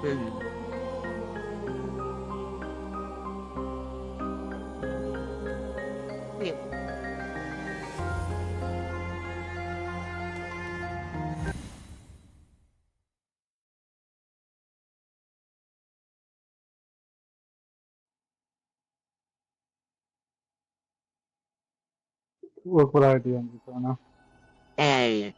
Hmm. Phew. Look what I do in the corner. Hey.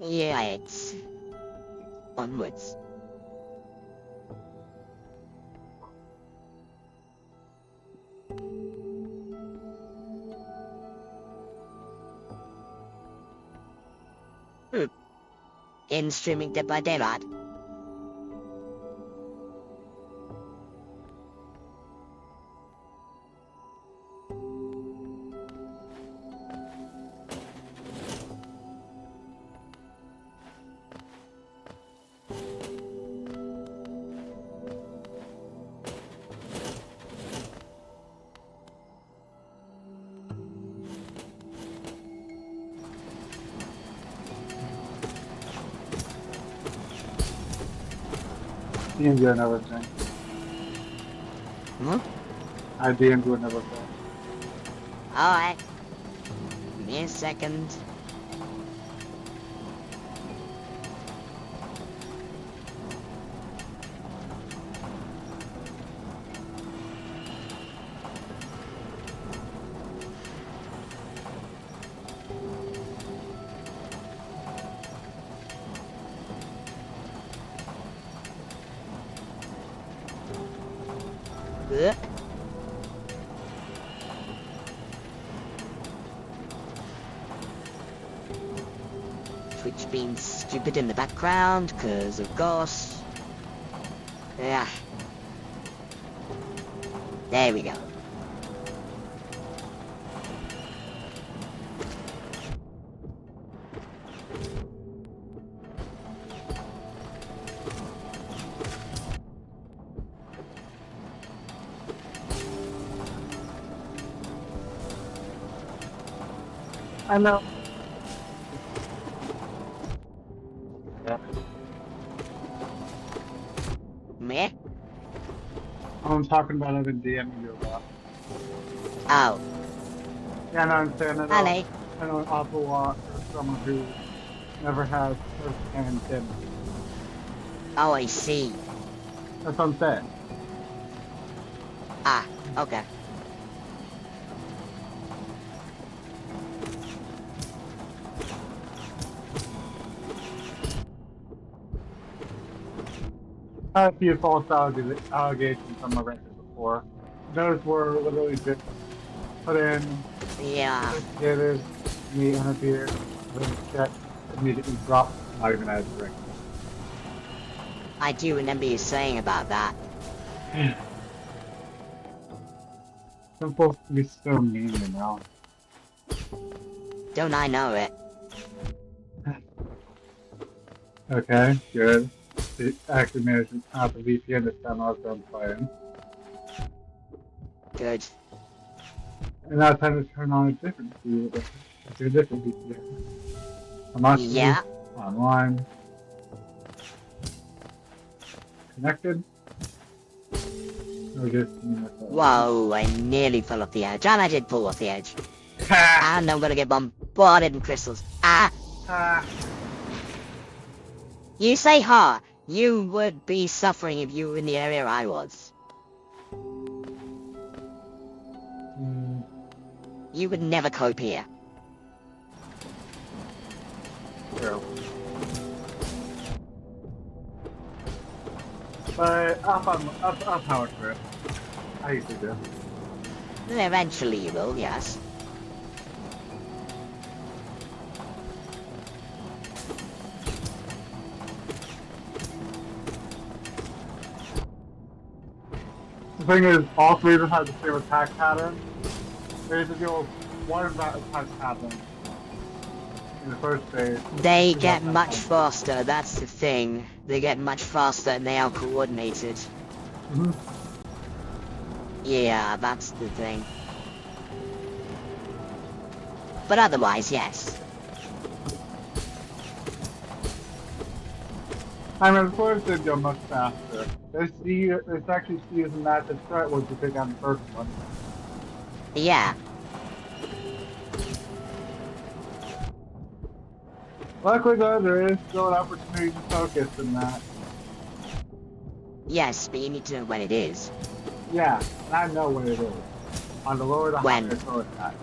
Yeah, it's onwards. Hmm. In streaming Dead by Daylight. DM'd and everything. Huh? I DM'd and everything. Alright. Give me a second. Ugh. Twitch being stupid in the background, cause of course. Yeah. There we go. I know. Meh? I'm talking about I've been DMing you about. Oh. Yeah, no, I'm saying Hello. I know an awful lot for someone who never has first-hand DMing. Oh, I see. That's what I'm saying. Ah, okay. I had a few false allegations on my record before. Those were literally just put in, Yeah, investigators, me and a beer, then check, immediately drop, not even add a drink. I do remember you saying about that. Some folks can be so mean, you know. Don't I know it? Okay, good. The active management out the VPN this time I was done playing. Good. And now it's time to turn on a different VPN. I'm actually Yeah. online, connected, or just Whoa, I nearly fell off the edge. And I did fall off the edge. Ha! And I'm gonna get bombarded with crystals. Ah! Ha! You say ha! You would be suffering if you were in the area I was. You would never cope here. True. But I'll power through it. I usually do. Eventually you will, yes. The thing is, all three of them have the same attack pattern. There's a deal one of that attack pattern in the first phase. They get much faster, that's the thing. They get much faster and they are coordinated. Mhm. Yeah, that's the thing. But otherwise, yes. I mean, of course they'd go much faster. They actually see as a massive threat once you take on the first one. Yeah. Luckily though, there is still an opportunity to focus in that. Yes, but you need to know when it is. Yeah, and I know when it is. On the lower the When? higher throw attack.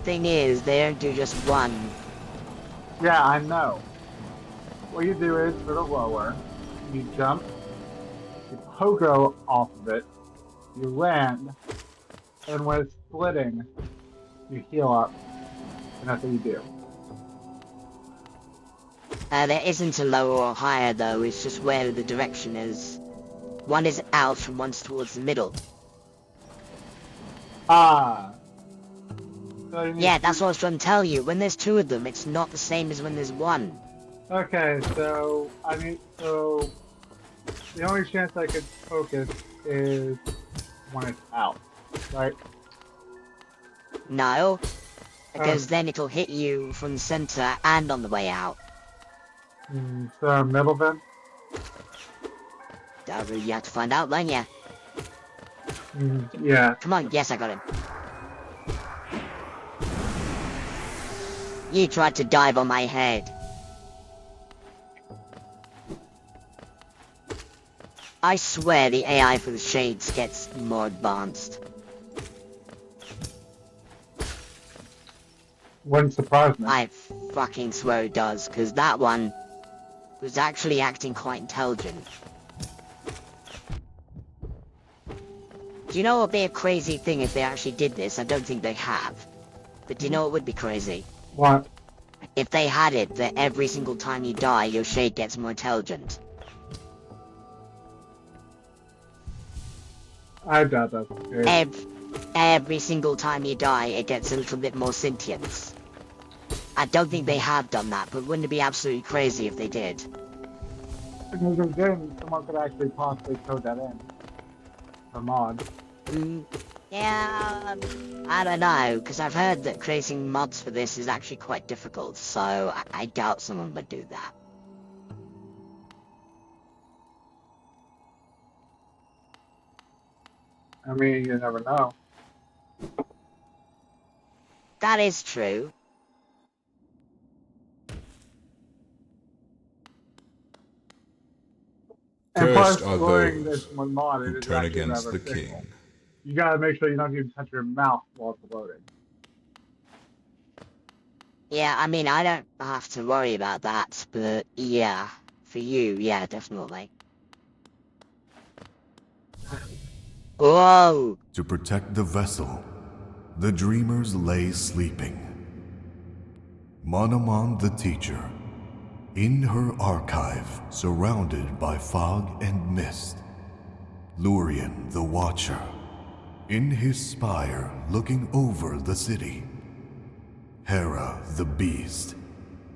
Thing is, they don't do just one. Yeah, I know. What you do is, for the lower, you jump, you pogo off of it, you land, and when it's splitting, you heal up. And that's what you do. There isn't a lower or higher though, it's just where the direction is. One is out and one's towards the middle. Ah. So you need Yeah, to- that's what I was trying to tell you. When there's two of them, it's not the same as when there's one. Okay, so, so, the only chance I could focus is when it's out, right? No, because then it'll hit you from the center and on the way out. So, middle then? You have to find out then, yeah. Yeah. Come on, yes, I got him. You tried to dive on my head. I swear the AI for the shades gets more advanced. Wouldn't surprise me. I fucking swear it does, because that one was actually acting quite intelligent. Do you know what would be a crazy thing if they actually did this? I don't think they have. But do you know what would be crazy? What? If they had it that every single time you die, your shade gets more intelligent. I doubt that's the case. Every single time you die, it gets a little bit more sentience. I don't think they have done that, but wouldn't it be absolutely crazy if they did? Because then someone could actually possibly code that in. A mod. Yeah, I don't know, because I've heard that creating mods for this is actually quite difficult, so I doubt someone would do that. I mean, you never know. That is true. And plus, Cursed are loading those this one mod, who it is turn actually against rather the fickle. king. You gotta make sure you don't even touch your mouth while it's loading. Yeah, I mean, I don't have to worry about that, but yeah, for you, yeah, definitely. Whoa! To protect the vessel, the dreamers lay sleeping. Monomon the teacher, in her archive, surrounded by fog and mist. Lurien the watcher, in his spire, looking over the city. Hera the beast,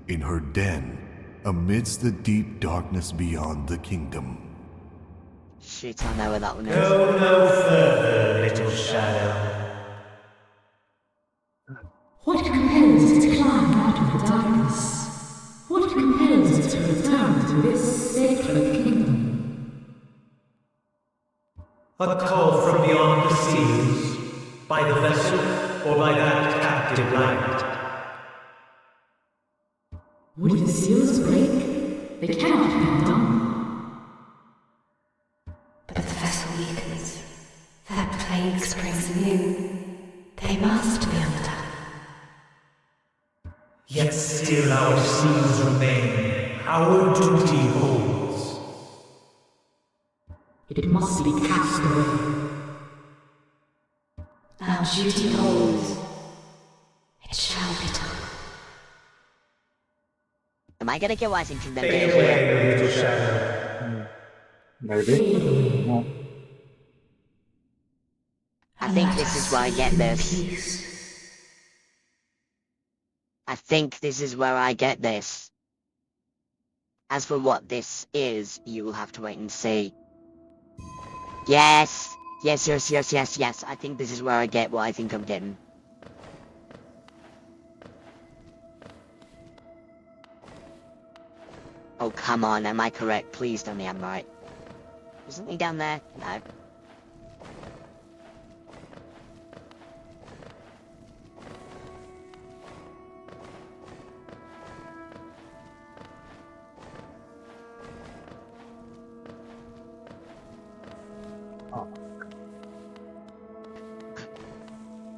in her den, amidst the deep darkness beyond the kingdom. Shit, I know where that one is. Go no further, little shadow. What compels it to climb out of the darkness? What compels it to return to this sacred kingdom? A call from beyond the seas, by the vessel or by that captive light. Would the seals break? They cannot be undone. But if the vessel weakens, that plague springs anew. They must be undone. Yet still our seals remain, our duty holds. It must be cast away. Our duty holds. It shall be done. Am I gonna get Washington then? Fade away, little shadow. Maybe. No. I think this is where I get this. Peace. I think this is where I get this. As for what this is, you will have to wait and see. Yes! Yes, yes, yes, yes, yes. I think this is where I get what I think I'm getting. Oh, come on, am I correct? Please tell me I'm right. Is something down there? No. Oh,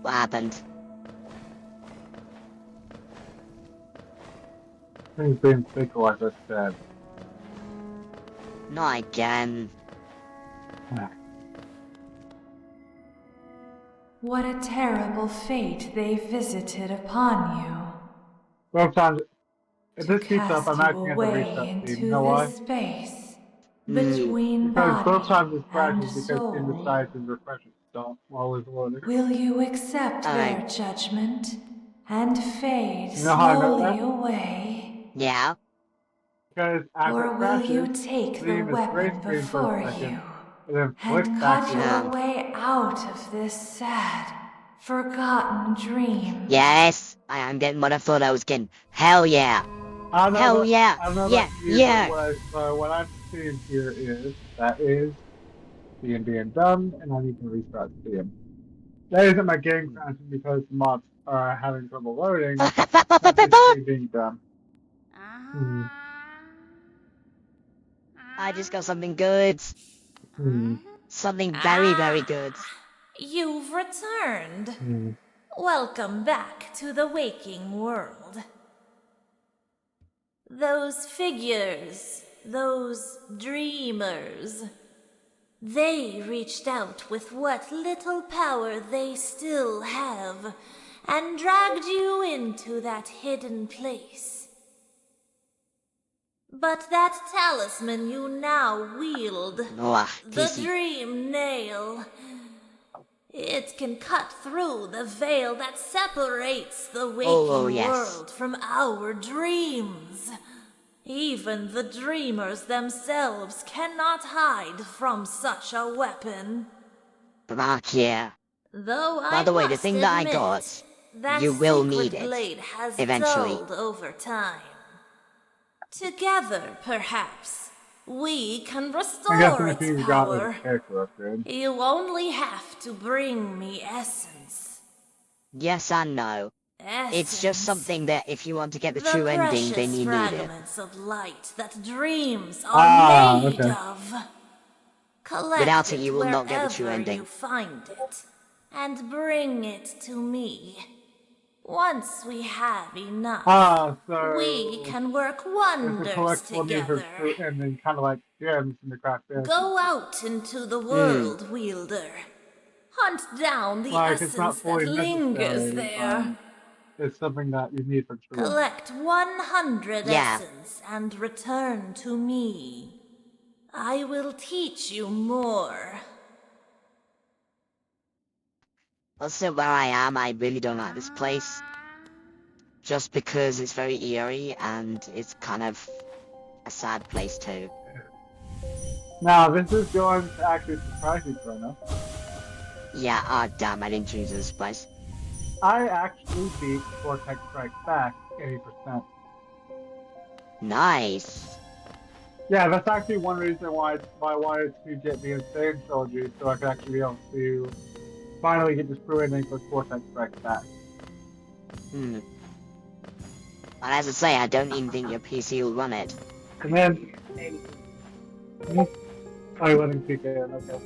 What happened? he's being fickle, as I said. Not again. What a terrible fate they visited upon you. Sometimes, if To this keeps up, cast I'm you actually going to away reset Steam. into You know why? this space Mm. between Because both times body it crashes and because Steam soul. decides to refresh itself while it's loading. Will you accept Alright. their judgment and fade You know how I know slowly that? away? Yeah? Because after Or it will crashes, you take the leave this gray weapon screen for before a second, you and then flick and back cut to Yeah. your way out of this sad, forgotten dream? Yes! I am getting what I thought I was getting. Hell yeah! I don't know Hell about- yeah! I don't know Yeah, about you, yeah. but what I'm seeing here is that is Steam being done, and I need to restart Steam. That isn't my game crashing because the mods are having trouble loading. That's just Steam being done. Hmm. I just got something good. Hmm. Something very, very good. You've returned. Hmm. Welcome back to the waking world. Those figures, those dreamers, they reached out with what little power they still have and dragged you into that hidden place. But that talisman you now wield, Noah, the PC. Dream Nail, it can cut through the veil that separates the waking yes. world from our dreams. Even the dreamers themselves cannot hide from such a weapon. Fuck yeah. Though By the way, the must thing that I admit, got, that you will secret need it, blade has eventually. dulled over time. Together, perhaps, we can I restore guess the its thing you got was power. character upgrade. You only have to bring me essence. Yes and no. It's just Essence. something that if you want to get the The true ending, precious then you need it. fragments of light that dreams are Ah, made okay. of. Collect Without it, you will not get the true wherever ending. You find it, and bring it to me. Once we have enough, So we can work it's a wonders collectible needs together. of fruit and then kind of like gems in the craft there. Go out into the world, Wielder. Hunt down the Like it's not essence that fully lingers necessary, there. it's something that you need for true. Collect 100 Yeah. essence and return to me. I will teach you more. Also, where I am, I really don't like this place. Just because it's very eerie and it's kind of a sad place too. Now this is going to actually surprise you, Chrono. Yeah, ah damn, I didn't choose this place. I actually beat Vortex Strike Back 80%. Nice. Yeah, that's actually one reason why I wanted to get the Insane Trilogy, so I could actually be able to finally get the true ending for Vortex Strike Back. Hmm. But as I say, I don't even think your PC will run it. And then... Oh, you're letting PK in, okay.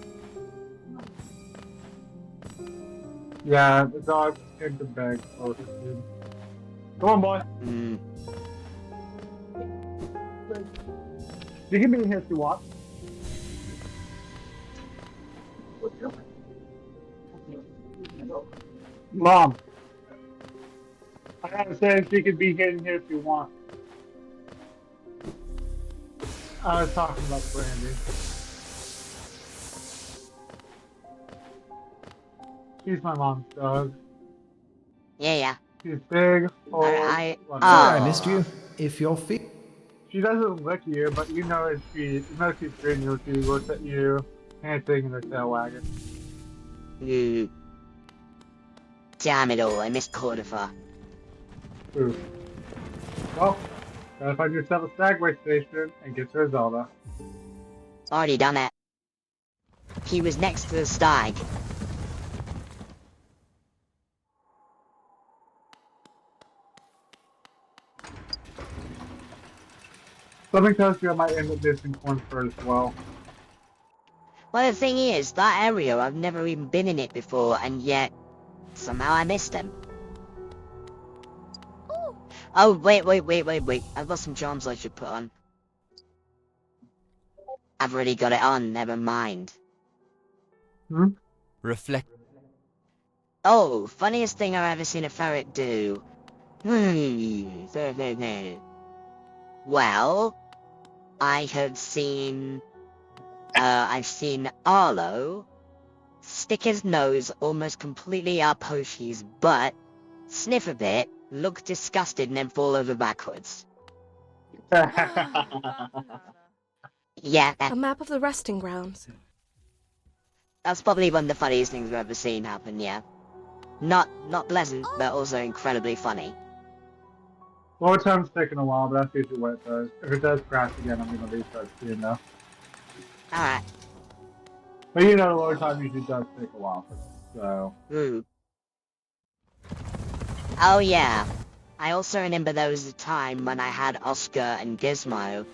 Yeah, the dog came to beg for his food. Come on, boy. Hmm. You can be in here if you want. Mom. I was saying she could be in here if you want. I was talking about Brandy. She's my mom's dog. Yeah, yeah. She's big, old. I whatever. Sorry I missed you. If you're fit. She doesn't lick you, but you know she's greeting you. She looks at you, panting in her tail wagging. Damn it all, I missed Cordoba. Ooh. Well, gotta find yourself a Stagway station and get to Zelda. Already done it. He was next to the stag. Something tells you I might end up missing Cornford as well. Well, the thing is, that area, I've never even been in it before, and yet, somehow I missed him. Oh, wait. I've got some charms I should put on. I've already got it on, never mind. Reflect. Oh, funniest thing I've ever seen a ferret do. Well, I've seen Arlo stick his nose almost completely up Hoshi's butt, sniff a bit, look disgusted, and then fall over backwards. Yeah, A map of the resting grounds. that's probably one of the funniest things I've ever seen happen, yeah. Not pleasant, but also incredibly funny. Lower time's taking a while, but that's usually what it does. If it does crash again, I'm gonna restart soon though. Alright. But you know, lower time usually does take a while, so. Oh yeah. I also remember there was a time when I had Oscar and Gizmo,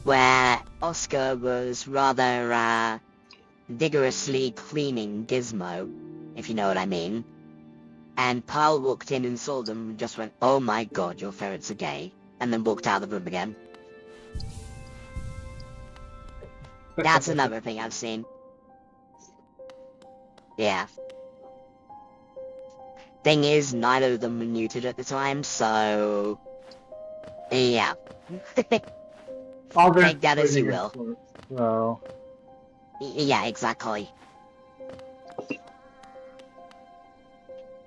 where Oscar was rather, vigorously cleaning Gizmo, if you know what I mean. And Pearl walked in and saw them and just went, "Oh my god, your ferrets are gay," and then walked out of the room again. That's another thing I've seen. Yeah. Thing is, neither of them were neutered at the time, so... yeah. Take that as you will. So. Yeah, exactly.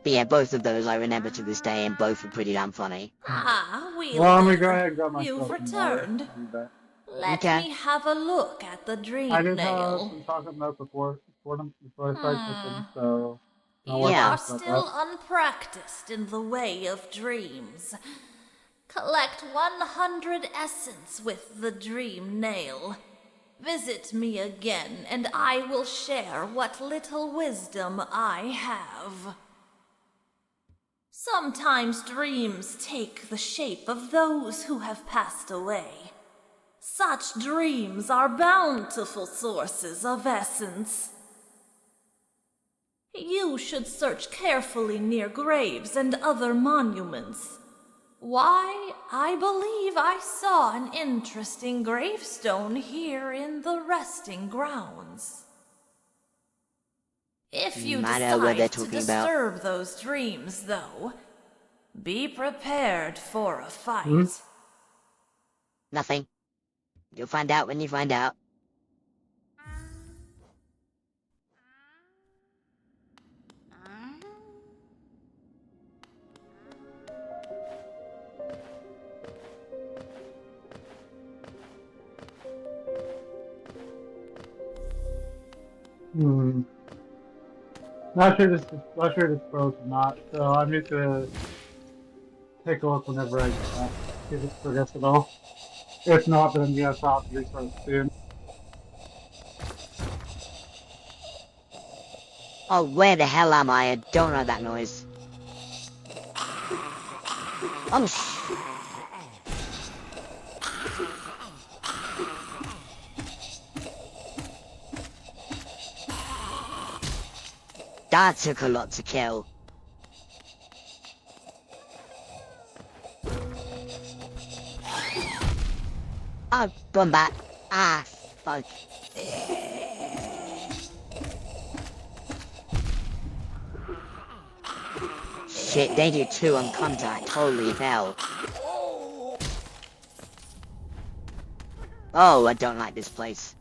But yeah, both of those I remember to this day, and both were pretty damn funny. Ah, Well, let me go ahead and grab my You've stuff and returned. I'll be back. Let Okay. me have a look at the dream I did have nail. some chocolate milk before I started cooking, so. You I'll work Yeah. are on stuff still out. unpracticed in the way of dreams. Collect 100 essence with the dream nail. Visit me again, and I will share what little wisdom I have. Sometimes dreams take the shape of those who have passed away. Such dreams are bountiful sources of essence. You should search carefully near graves and other monuments. Why, I believe I saw an interesting gravestone here in the resting grounds. If you I know what they're decide to talking about. disturb those dreams, though, be prepared for a fight. Nothing. You'll find out when you find out. Not sure this pros or not, so I need to take a look whenever I get back. See if it's progressed at all. If not, then I'm gonna stop and restart soon. Oh, where the hell am I? I don't know that noise. Oh, that took a lot to kill. Oh, gone back. Ah, fuck. Shit, they do two on contact. Holy hell. Oh, I don't like this place.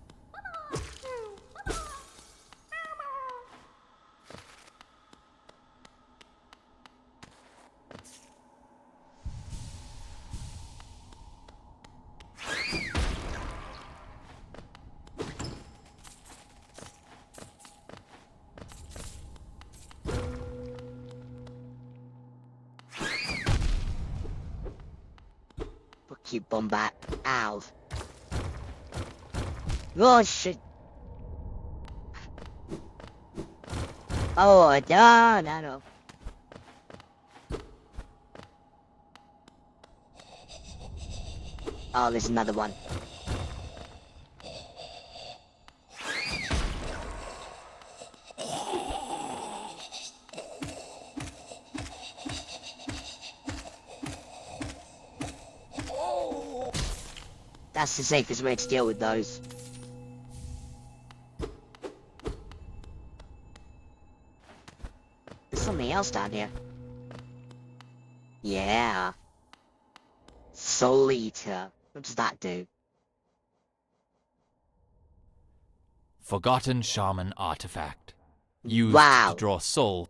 you bombat. Ow. Oh shit. Oh, no. Oh, there's another one. That's the safest way to deal with those. There's something else down here. Yeah. Soul Eater. What does that do? Forgotten Shaman Artifact. Used Wow. to draw soul.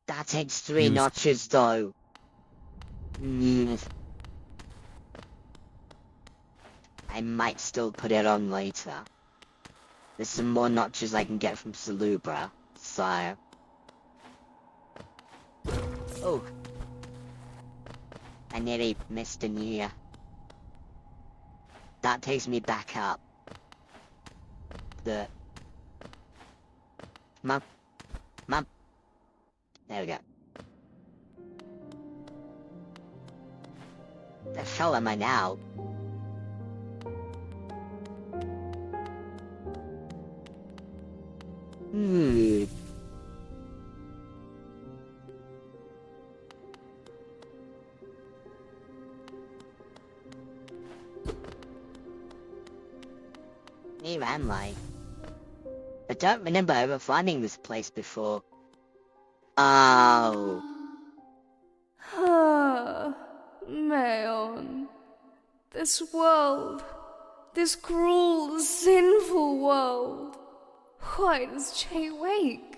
That takes 3 Used- notches though. I might still put it on later. There's some more notches I can get from Salubra, so... Oh. I nearly missed a year. That takes me back up. The... Mum. There we go. The hell am I now? Where am I? I don't remember ever finding this place before. Oh. Mayon. This world. This cruel, sinful world. Why does Che wake?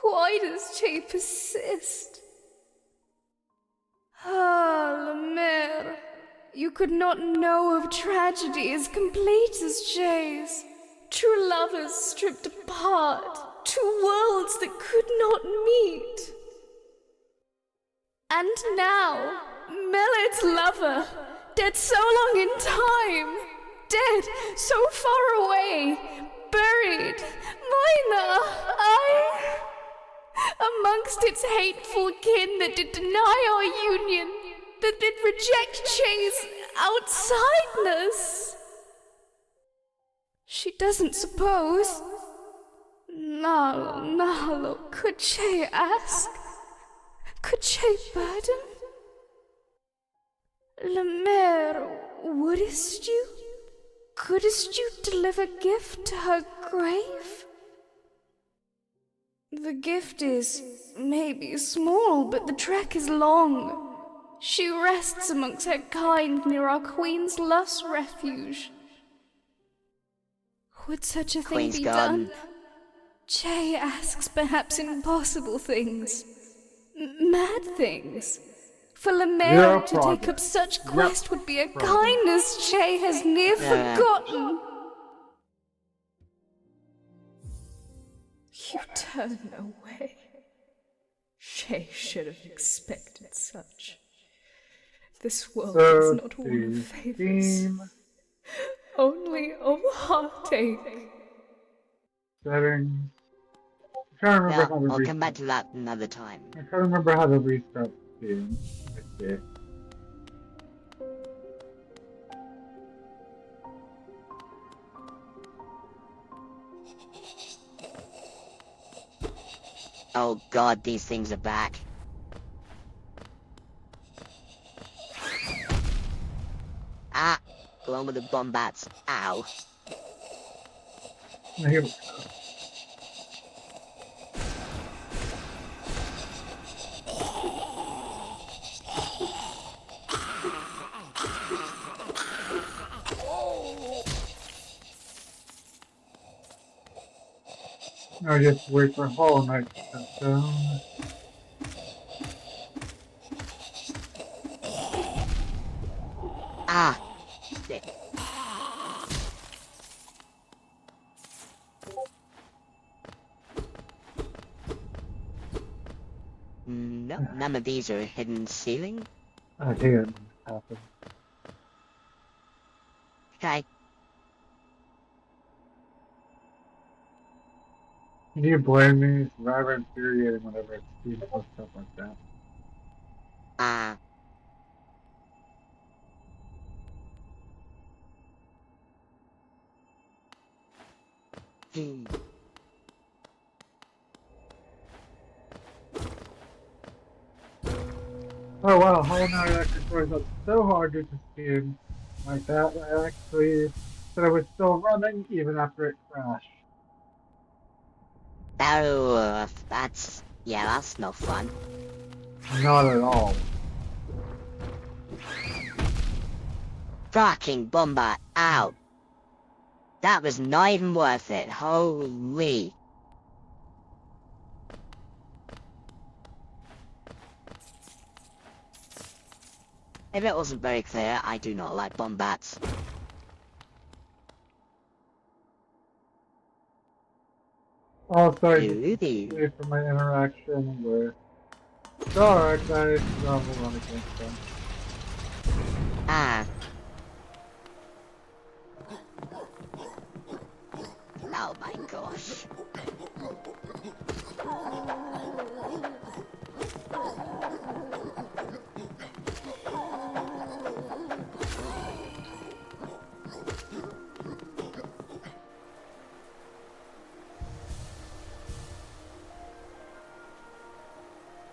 Why does Che persist? Lemaire. You could not know of tragedy as complete as Che's. True lovers stripped apart. 2 worlds that could not meet. And now, Melit's lover, dead so long in time, dead so far away, buried, Mina, amongst its hateful kin that did deny our union, that did reject Che's outsideness. She doesn't suppose. Nalo, could Che ask? Could Che burden? Lemaire, wouldst you? Couldst you deliver gift to her grave? The gift is maybe small, but the trek is long. She rests amongst her kind near our Queen's Lust refuge. Would such a thing Queen's be Garden. done? Che asks perhaps impossible things. Mad things. For Lemaire Zero to take progress. up such Yep. quest would be a Progress. kindness Che has near Yeah. forgotten. You turn away. Che should have expected such. This world is not one of favors, Theme, only of heartache. settings. I'm trying to remember Yeah, how to I'll come back restart. to that another time. I'm trying to remember how to restart the theme. Let's see. Oh god, these things are back. Ah! Along with the bombats. Ow. Now, here we go. Now just wait for Hollow Knight to come down. Ah! Shit. No, none of these are a hidden ceiling. I think it happened. Okay. Can you blame me? It's rather infuriating whenever it's Steve does stuff like that. Ah. Hmm. Oh wow, Hollow Knight actually throws up so hard with the Steam like that. I actually said it was still running even after it crashed. Oh, that's no fun. Not at all. Fucking Bombot, ow. That was not even worth it, holy. If it wasn't very clear, I do not like Bombats. Also, I Ooh. just say for my interaction with Dark, I will run against them. Ah. Oh my gosh.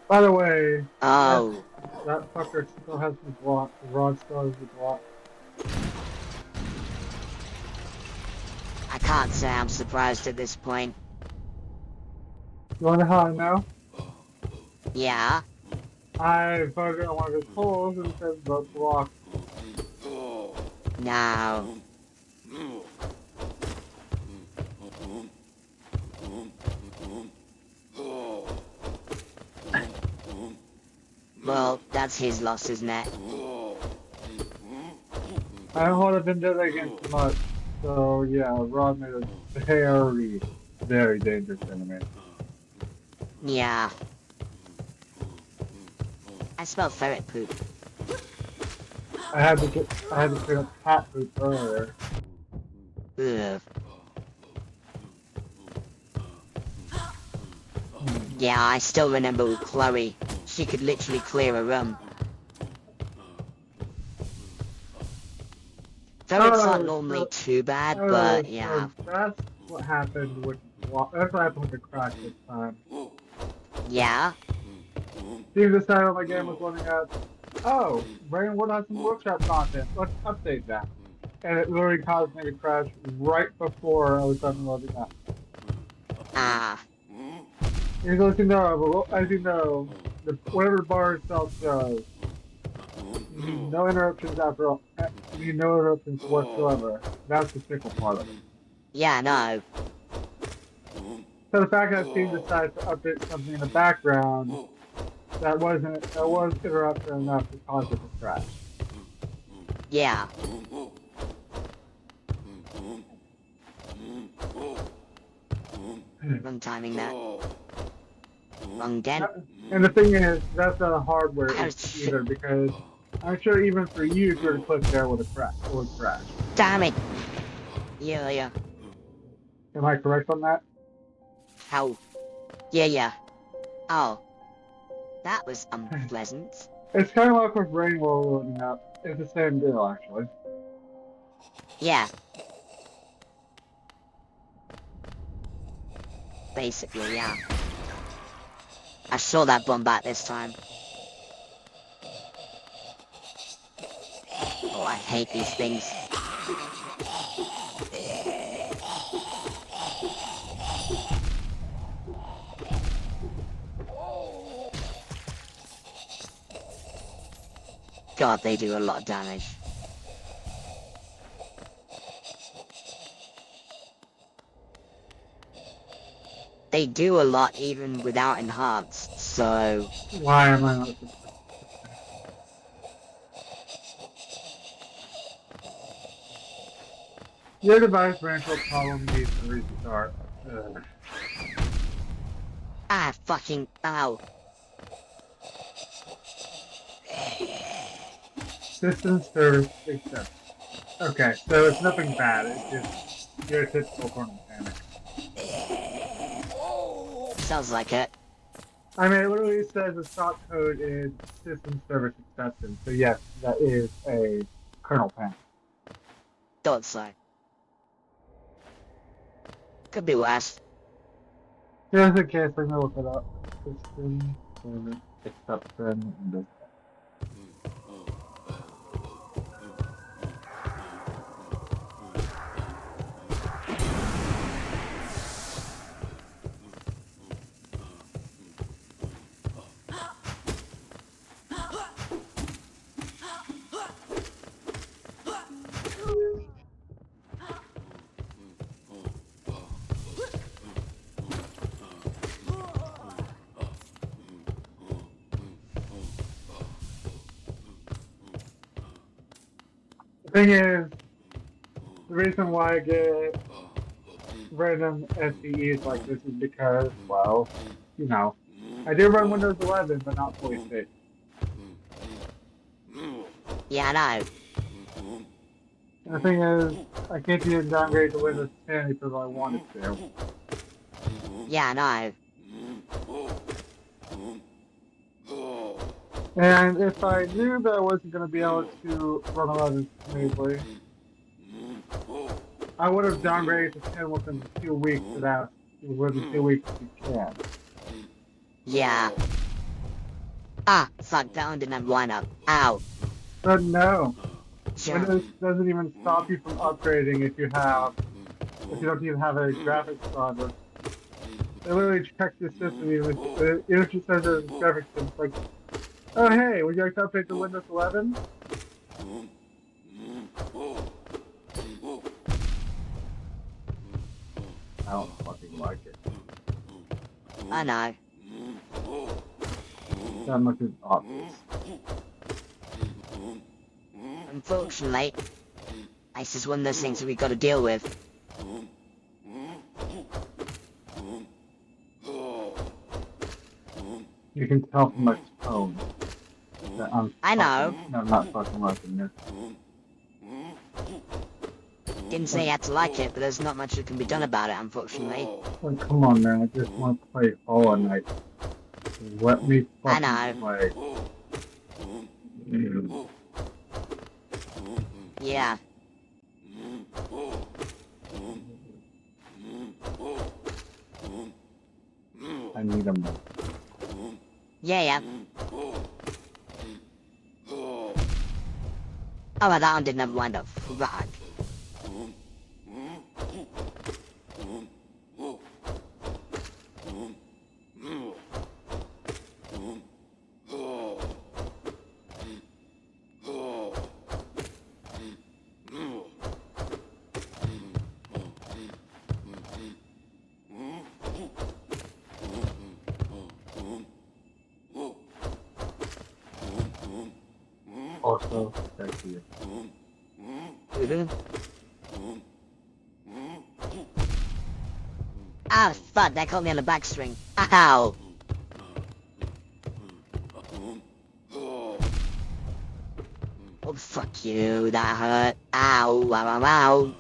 By the way, Oh. that fucker still has the block. The rod still has the block. I can't say I'm surprised at this point. You wanna know how I know? Yeah? I voted on one of his polls and it says vote block. No. Well, that's his loss, isn't it? I don't want to vendetta against much, so yeah, Rod made a very, very dangerous enemy. Yeah. I smell ferret poop. I had to clean up cat poop earlier. Ugh. Yeah, I still remember with Chloe. She could literally clear a room. Ferrets aren't normally too bad, but yeah. So that's what happened with that's what happened with the crash this time. Yeah? Steve decided my game was loading up. Oh, Rainwood has some workshop content. Let's update that. And it literally caused me to crash right before I was done loading up. Ah. As you know, whatever bar itself goes, you need no interruptions after all. You need no interruptions whatsoever. That's the fickle part of it. Yeah, no. So the fact that Steve decided to update something in the background, that was interruption enough to cause it to crash. Yeah. Wrong timing there. Wrong den. And the thing is, that's not a hardware Oh, issue either, because I'm sure even for you, if you were to click there, would crash. Damn it! Yeah. Am I correct on that? How? Yeah. Oh. That was unpleasant. It's kind of like with Rainbow loading up. It's the same deal, actually. Yeah. Basically, yeah. I saw that Bombat this time. Oh, I hate these things. God, they do a lot of damage. They do a lot even without enhanced, so... Why am I not... Your device ran into a problem needs to restart. Ah, fucking... Ow. System service accept. Okay, so it's nothing bad. It's just your typical Colonel Panic. Sounds like it. I mean, it literally says the stock code is system service acceptance. So yes, that is a kernel Panic. Thought so. Could be worse. Just in case, I'm gonna look it up. System service acceptance. The thing is, the reason why I get random SCEs like this is because, well, you know, I do run Windows 11, but not fully safe. Yeah, I know. And the thing is, I can't even downgrade to Windows 10 because I wanted to. Yeah, I know. And if I knew that I wasn't going to be able to run 11 smoothly, I would have downgraded to 10 within 2 weeks within 2 weeks if you can. Yeah. Ah, fuck, that one didn't have lineup. Ow. But no, Sure. Windows doesn't even stop you from upgrading if you don't even have a graphics driver. They literally check the system even if it says there's graphics, it's like, oh hey, would you like to update to Windows 11? I don't fucking like it. I know. That much is obvious. Unfortunately, this is one of those things that we gotta deal with. You can tell from my tone that I know. I'm not fucking liking this. Didn't say you had to like it, but there's not much that can be done about it, unfortunately. Like, come on, man, I just want to play Hollow Knight. Let me I fucking know. play. Yeah. I need a more. Yeah. Oh, well, that one didn't have lined up. Fuck. Also, sexy. Ah, fuck, that caught me on the backstring. Ow! Oh, fuck you, that hurt. Ow, ow, ow, ow.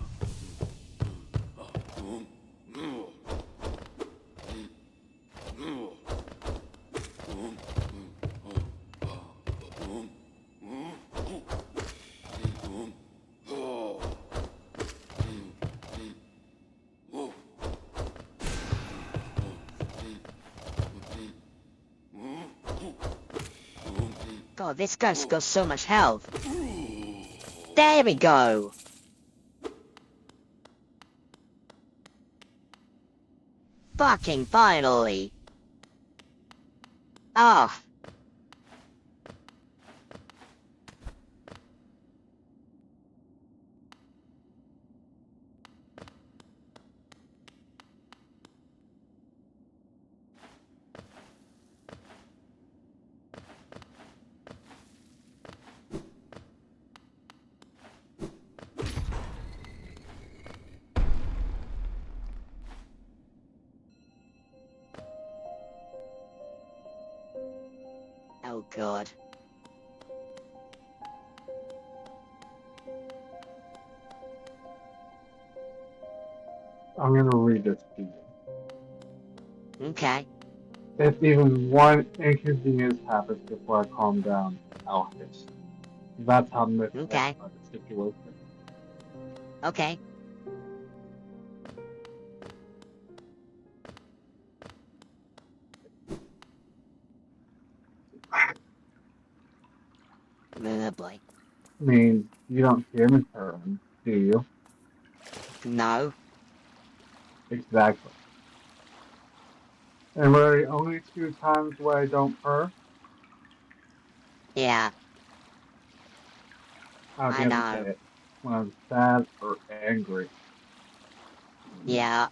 God, this guy's got so much health. There we go. Fucking finally. Oh. Oh god. I'm gonna read this to you. Okay. If even one inconvenience happens before I calm down, I'll hiss. That's how Miss Okay. about the situation. Okay. Oh boy. I mean, you don't hear me purring, do you? No. Exactly. And really, only 2 times where I don't purr, Yeah. I'll I be able to know. say it. When I'm sad or angry. Yeah.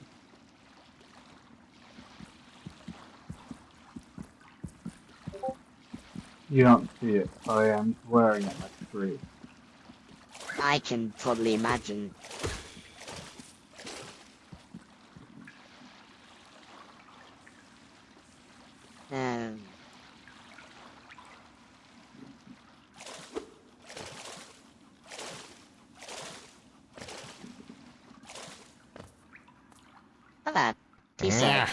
You don't see it, but I am swearing at my screen. I can probably imagine. Um. Hello. Yeah,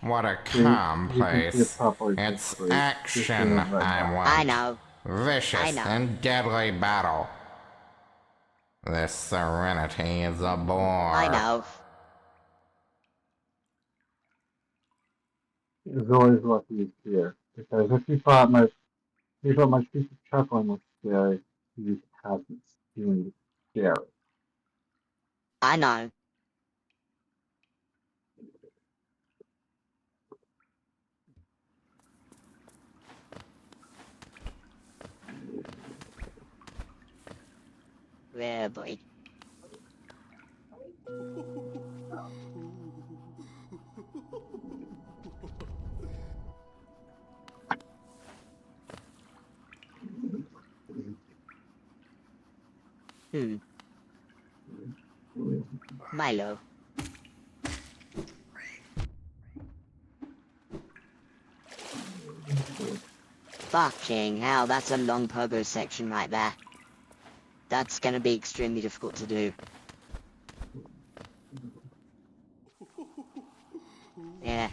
what a See, calm you can see it place. properly this It's week. action Just right I now. want. I know. Vicious know. and deadly battle. This serenity is a bore. I know. It's always lucky he's here. Because if you thought my piece of chuckling was scary, you hasn't seen scary. I know. Yeah, boy. Milo. Fucking hell, that's a long pogo section right there. That's gonna be extremely difficult to do. Yeah.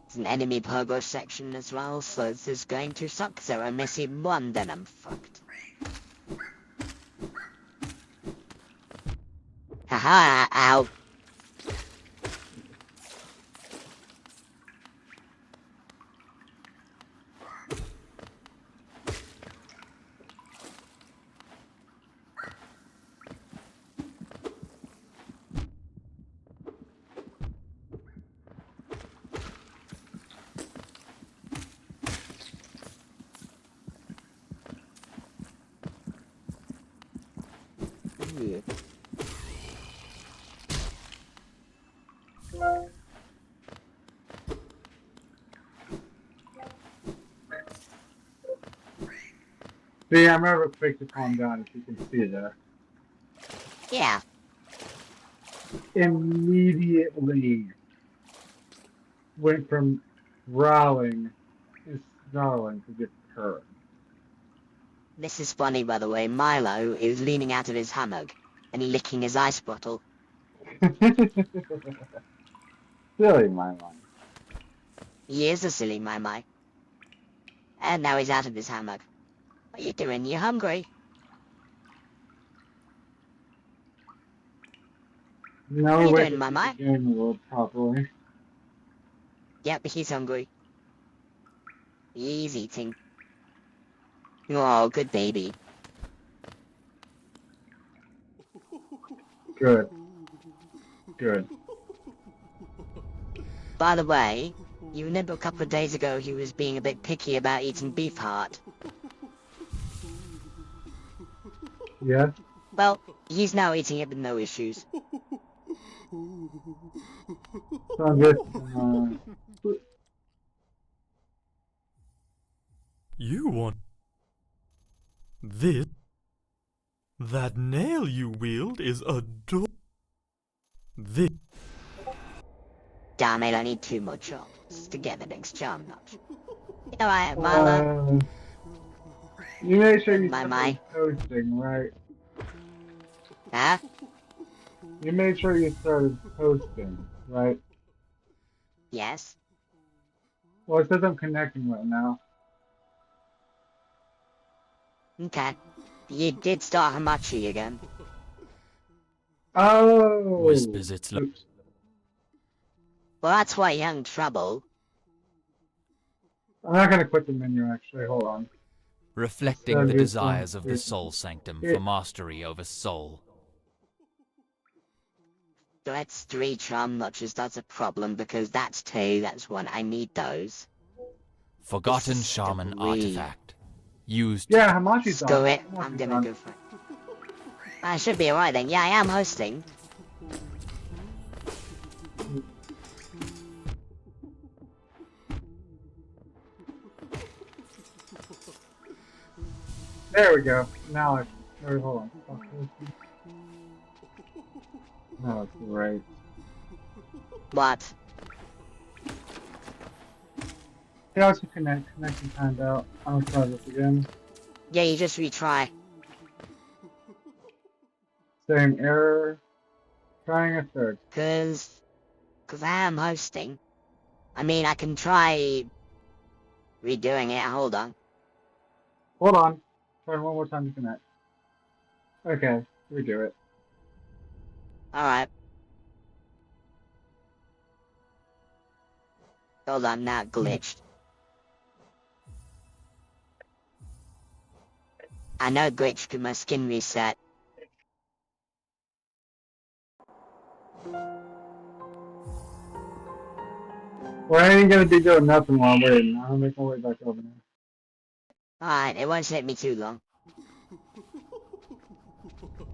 It's an enemy pogo section as well, so this is going to suck. So I'm missing one, then I'm fucked. Haha, ow. Ooh. See, I'm never quick to calm down, if you can see there. Yeah. Immediately went from growling and snarling to just purring. This is funny, by the way. Milo is leaning out of his hammock and licking his ice bottle. Silly, my mind. He is a silly my. And now he's out of his hammock. What you doing? You hungry? No What are you way doing, to my? see the game world properly. Yep, he's hungry. He's eating. Oh, good baby. Good. Good. By the way, you remember a couple of days ago he was being a bit picky about eating beef heart? Yes? Well, he's now eating it with no issues. So I'm just, You want this? That nail you wield is this. Damn it, I need 2 more chops to get the next charm notch. You know I Milo. you make sure you My. stop toasting, right? Huh? You made sure you started posting, right? Yes? Well, it says I'm connecting right now. Okay. You did start Hamachi again. Oh! Whispers its lo- Oops. Well, that's why you're having trouble. I'm not gonna quit the menu actually, hold on. reflecting the Use desires of the use- soul sanctum Yeah. for mastery over soul. So that's 3 charm notches, that's a problem because that's 2, that's 1. I need those. Forgotten This is shaman 3. artifact. Used Yeah, Hamachi's on. Screw it, Hamachi's I'm gonna on. go for it. I should be alright then. Yeah, I am hosting. There we go. Now I. Wait, hold on. No, it's great. What? Yeah, let's connection timed out. I'm gonna try this again. Yeah, you just retry. Same error. Trying a third. Cause I am hosting. I mean, I can try redoing it. Hold on. Hold on. Try one more time to connect. Okay, redo it. Alright. Hold on, now it glitched. I know it glitched because my skin reset. Well, I ain't gonna be doing nothing while I'm waiting. I'm gonna make my way back over there. Alright, it won't take me too long.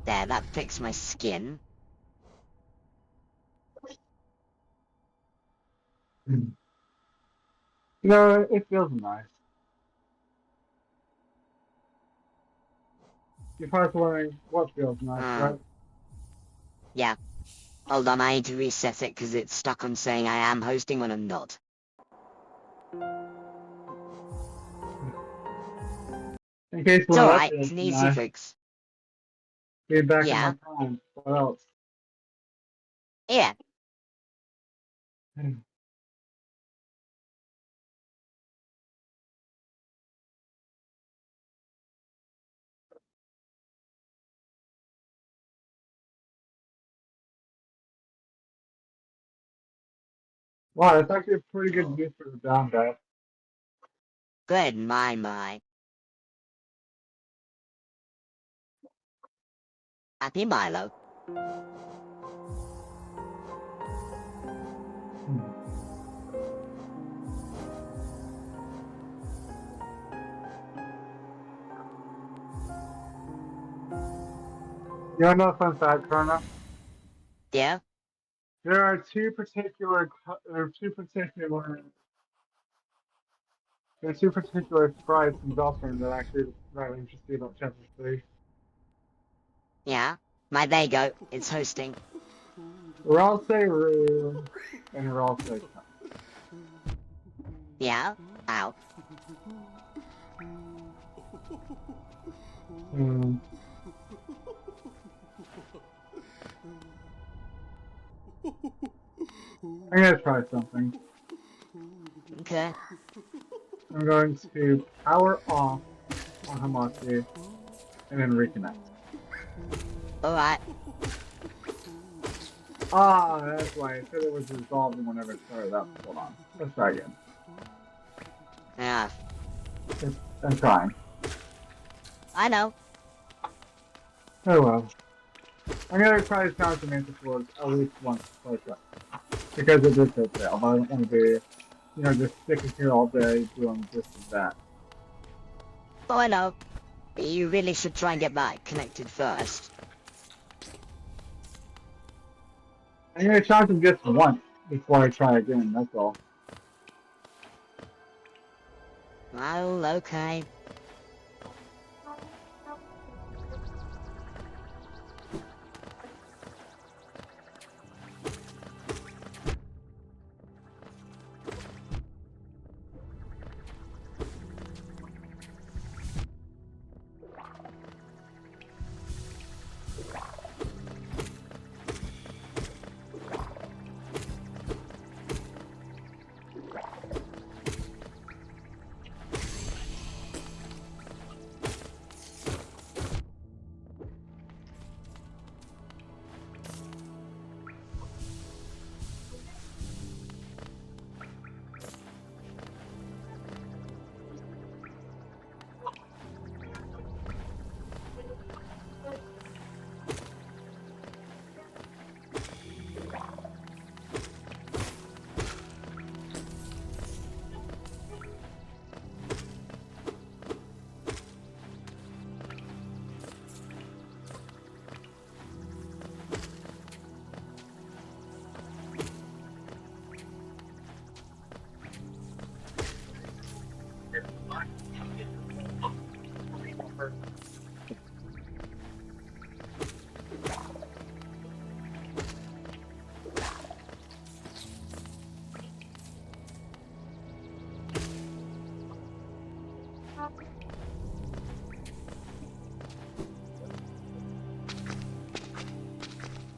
There, that fixed my skin. You know, it feels nice. You're probably wondering what feels nice, right? Yeah. Hold on, I need to reset it because it's stuck on saying I am hosting when I'm not. In case It's one of alright, us it's feels an easy nice. fix. Get back Yeah. in my time. What else? Yeah. Wow, that's actually a pretty good use for the down guy. Good, my. Happy Milo. You wanna know a fun fact, Karna? Yeah? There are two particular sprites in Belfern that actually rather interesting about chapter 3. Yeah? My there you go, it's hosting. Ralse Rue and Ralse Cup. Yeah? Ow. I'm gonna try something. Okay. I'm going to power off on Hamachi and then reconnect. Alright. Ah, that's why. It said it was resolved whenever it started up. Hold on. Let's try again. Yeah. I'm trying. I know. Oh well. I'm gonna try to challenge the Mantis World at least once before I try. Because it is so fail, but I don't want to be, just sticking here all day doing this and that. Oh, I know. You really should try and get that connected first. I'm gonna challenge him just once before I try again, that's all. Well, okay.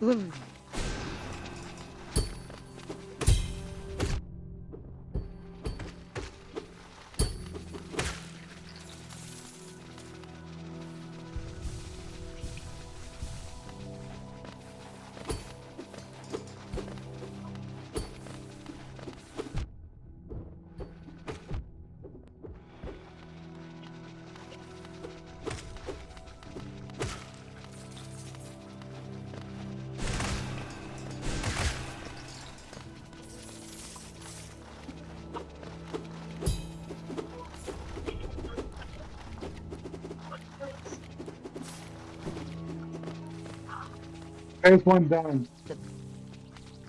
Ooh. Phase 1 done.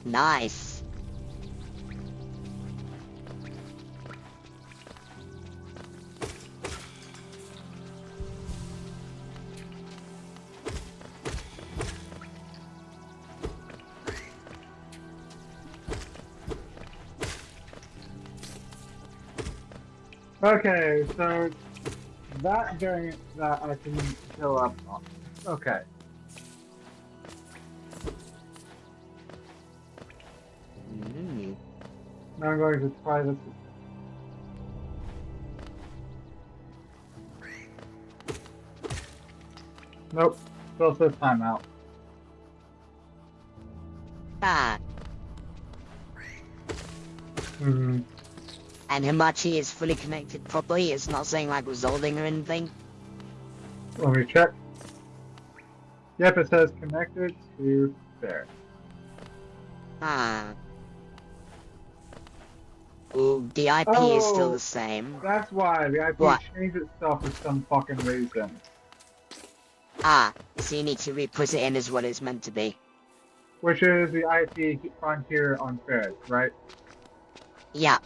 Nice. Okay, so that variant that I can fill up on. Okay. Mm. Now I'm going to try this. Nope. Still says timeout. Ah, Hmm. and Himachi is fully connected properly. It's not saying like resolving or anything. Let me check. Yep, it says connected to there. Ah. Ooh, the IP is still the same. That's why the IP What? changed itself for some fucking reason. Ah, so you need to re-put it in as what it's meant to be. Which is the IP Frontier on Fed, right? Yeah.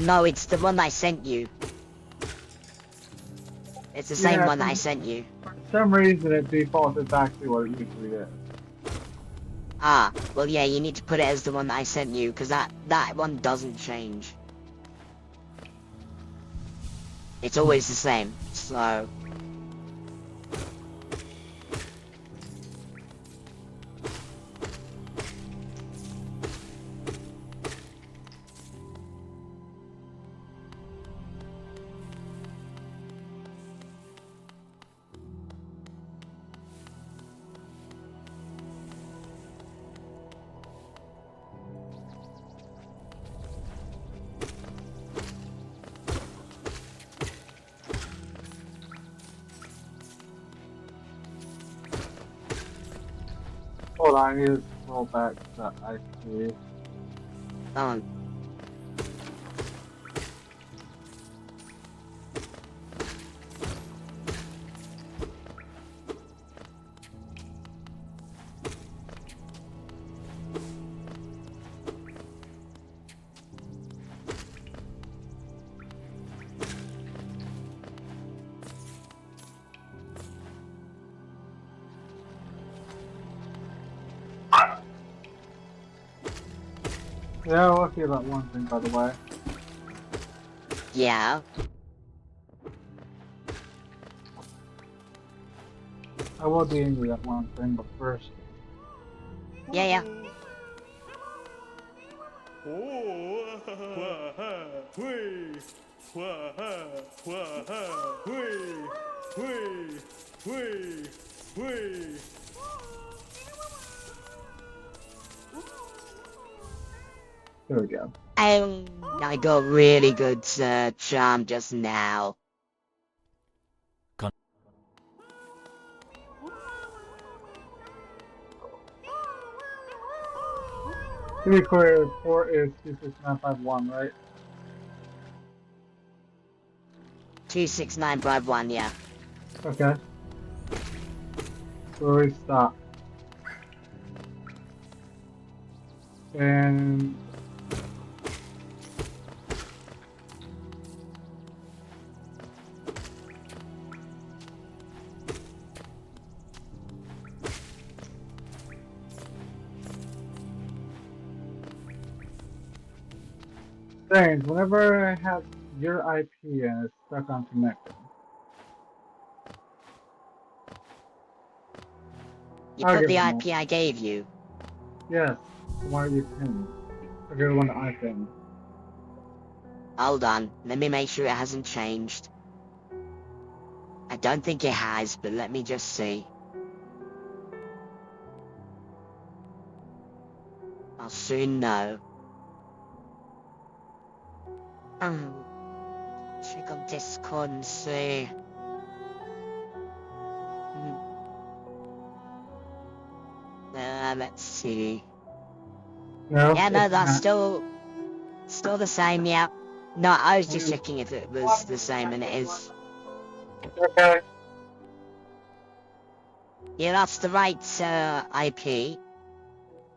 No, it's the one I sent you. It's the same Yeah, one I sent you. For some reason it defaulted back to what it usually is. Ah, well yeah, you need to put it as the one I sent you, because that one doesn't change. It's always the same, so... Hold on, I need to roll back to IP. Um, Yeah, I'll see about one thing, by the way. yeah. I will be into that one thing, but first. Yeah, yeah. There we go. I got really good charm just now. To be clear, port is 26951, right? 26951, yeah. Okay. So we stop. And strange, whenever I have your IP and it's stuck on connected. You I'll put give the them IP I gave you. Yes. Why are you pinned? I got the one that I pinned. Hold on, let me make sure it hasn't changed. I don't think it has, but let me just see. I'll soon know. Check on Discord and see. Let's see. No, Yeah, no, it's that's not. still the same, yeah. No, I was just checking if it was the same, and it is. Okay. Yeah, that's the right IP,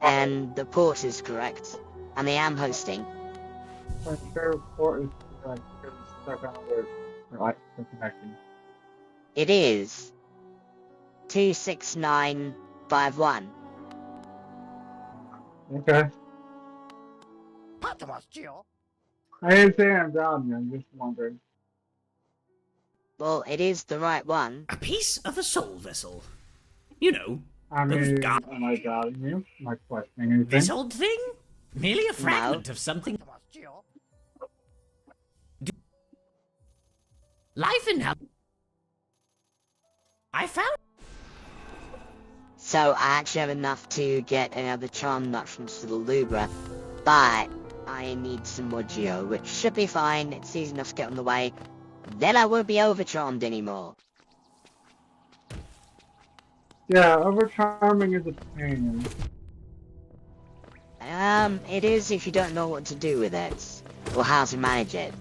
and the port is correct, and I am hosting. I'm sure port is correct because it's stuck on the connection. It is 26951. Okay. I didn't say I'm down, man. Just wondering. Well, it is the right one. A piece of the soul vessel. You know, I those mean, gar- am I doubting you? Am I questioning anything? This old thing? Merely a fragment of something. Life in hell. I found. So I actually have enough to get another charm nut from Silubra, but I need some more geo, which should be fine. It's easy enough to get on the way. Then I won't be overcharmed anymore. Yeah, overcharming is a pain. It is if you don't know what to do with it, or how to manage it.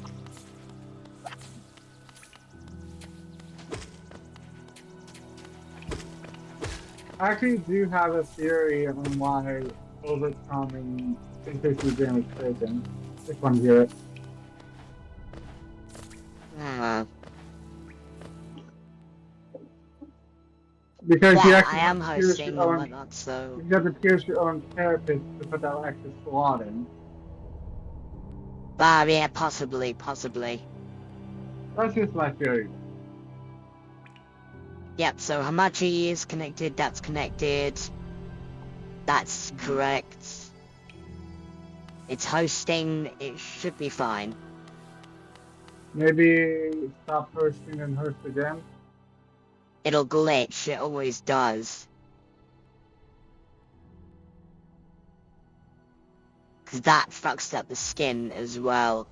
I actually do have a theory on why overcharming increases damage taken. Just want to hear it. Because yeah, you actually I am have to pierce hosting your own, and whatnot, so... you have to pierce your own carapace to put that extra slot in. Yeah, possibly. That's just my theory. Yep, so Hamachi is connected, that's connected. That's correct. It's hosting, it should be fine. Maybe stop hosting and host again? It'll glitch, it always does. Cause that fucks up the skin as well.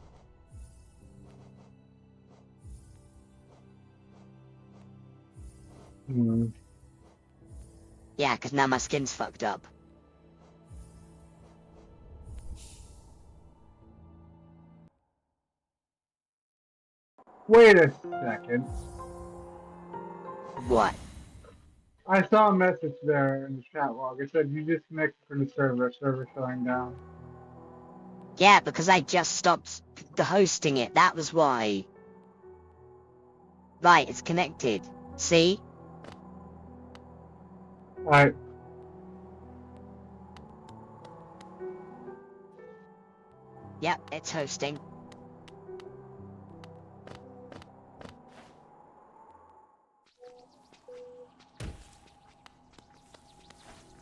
Yeah, cause now my skin's fucked up. Wait a second. What? I saw a message there in the chat log. It said you disconnected from the server showing down. Yeah, because I just stopped hosting it, that was why. Right, it's connected. See? Alright. Yep, it's hosting.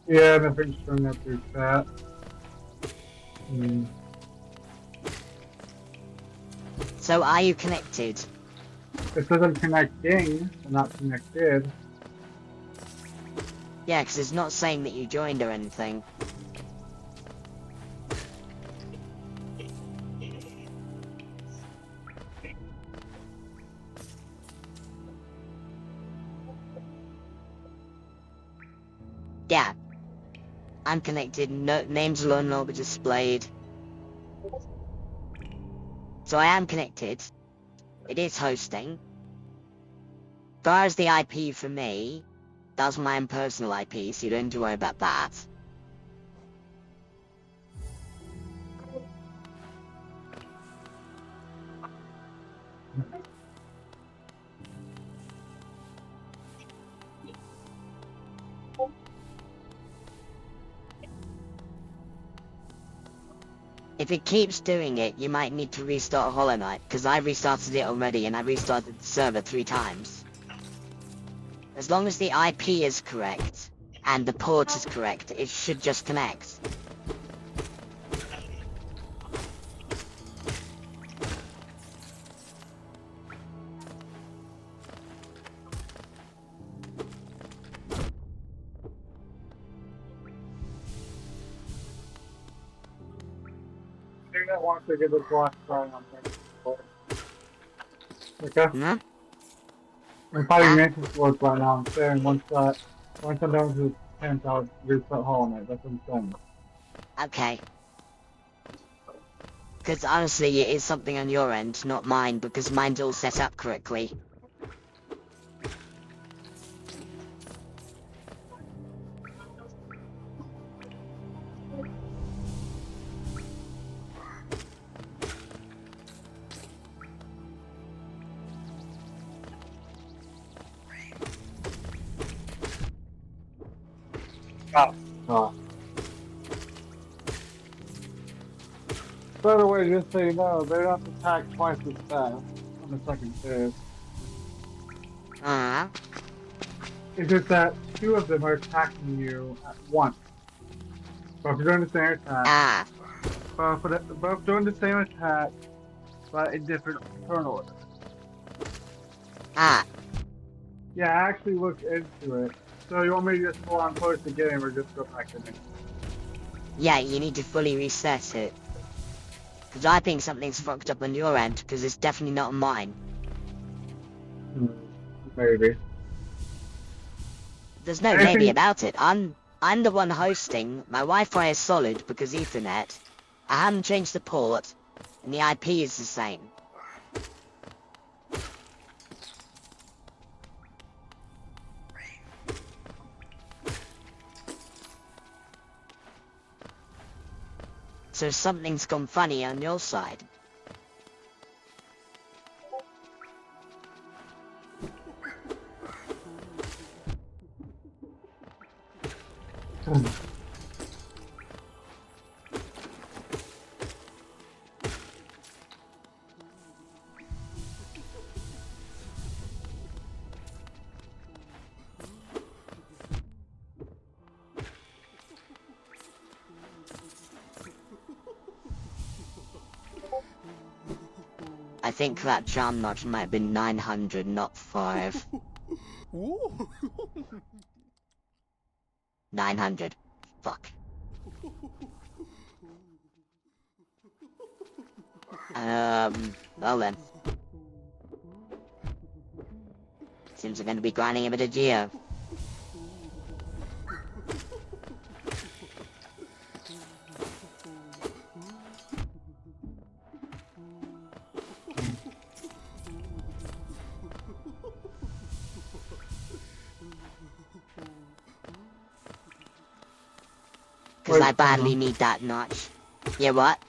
Yeah, nothing's showing up through chat. So are you connected? It says I'm connecting, I'm not connected. Yeah, because it's not saying that you joined or anything. Yeah. I'm connected, no, names will not be displayed. So I am connected. It is hosting. As far as the IP for me, that's my own personal IP, so you don't need to worry about that. If it keeps doing it, you might need to restart Hollow Knight, because I restarted it already and I restarted the server 3 times. As long as the IP is correct, and the port is correct, it should just connect. Maybe that wants to get this last try on things. Okay? Hmm? I'm fighting mantis towards right now. I'm saying once I'm done with this tent, I'll reset hauling it. That's what I'm saying. Okay. Because honestly, it is something on your end, not mine, because mine's all set up correctly. By the way, just so you know, they don't attack twice as fast on the second phase. It's just that two of them are attacking you at once. Both are doing the same attack. Both doing the same attack, but in different turn orders. Yeah, I actually looked into it. So you want me to just pull on close the game or just go back to me? Yeah, you need to fully reset it. Because I think something's fucked up on your end, because it's definitely not on mine. Maybe. There's no maybe about it. I'm the one hosting. My Wi-Fi is solid because Ethernet. I haven't changed the port, and the IP is the same. So something's gone funny on your side. I think that jam notch might have been 900, not 5. 900. Fuck. Well then. Seems we're going to be grinding a bit of Geo. Because I badly need that notch. Yeah, what?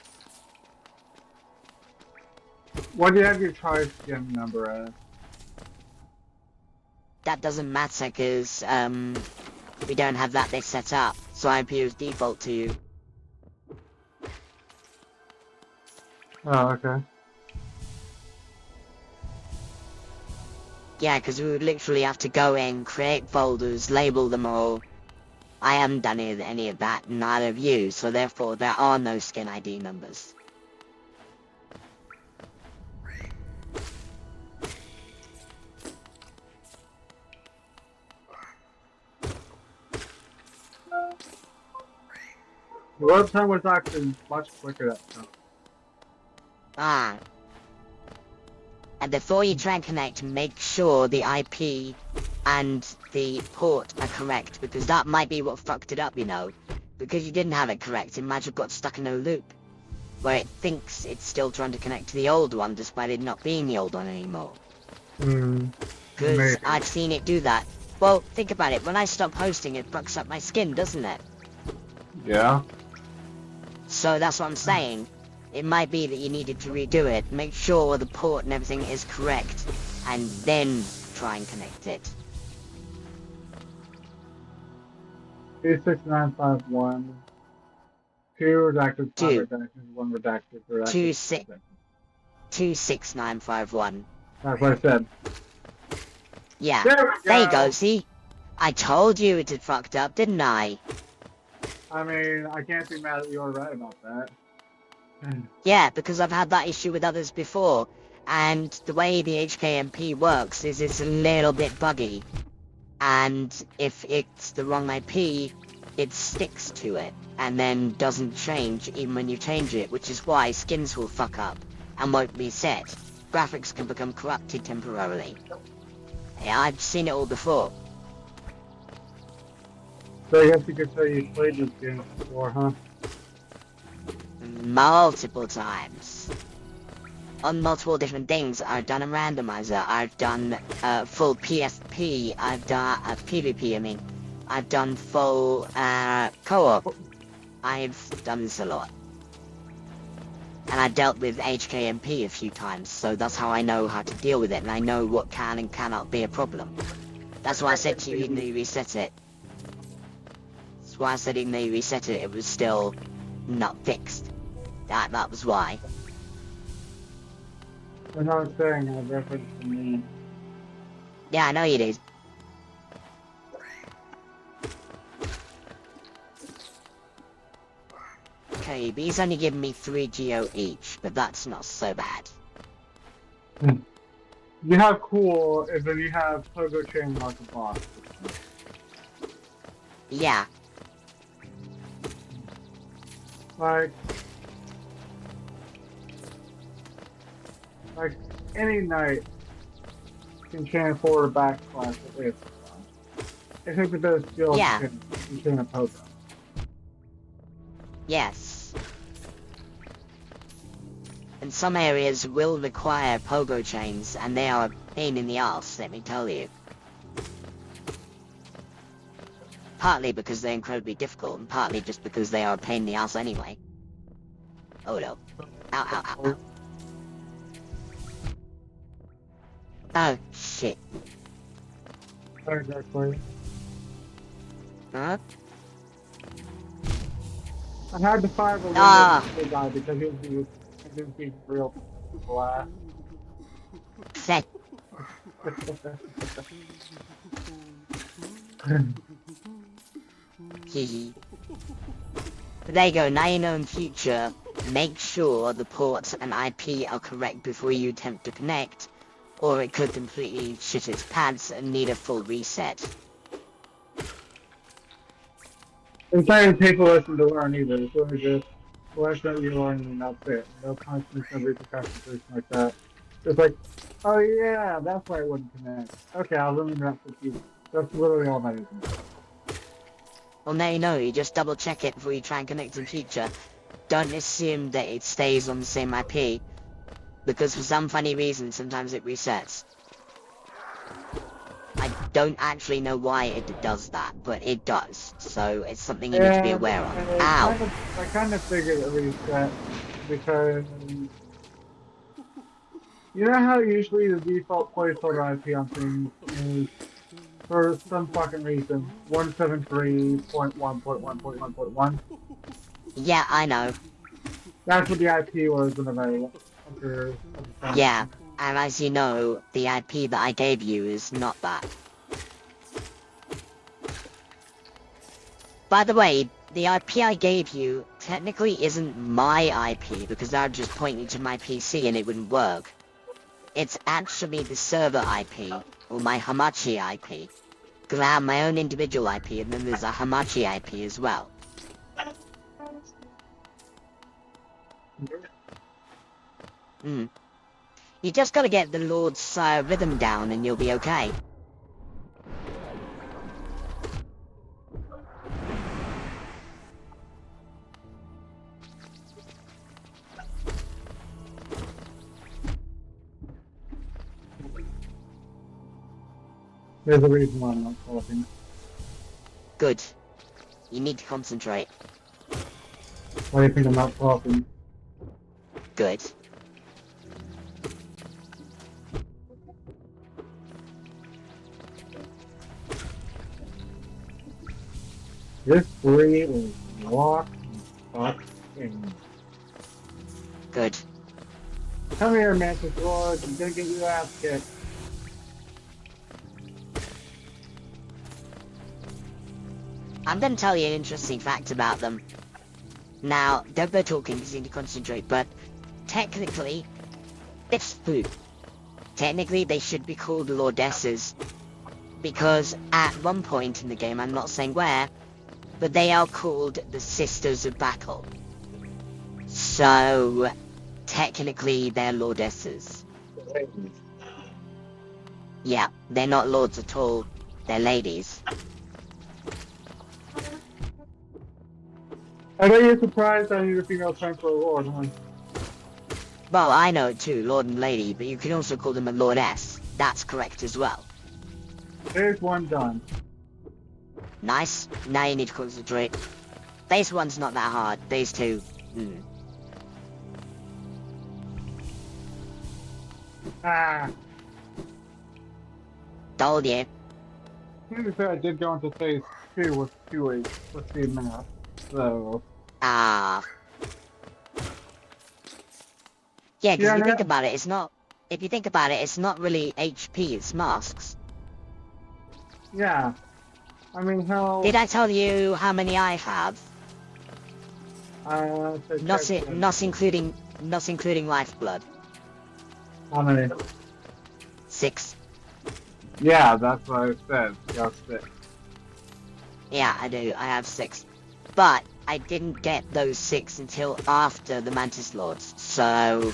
What do you have your charge skin number as? That doesn't matter, because, we don't have that they set up, so IP is default to you. Oh, okay. Yeah, because we would literally have to go in, create folders, label them all. I haven't done any of that, neither have you, so therefore there are no skin ID numbers. The website was actually much quicker that time. And before you try and connect, make sure the IP and the port are correct, because that might be what fucked it up, you know. Because you didn't have it correct, it might have got stuck in a loop, where it thinks it's still trying to connect to the old one, despite it not being the old one anymore. Because I've seen it do that. Well, think about it, when I stop hosting, it fucks up my skin, doesn't it? Yeah. So that's what I'm saying. It might be that you needed to redo it, make sure the port and everything is correct, and then try and connect it. 26951. 2 redacted, 5 redacted, 1 redacted, redacted. 26951. That's what I said. Yeah. There we There you go. go, see? I told you it had fucked up, didn't I? I mean, I can't be mad that you were right about that. Yeah, because I've had that issue with others before, and the way the HKMP works is it's a little bit buggy. And if it's the wrong IP, it sticks to it, and then doesn't change even when you change it, which is why skins will fuck up and won't reset. Graphics can become corrupted temporarily. Yeah, I've seen it all before. So I guess you could say you played this game before, huh? Multiple times. On multiple different things. I've done a randomizer, I've done full PSP, I've done PvP, I mean. I've done full co-op. I've done this a lot. And I dealt with HKMP a few times, so that's how I know how to deal with it, and I know what can and cannot be a problem. That's why I said to you, even though you reset it. That's why I said even though you reset it, it was still not fixed. That was why. As I was saying, I reference to me. Yeah, I know you did. Okay, but he's only given me 3 geo each, but that's not so bad. You have cool, and then you have Pogo Chain like a boss. Yeah. Like any knight can chain forward or backslash at least. Except with those skills, Yeah. you chain a Pogo. Yes. And some areas will require pogo chains, and they are a pain in the arse, let me tell you. Partly because they're incredibly difficult, and partly just because they are a pain in the arse anyway. Oh no. Ow, ow, ow, ow. Oh, shit. Sorry, Dark Lord. Huh? I had to fire the window guy because he was being real glass. Set. Hehe. But there you go, now you know in future, make sure the ports and IP are correct before you attempt to connect, or it could completely shit its pants and need a full reset. It's not going to take a lesson to learn either. It's really just a lesson that you learn and that's it. No consequence, no repercussions, or anything like that. It's like, oh yeah, that's why it wouldn't connect. Okay, I'll remember that for you. That's literally all that is. Well, now you know, you just double check it before you try and connect in future. Don't assume that it stays on the same IP, because for some funny reason, sometimes it resets. I don't actually know why it does that, but it does, so it's something you need to be aware of. Ow! I kind of figured it reset, because you know how usually the default placeholder IP on things is, for some fucking reason, 173.1.1.1.1? Yeah, I know. That's what the IP was when I Yeah, and as you know, the IP that I gave you is not that. By the way, the IP I gave you technically isn't my IP, because that would just point you to my PC and it wouldn't work. It's actually the server IP, or my Hamachi IP. Because I have my own individual IP, and then there's a Hamachi IP as well. You just gotta get the Lord's rhythm down and you'll be okay. There's a reason why I'm not talking. Good. You need to concentrate. Why do you think I'm not talking? Good. This tree is locked and fucked in. Good. Come here, Mantis Lord. I'm gonna get your ass kicked. I'm gonna tell you an interesting fact about them. Now, don't go talking because you need to concentrate, but technically, it's food. Technically, they should be called Lordesses. Because at one point in the game, I'm not saying where, but they are called the Sisters of Battle. So, technically, they're Lordesses. Yeah, they're not lords at all. They're ladies. I know you're surprised I need a female term for a lord, huh? Well, I know it too, lord and lady, but you can also call them a lordess. That's correct as well. There's one done. Nice. Now you need to concentrate. This one's not that hard. These two. Ah. Told you. To be fair, I did go into phase 2 with 2H with the math, so... Ah. Yeah, because if you think about it, it's not... If you think about it, it's not really HP, it's masks. Yeah. I mean, how... Did I tell you how many I have? Not including lifeblood. How many? 6. Yeah, that's what I said. Just 6. Yeah, I do. I have 6. But I didn't get those 6 until after the Mantis Lords, so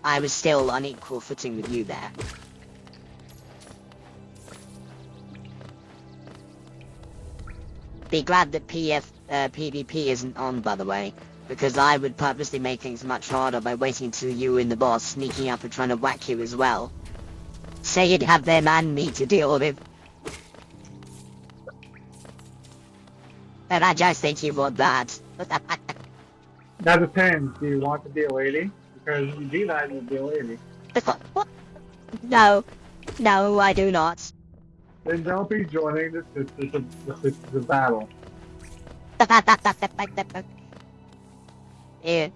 I was still on equal footing with you there. Be glad that PvP isn't on, by the way, because I would purposely make things much harder by waiting till you were in the boss, sneaking up and trying to whack you as well. Say you'd have them and me to deal with. And I just think you want that. That depends. Do you want to be a lady? Because if you do that, you'll be a lady. What? No. No, I do not. Then don't be joining the Sisters of Battle. Yeah.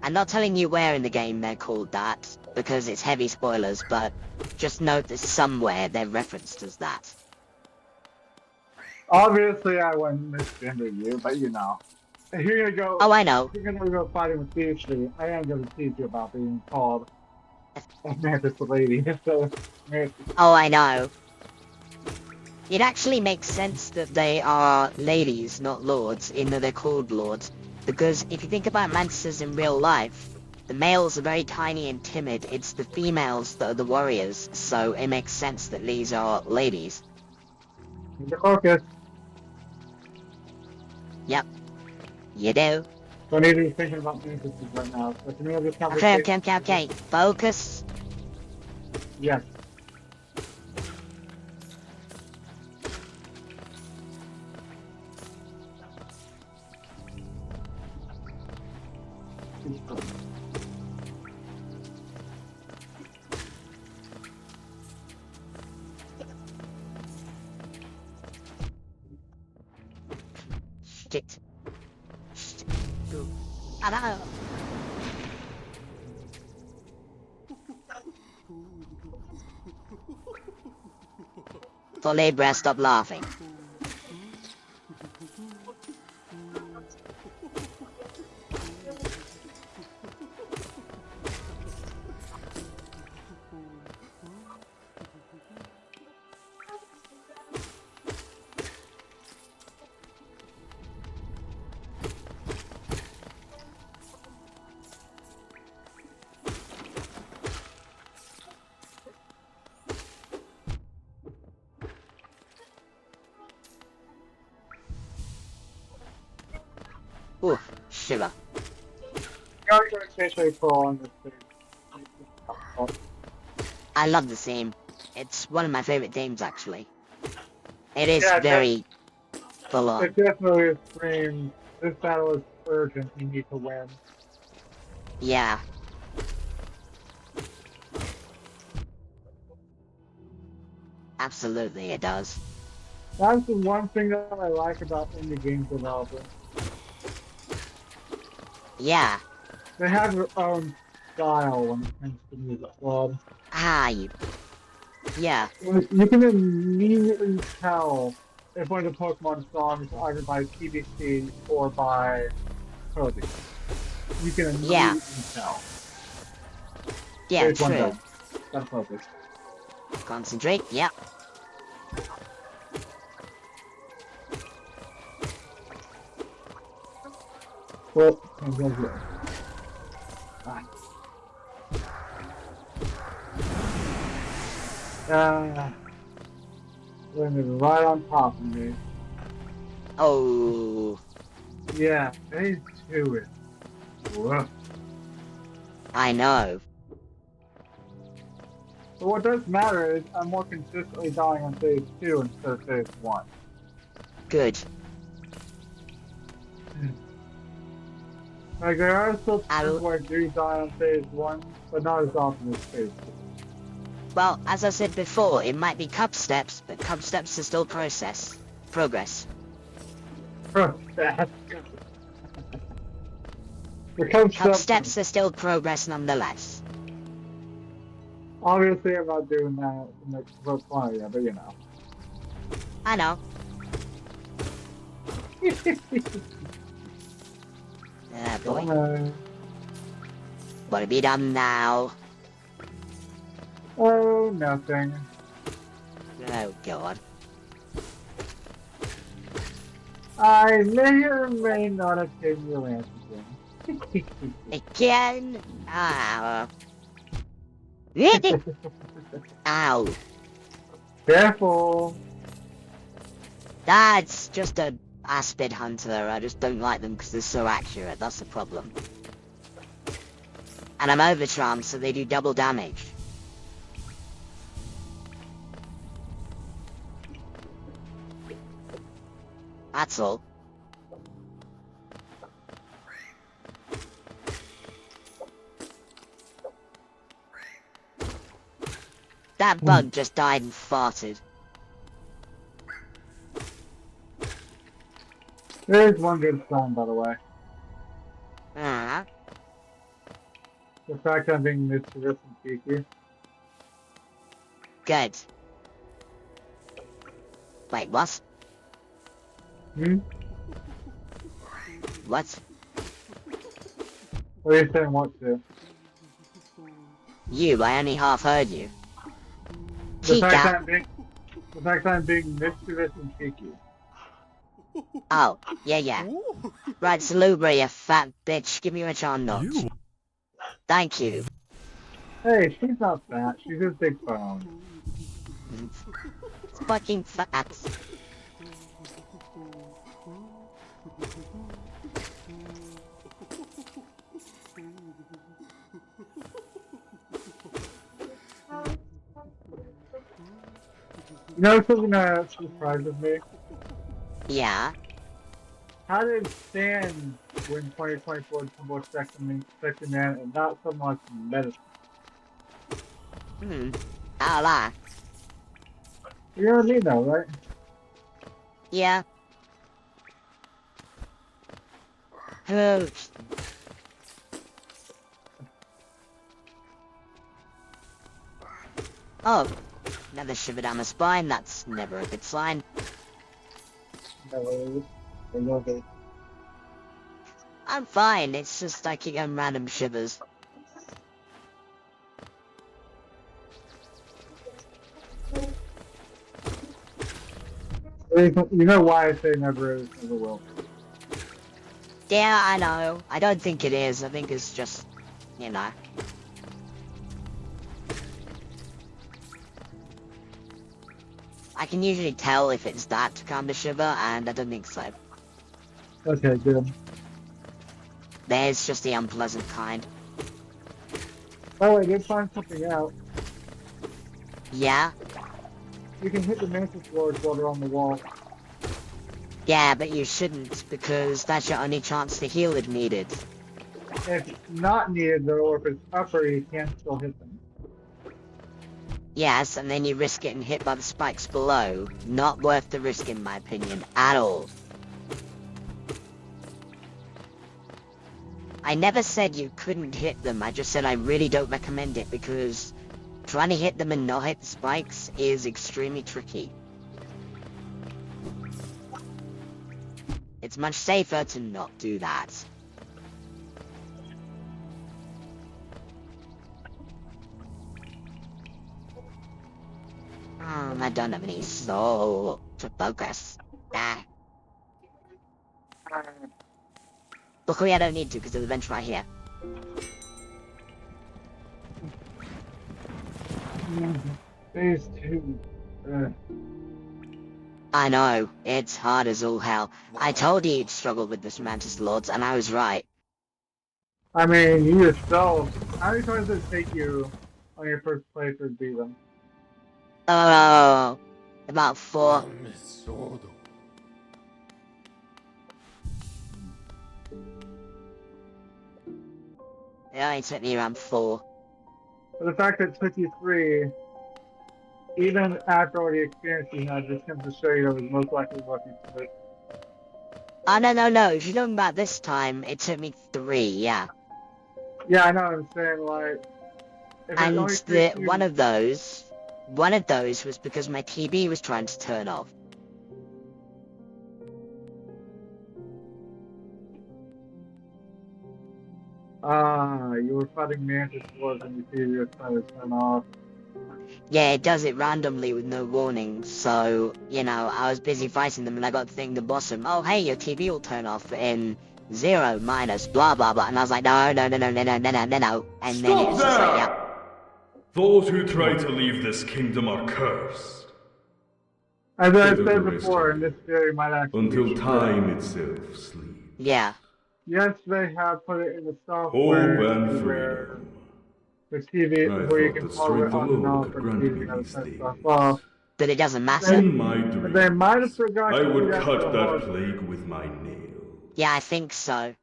I'm not telling you where in the game they're called that, because it's heavy spoilers, but just note that somewhere they're referenced as that. Obviously, I wouldn't misgender you, but you know. If you're gonna go... Oh, I know. If you're gonna go fighting with PhD, I am gonna tease you about being called a Mantis lady. So, oh, I know. It actually makes sense that they are ladies, not lords, in that they're called lords. Because if you think about mantises in real life, the males are very tiny and timid. It's the females that are the warriors, so it makes sense that these are ladies. The focus. Yep. You do. So I need to be thinking about mantises right now. So can we have this conversation? Okay. Focus. Yes. Shit. Hello. Libra, stop laughing. Ooh, shiver. I love the theme. It's one of my favorite themes, actually. It is very full on. It definitely screams, this battle is urgent, you need to win. Yeah. Absolutely, it does. That's the one thing that I like about indie game developers. Yeah. They have their own style when it comes to music. Well, ah, you... Yeah. You can immediately tell if one of the Pokemon songs are either by PVC or by Cody. You can immediately tell. Yeah, There's one true. down. Gotta focus. Concentrate, yeah. Well, and go here. Landed right on top of me. Oh. Yeah, phase 2 is rough. I know. But what does matter is I'm more consistently dying on phase 2 instead of phase 1. Good. Like, there are still times where I do die on phase 1, but not as often as phase 2. Well, as I said before, it might be cup steps, but cup steps are still progress. Progress. Cup steps are still progress nonetheless. Obviously, I'm not doing that in the first one yet, but you know. I know. Boy. What have you done now? Oh, nothing. Oh, God. I may or may not have taken your lance again. Again? Ow. Ow. Careful. That's just a Aspid Hunter. I just don't like them because they're so accurate. That's the problem. And I'm overcharmed, so they do double damage. That's all. That bug just died and farted. There's one good sign, by the way. Uh-huh. The fact I'm being mischievous and cheeky. Good. Wait, what? Hmm? What? What are you saying what to? You, I only half heard you. The fact that I'm being mischievous and cheeky. Oh, yeah. Right, Salubra, you fat bitch, give me a charm nut. Thank you. Hey, she's not fat, she's just big boned. It's fucking fat. You know something that surprises me? Yeah? How did Stan win 2024 Tumble Second Man and not so much medicine? I'll lie. You know what I mean though, right? Yeah. Oh, another shiver down the spine, that's never a good sign. No, I love it. I'm fine, it's just I keep getting random shivers. You know why I say never is, never will. Yeah, I know. I don't think it is. I think it's just, you know. I can usually tell if it's that kind of shiver, and I don't think so. Okay, good. There's just the unpleasant kind. Oh, I did find something out. Yeah? You can hit the mantis lords while they're on the wall. Yeah, but you shouldn't, because that's your only chance to heal if needed. If not needed though, or if it's upper, you can still hit them. Yes, and then you risk getting hit by the spikes below. Not worth the risk in my opinion, at all. I never said you couldn't hit them, I just said I really don't recommend it because trying to hit them and not hit the spikes is extremely tricky. It's much safer to not do that. I don't have any soul to focus. Luckily I don't need to because there's a bench right here. Phase 2. I know, it's hard as all hell. I told you you'd struggle with the Mantis Lords, and I was right. I mean, you yourself. How many times did it take you on your first playthrough to beat them? Oh, about 4. It only took me around 4. But the fact that it took you 3, even after all the experience you had, just comes to show you that was most likely lucky to it. Oh, no. If you're talking about this time, it took me 3, yeah. Yeah, I know, I'm saying, like... And one of those was because my TV was trying to turn off. You were fighting Mantis Lords and your TV was trying to turn off. Yeah, it does it randomly with no warning, so, you know, I was busy fighting them and I got the thing to boss them, oh hey, your TV will turn off in 0 minus blah blah blah, and I was like, no, and then it was just like, yeah. Those who try to leave this kingdom are cursed. As I said before, in this theory might actually until time itself sleeps. Yeah. Yes, they have put it in the software Hope and where the TV, where you can power it on and off, or TV that set stuff off. But it doesn't matter. In my dreams, they might have forgotten I would to cut do that plague with my nail. Yeah, I think so.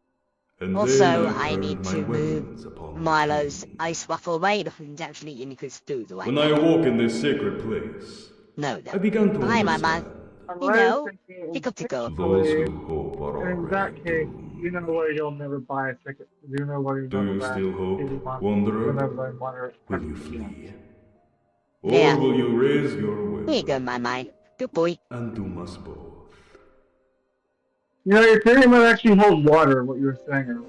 And Also, then I turn need my to weapons move upon Milo's ice waffle away and actually Unicorn's food away. When I awoke in this sacred place, no, I began to hi, my understand. man. You know, tickle. Those who hope are in that case, you know where you'll never buy a ticket. You know where you'll Do never you buy still a hope, ticket. Wanderer? Will you flee? Or Yeah. will you raise your weapon Here you go, my man. Good boy. and do us both? You know, your theory might actually hold water, what you were saying earlier.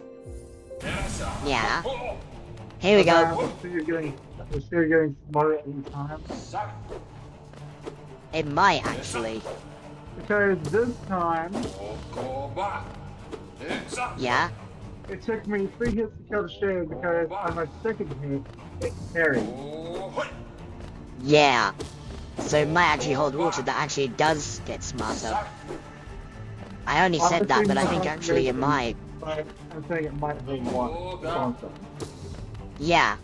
Yeah. Here we go. We're still getting smarter every time. It might actually. Because this time... Yeah? It took me 3 hits to kill the shade because on my second hit, it carried. Yeah. So it might actually hold water that actually does get smarter. I only said that, but I think actually it might. But I'm saying it might hold water. Yeah.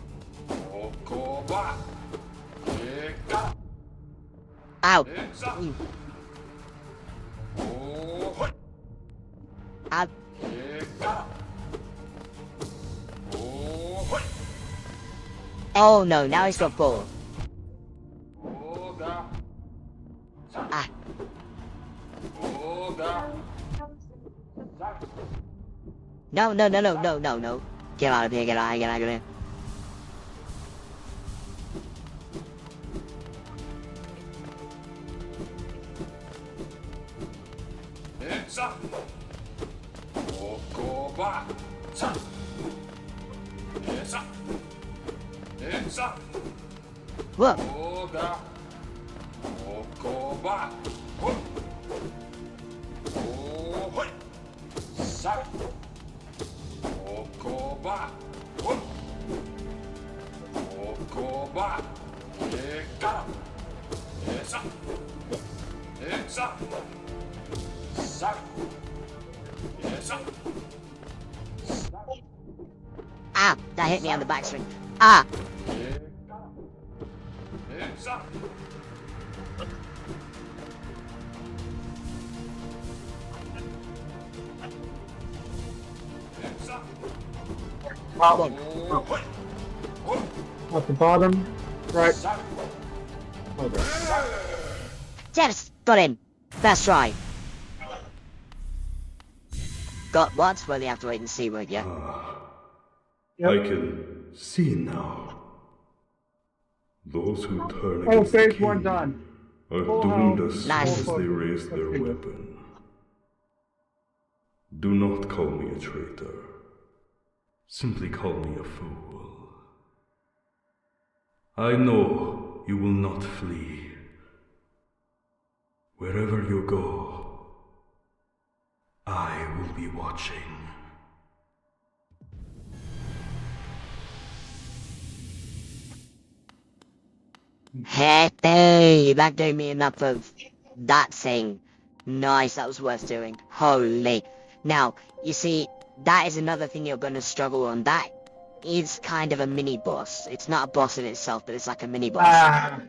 Ow. Ow. Oh no, now he's got ball. Ah. No. Get out of here, get out of here. Look. Ah, that hit me on the backswing. Ah. At the bottom, right. Okay. Yes, got him. That's right. Got what? Well, you have to wait and see, won't you? Yep. I can see now. Those who turn Oh, against the phase one king done. are Full doomed health, as Nice. soon as full they focus. raise their Let's do it. weapon. Do not call me a traitor. Simply call me a fool. I know you will not flee. Wherever you go, I will be watching. Hey, that gave me enough of that thing. Nice, that was worth doing. Holy. Now, you see, that is another thing you're gonna struggle on. That is kind of a mini-boss. It's not a boss in itself, but it's like a mini-boss. Ah.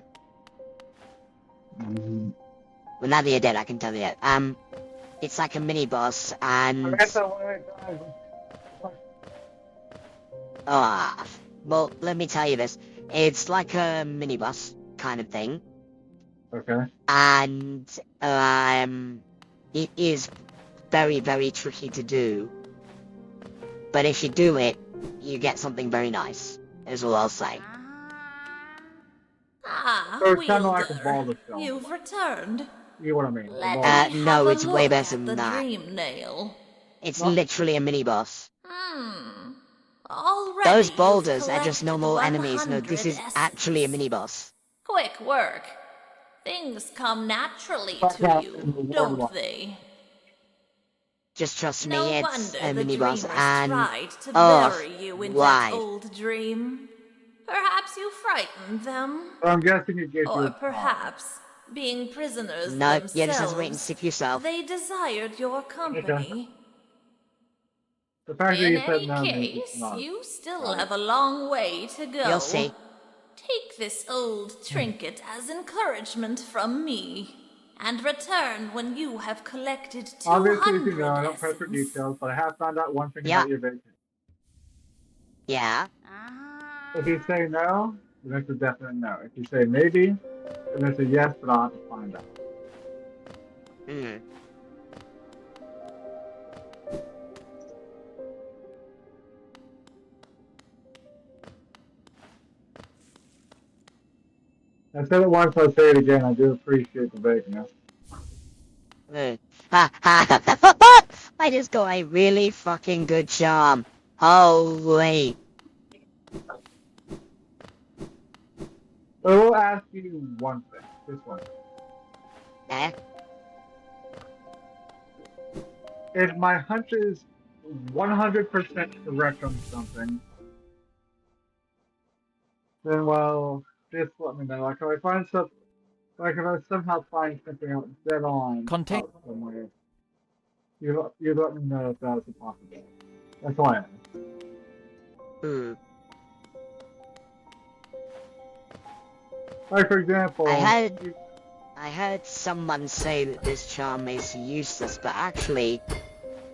Well, now that you're dead, I can tell you. It's like a mini-boss, and... well, let me tell you this. It's like a mini-boss kind of thing. Okay. And, it is very, very tricky to do. But if you do it, you get something very nice, is all I'll say. Ah, So it's kind of like a Wielder, ball of stone. you've returned. You know what I mean? Let The me ball. have no, a it's way look better at than the that. dream nail. It's What? literally a mini-boss. Already Those you've boulders are just collected normal enemies. No, 100 this is actually a essence. mini-boss. Quick work. Things come naturally Fuck to out you, in the don't boardwalk. they? Just trust me, No it's wonder a the mini-boss, dreamers and... tried to oh, bury you in why? that old dream. Perhaps you frightened them. So I'm guessing it gives you Or a perhaps, being prisoners No, themselves, you just have to wait and see for yourself. they desired your company. The fact that In you said any no means it's case, not. you still have a long way to go. You'll see. Take this old trinket as encouragement from me, and return when you have collected 200 Obviously, you know, I don't press for essence. details, but I have found out one thing Yeah. about your vacation. Yeah? If you say no, then it's a definite no. If you say maybe, then it's a yes, but I'll have to find out. Hmm. I said it once, I'll say it again. I do appreciate the vagueness. Ha ha! I just got a really fucking good charm. Holy. But I will ask you one thing. This one. Eh? If my hunch is 100% correct on something, then well, just let me know. Like if I find stuff, like if I somehow find something out dead on Contain- out somewhere, you let me know if that's a possibility. That's all I ask. Hmm. Like for example, I heard someone say that this charm is useless, but actually,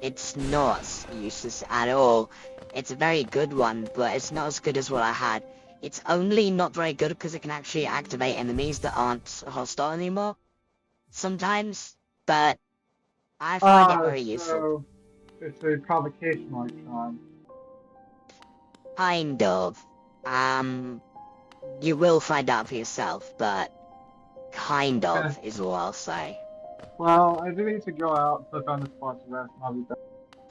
it's not useless at all. It's a very good one, but it's not as good as what I had. It's only not very good because it can actually activate enemies that aren't hostile anymore. Sometimes, but I find it very useful. So it's a provocation like charm. Kind of. You will find out for yourself, but kind of is all I'll say. Well, I do need to go out, so I found a spot to rest, and I'll be back.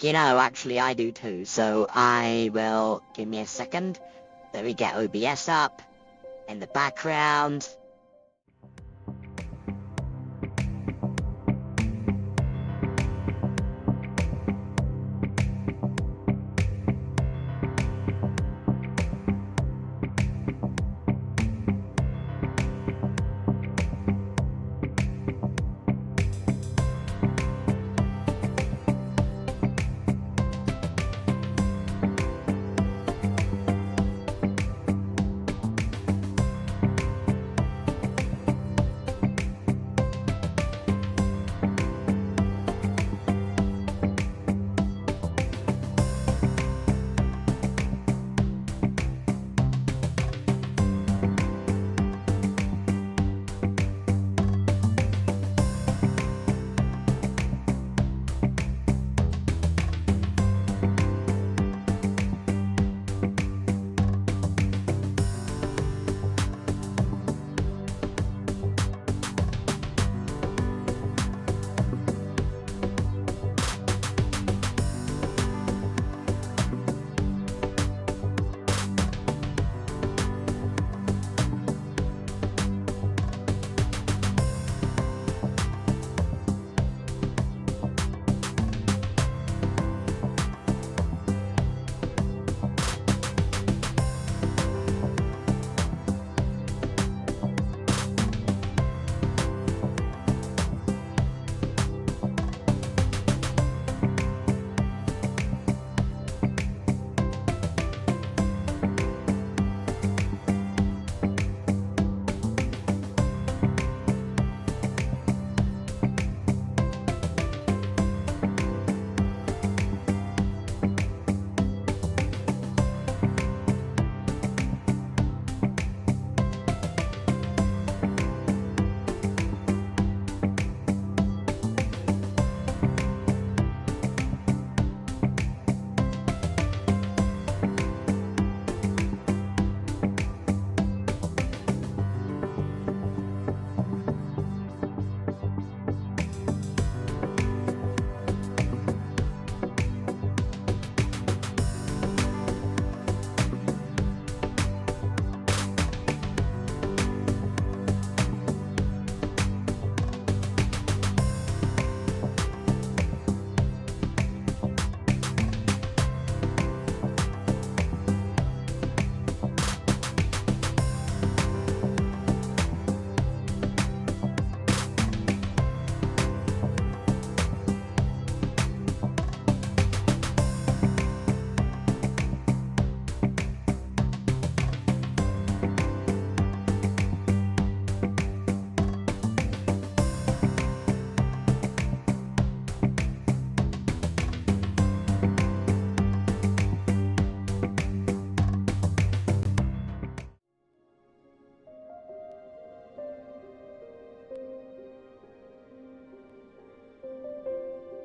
You know, actually I do too, so I will... Give me a second. Let me get OBS up. In the background.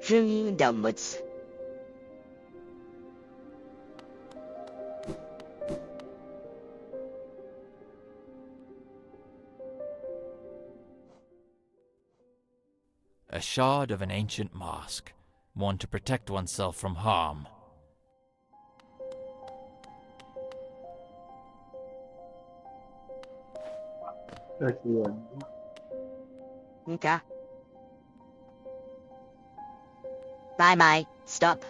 True downwards. A shard of an ancient mask, one to protect oneself from harm. Excellent. Okay. Bye. Stop.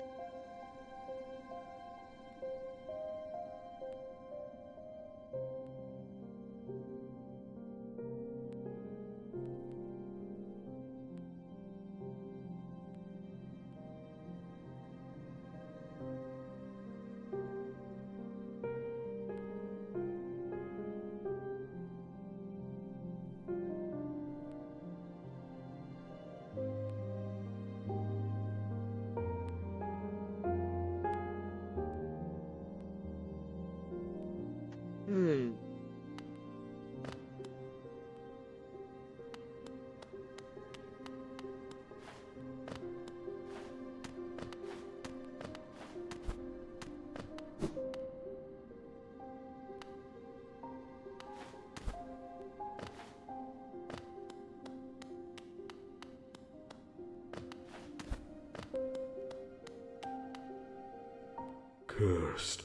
Cursed.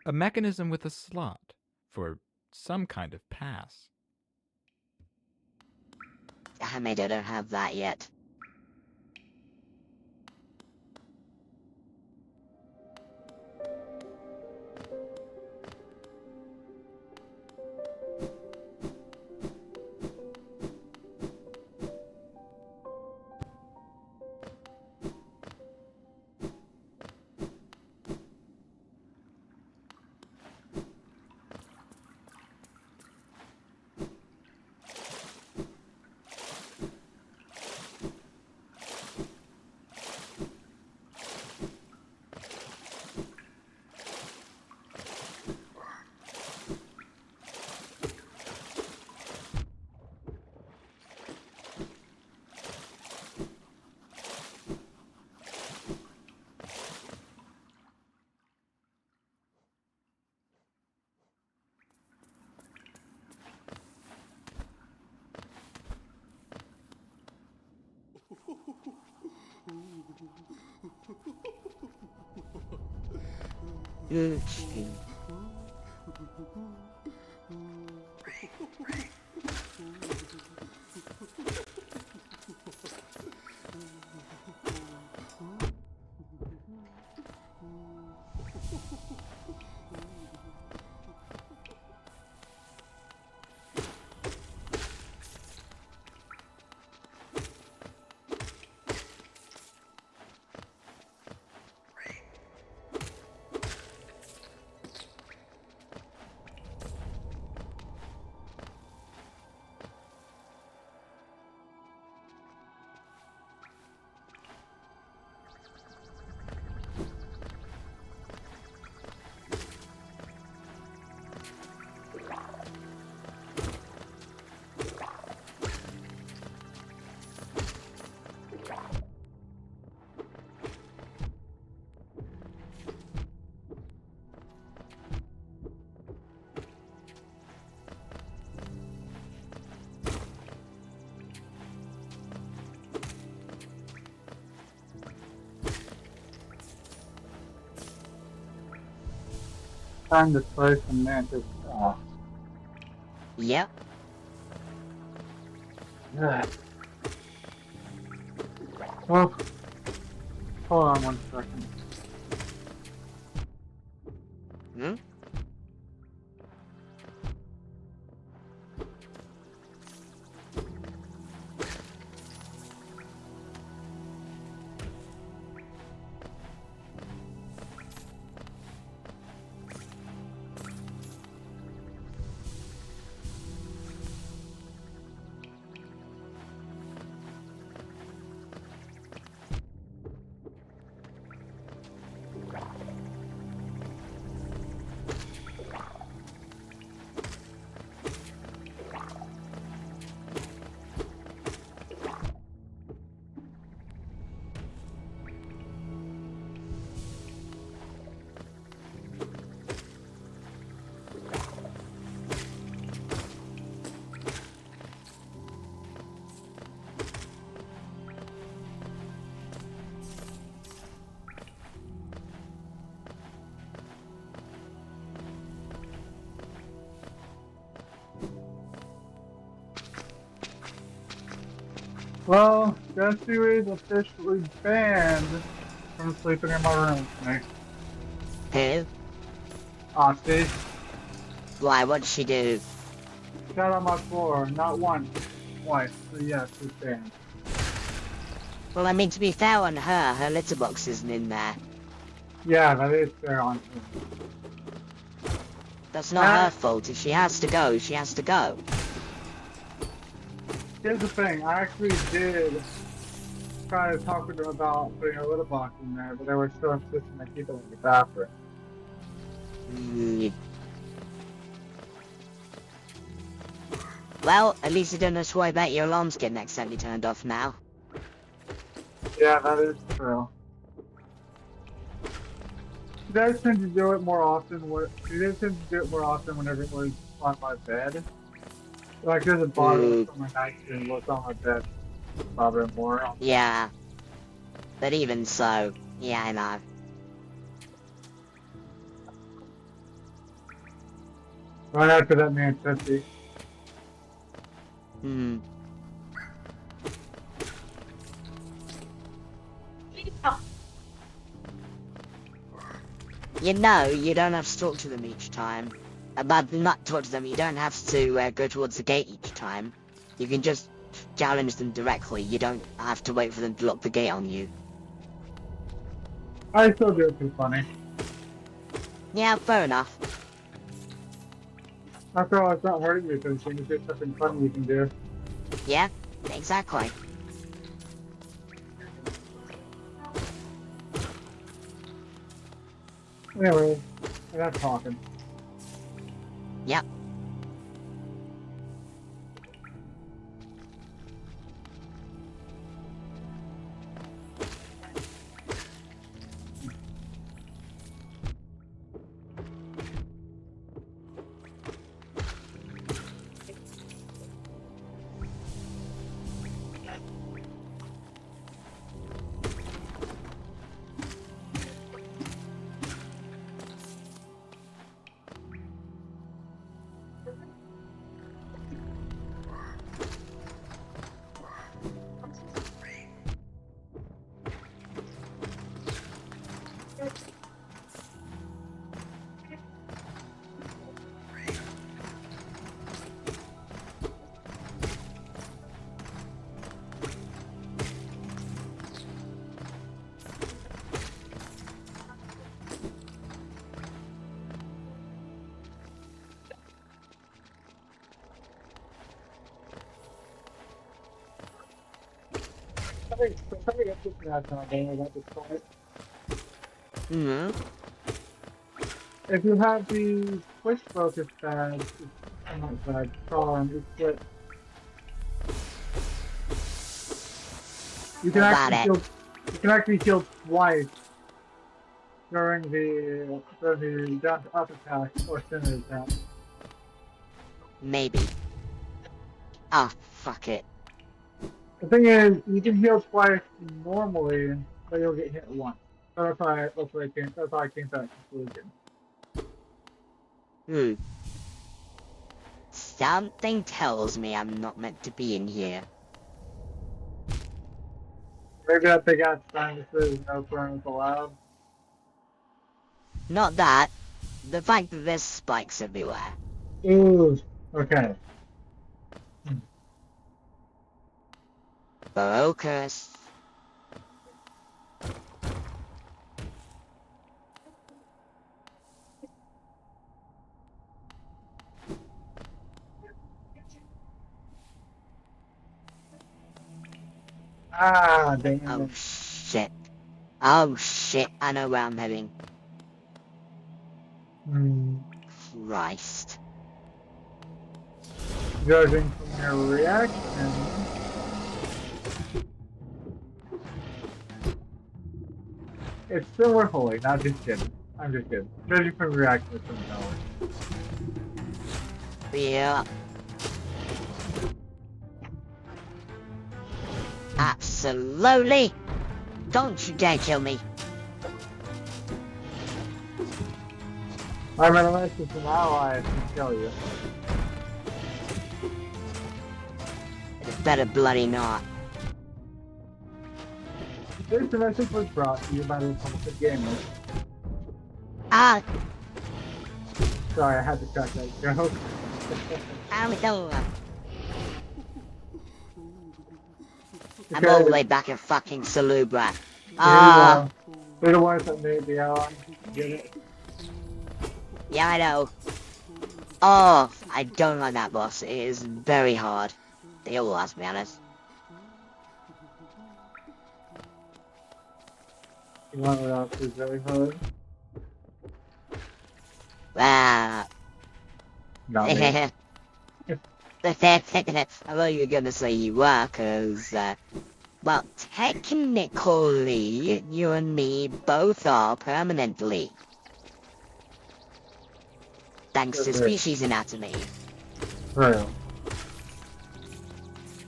A mechanism with a slot for some kind of pass. Damn it, I don't have that yet. Time to play some Mantis. Yep. Yeah. Well, hold on 1 second. Hmm? Well, guess who is officially banned from sleeping in my room tonight? Who? Oxy. Why, what'd she do? Sat on my floor, not once, twice. So yes, she's banned. Well, I mean, to be fair on her, her litter box isn't in there. Yeah, that is fair on her. That's not her fault. If she has to go, she has to go. Here's the thing, I actually did try to talk with them about putting a litter box in there, but they were still insisting to keep it in the bathroom. Well, at least you don't have to worry about your alarms getting accidentally turned off now. Yeah, that is true. You guys tend to do it more often. Whenever it was on my bed. Like there's a bottle on my nightstand, what's on my bed, bother more. Yeah. But even so, yeah, I know. Right after that man's 50. You know, you don't have to talk to them each time. But not talk to them, you don't have to go towards the gate each time. You can just challenge them directly, you don't have to wait for them to lock the gate on you. I still do it too funny. Yeah, fair enough. After all, it's not hurting you, because it's just something fun you can do. Yeah, exactly. Anyway, I'm not talking. Yep. If you have the push focus badge, I'm not badge, column, it's what you can actually heal twice during the down to up attack or center attack. Maybe. Ah, fuck it. The thing is, you can heal twice normally, but you'll get hit once. So that's why I came to that conclusion. Something tells me I'm not meant to be in here. Maybe that big ass sign that says no burns allowed. Not that. The fact that there's spikes everywhere. Ooh, okay. Focus. Ah, damn. Oh shit. Oh shit, I know where I'm heading. Christ. Judging from your reaction. It's still worth holding, not just kidding. I'm just kidding. Judging from your reaction, it's still Yeah. Absolutely! Don't you dare kill me! I'm unless it's an ally, I can kill you. It better bloody not. This message was brought to you by the Republic of Gamers. Ah, Sorry, I had to crack that joke. I'm all the way back in fucking Salubra. They're the ones that made the airline. Get it? Yeah, I know. Oh, I don't like that boss. It is very hard. They all are, to be honest. You want what else is very hard? Not me. I thought you were gonna say you were, cause, well, technically, you and me both are permanently. Thanks to species anatomy. Real.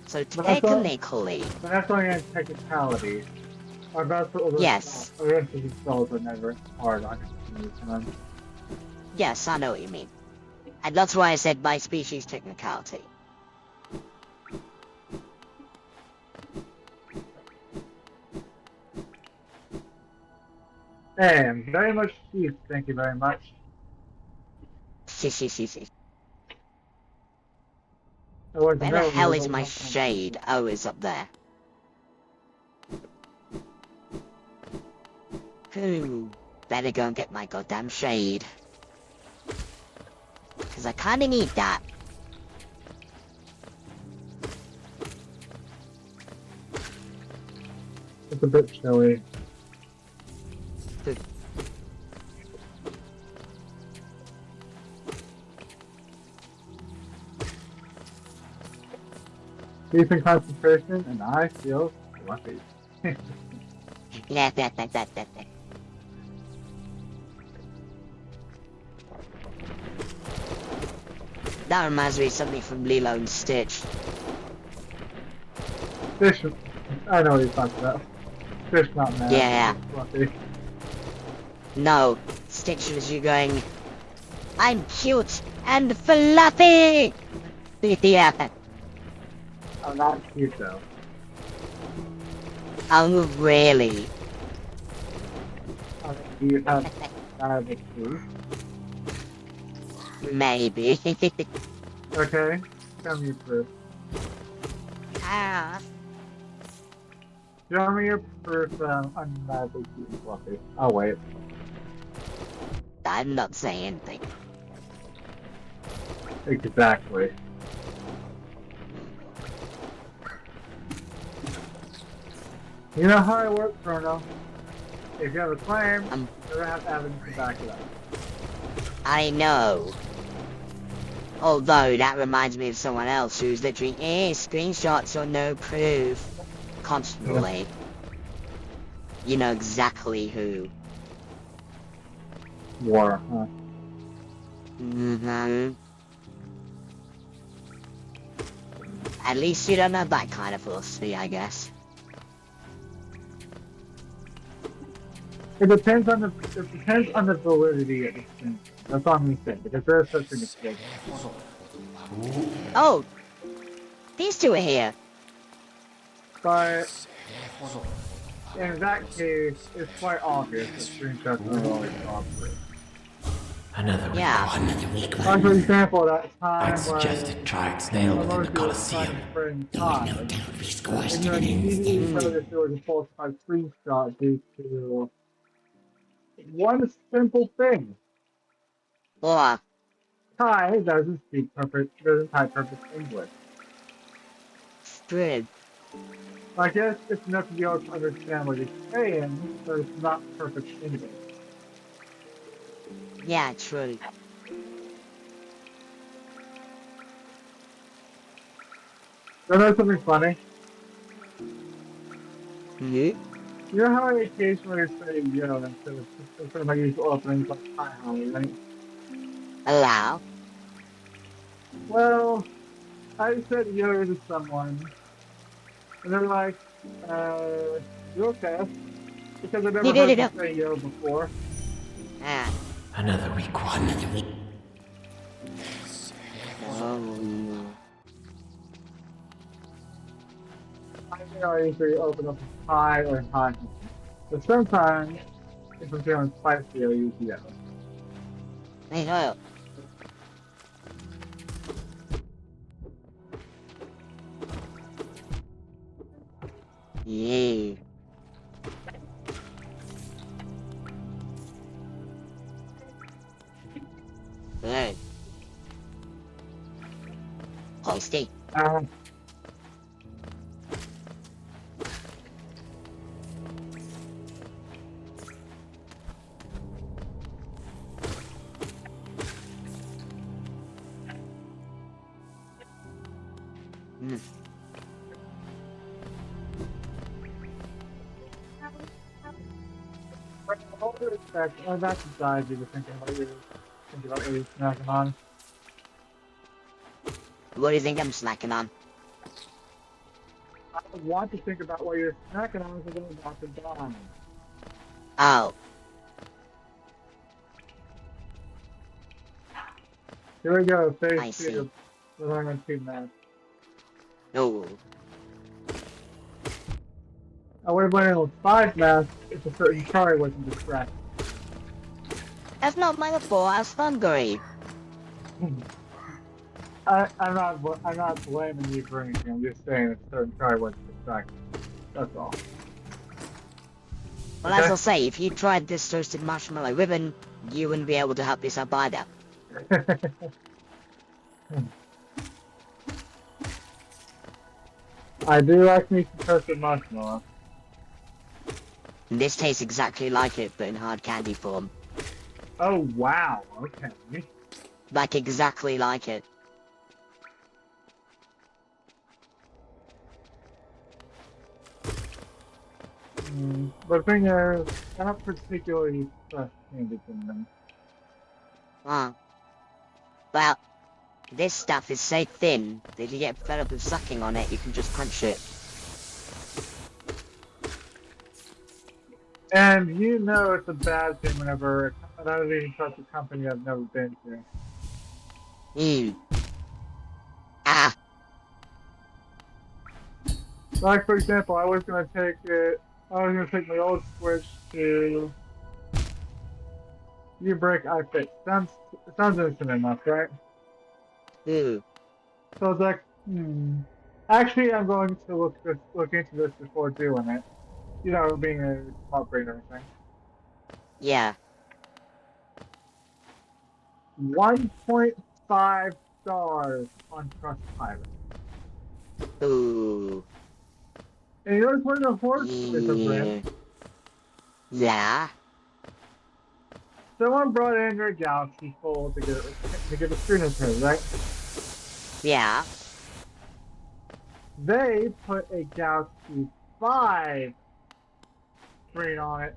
So But that's all- technically, But that's only a technicality. Our best for older Yes. the rest of these spells are never hard on them. yes, I know what you mean. And that's why I said by species technicality. And very much cheese, thank you very much. See. I want to Where know the hell you is don't my want- shade? Oh, it's up there. Ooh, better go and get my goddamn shade. Cause I kinda need that. It's a bit chilly. Decent concentration, and I feel lucky. Yeah. That reminds me of something from Lilo and Stitch. Fish, I know what you're talking about. Fish not mad. Yeah. Fluffy. No, Stitch was you going, I'm cute and fluffy! Yeah. I'm not cute though. Oh, really? Do you have diabetes too? Maybe. Okay, tell me your proof. Ah. Show me your proof that I'm undeniably cute and fluffy. Oh wait. I'm not saying anything. Exactly. You know how I work, Chrono. If you have a claim, you're gonna have evidence to back it up. I know. Although, that reminds me of someone else who's literally, screenshots or no proof. Constantly. You know exactly who. War, huh? Mm-hmm. At least you don't have that kind of philosophy, I guess. It depends on the validity of the thing. That's all I'm gonna say, because there is such a thing as fake. Oh! These two are here. But in that case, it's quite obvious that screenshots are always obvious. Another week. Yeah. Another week. Like for example, that time I'd suggested try it snail within the Colosseum. And you immediately know that there was a falsified screenshot due to one simple thing. What? Ty doesn't type perfect English. Good. I guess it's enough to be able to understand what he's saying, but it's not perfect English. Yeah, true. You know something funny? Hmm? You know how I occasionally say yo instead of my usual openings like hi honey, right? Allow? Well, I said yo to someone, and they're like, you okay? Because I've never heard them say yo before. Ah. Another week. Another week. Oh. I usually open up high or high. But sometimes, if I'm feeling spicy, I'll use yellow. Hey, no. Yeah. Good. Tasty. All due respect, I've actually died you to thinking about what you're snacking on. What do you think I'm snacking on? I want to think about what you're snacking on because I'm about to die. Oh. Here we go, phase I 2. see. We're learning on team math. No. I would have went in with 5 math if a certain card wasn't distracted. That's not my fault. I was hungry. I'm not blaming you for anything. I'm just saying if a certain card wasn't distracted. That's all. Well, as I'll say, if you tried this toasted marshmallow ribbon, you wouldn't be able to help yourself either. I do like me some toasted marshmallow. This tastes exactly like it, but in hard candy form. Oh, wow. Okay. Like exactly like it. But the thing is, I'm not particularly trust candy from them. Well, this stuff is so thin that if you get fed up with sucking on it, you can just punch it. And you know it's a bad thing whenever I don't even trust a company I've never been to. Ah! Like, for example, I was gonna take my old Switch to U-Break iFix. Sounds innocent enough, right? Ooh. So it's like, Actually, I'm going to look into this before doing it. You know, being a smart brain and everything. Yeah. 1.5 stars on Trustpilot. Ooh. And you notice one of the horse with the brand? Yeah. Someone brought in their Galaxy Fold to get a screen repair, right? Yeah. They put a Galaxy 5 screen on it.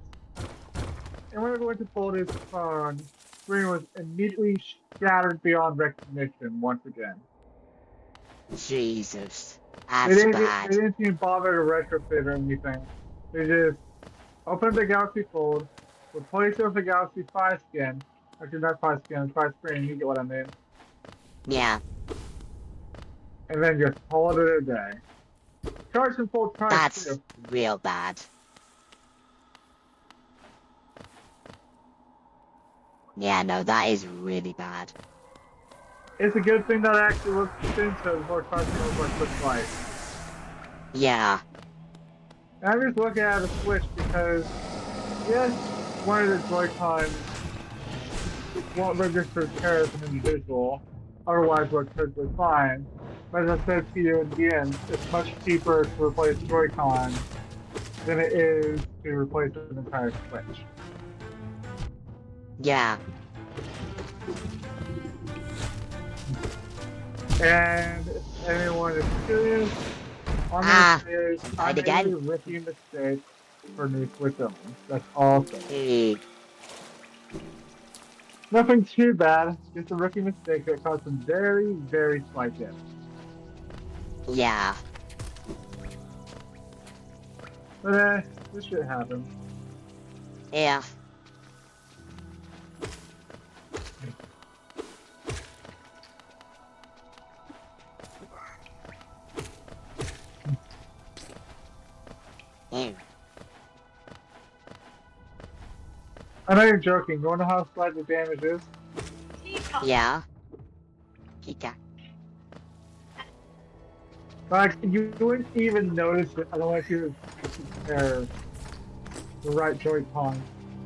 And when it went to fold his phone, the screen was immediately shattered beyond recognition once again. Jesus. That's bad. They didn't even bother to retrofit or anything. They just opened the Galaxy Fold, replaced it with the Galaxy 5 skin. Actually, not 5 skin, 5 screen, you get what I mean. Yeah. And then just called it a day. Charge some full price. That's too. real bad. Yeah, no, that is really bad. It's a good thing that I actually looked into before talking about what it looks like. Yeah. And I'm just looking at the Switch because, yes, one of the Joy-Con won't register care as an individual, otherwise works perfectly fine. But as I said to you in the end, it's much cheaper to replace Joy-Con than it is to replace an entire Switch. Yeah. And if anyone is curious, on this page, I made a rookie mistake for new Switch owners. That's all. Nothing too bad, just a rookie mistake that caused some very, very slight damage. Yeah. But this shit happens. Yeah. Ew. I know you're joking. You wanna know how slight the damage is? Yeah. Pika. Like, you wouldn't even notice it unless you compare the right Joy-Con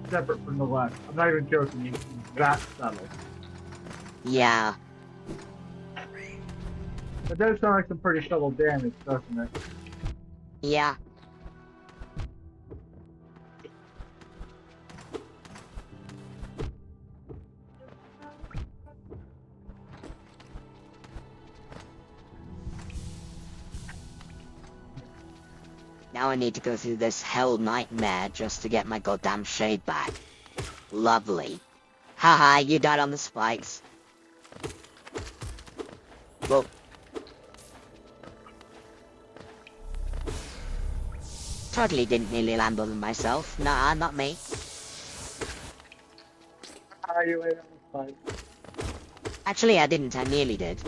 separate from the left. I'm not even joking. It's that subtle. Yeah. It does sound like some pretty subtle damage, doesn't it? Yeah. Now I need to go through this hell nightmare just to get my goddamn shade back. Lovely. Haha, you died on the spikes. Well. Totally didn't nearly land on myself. Nah, not me. How are you laid on the spike? Actually, I didn't. I nearly did.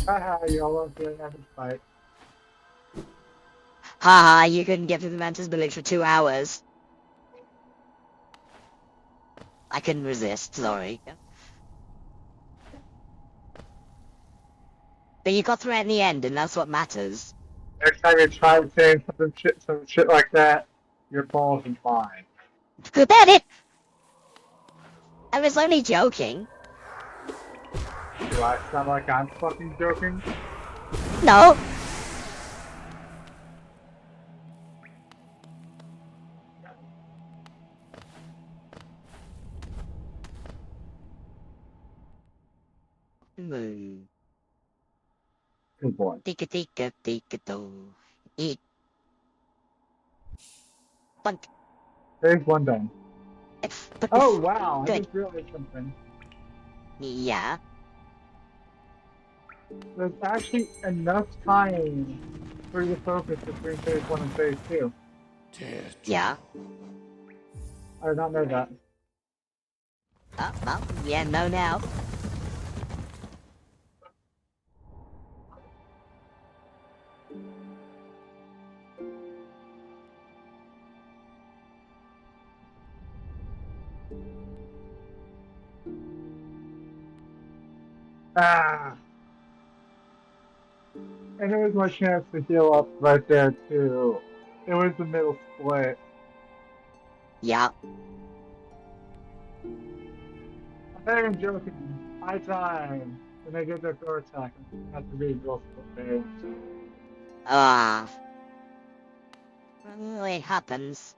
Haha, you almost laid on the spike. Haha, you couldn't get through the Mantis village for 2 hours. I couldn't resist, sorry. But you got through it in the end, and that's what matters. Next time you try saying some shit like that, your balls and mine. Good at it! I was only joking. Do I sound like I'm fucking joking? No! Good boy. Tika tika tika do. Eat. Bunk. There's one done. Oh wow, I Good. just realized something. Yeah. There's actually enough time for you to focus between phase 1 and phase 2. Yeah. I did not know that. Well, yeah, no now. Ah! And it was my chance to heal up right there too. It was the middle split. Yeah. I'm not even joking. High time. When they get their throw attack, have to be middle split phase. Ah. Well, it happens.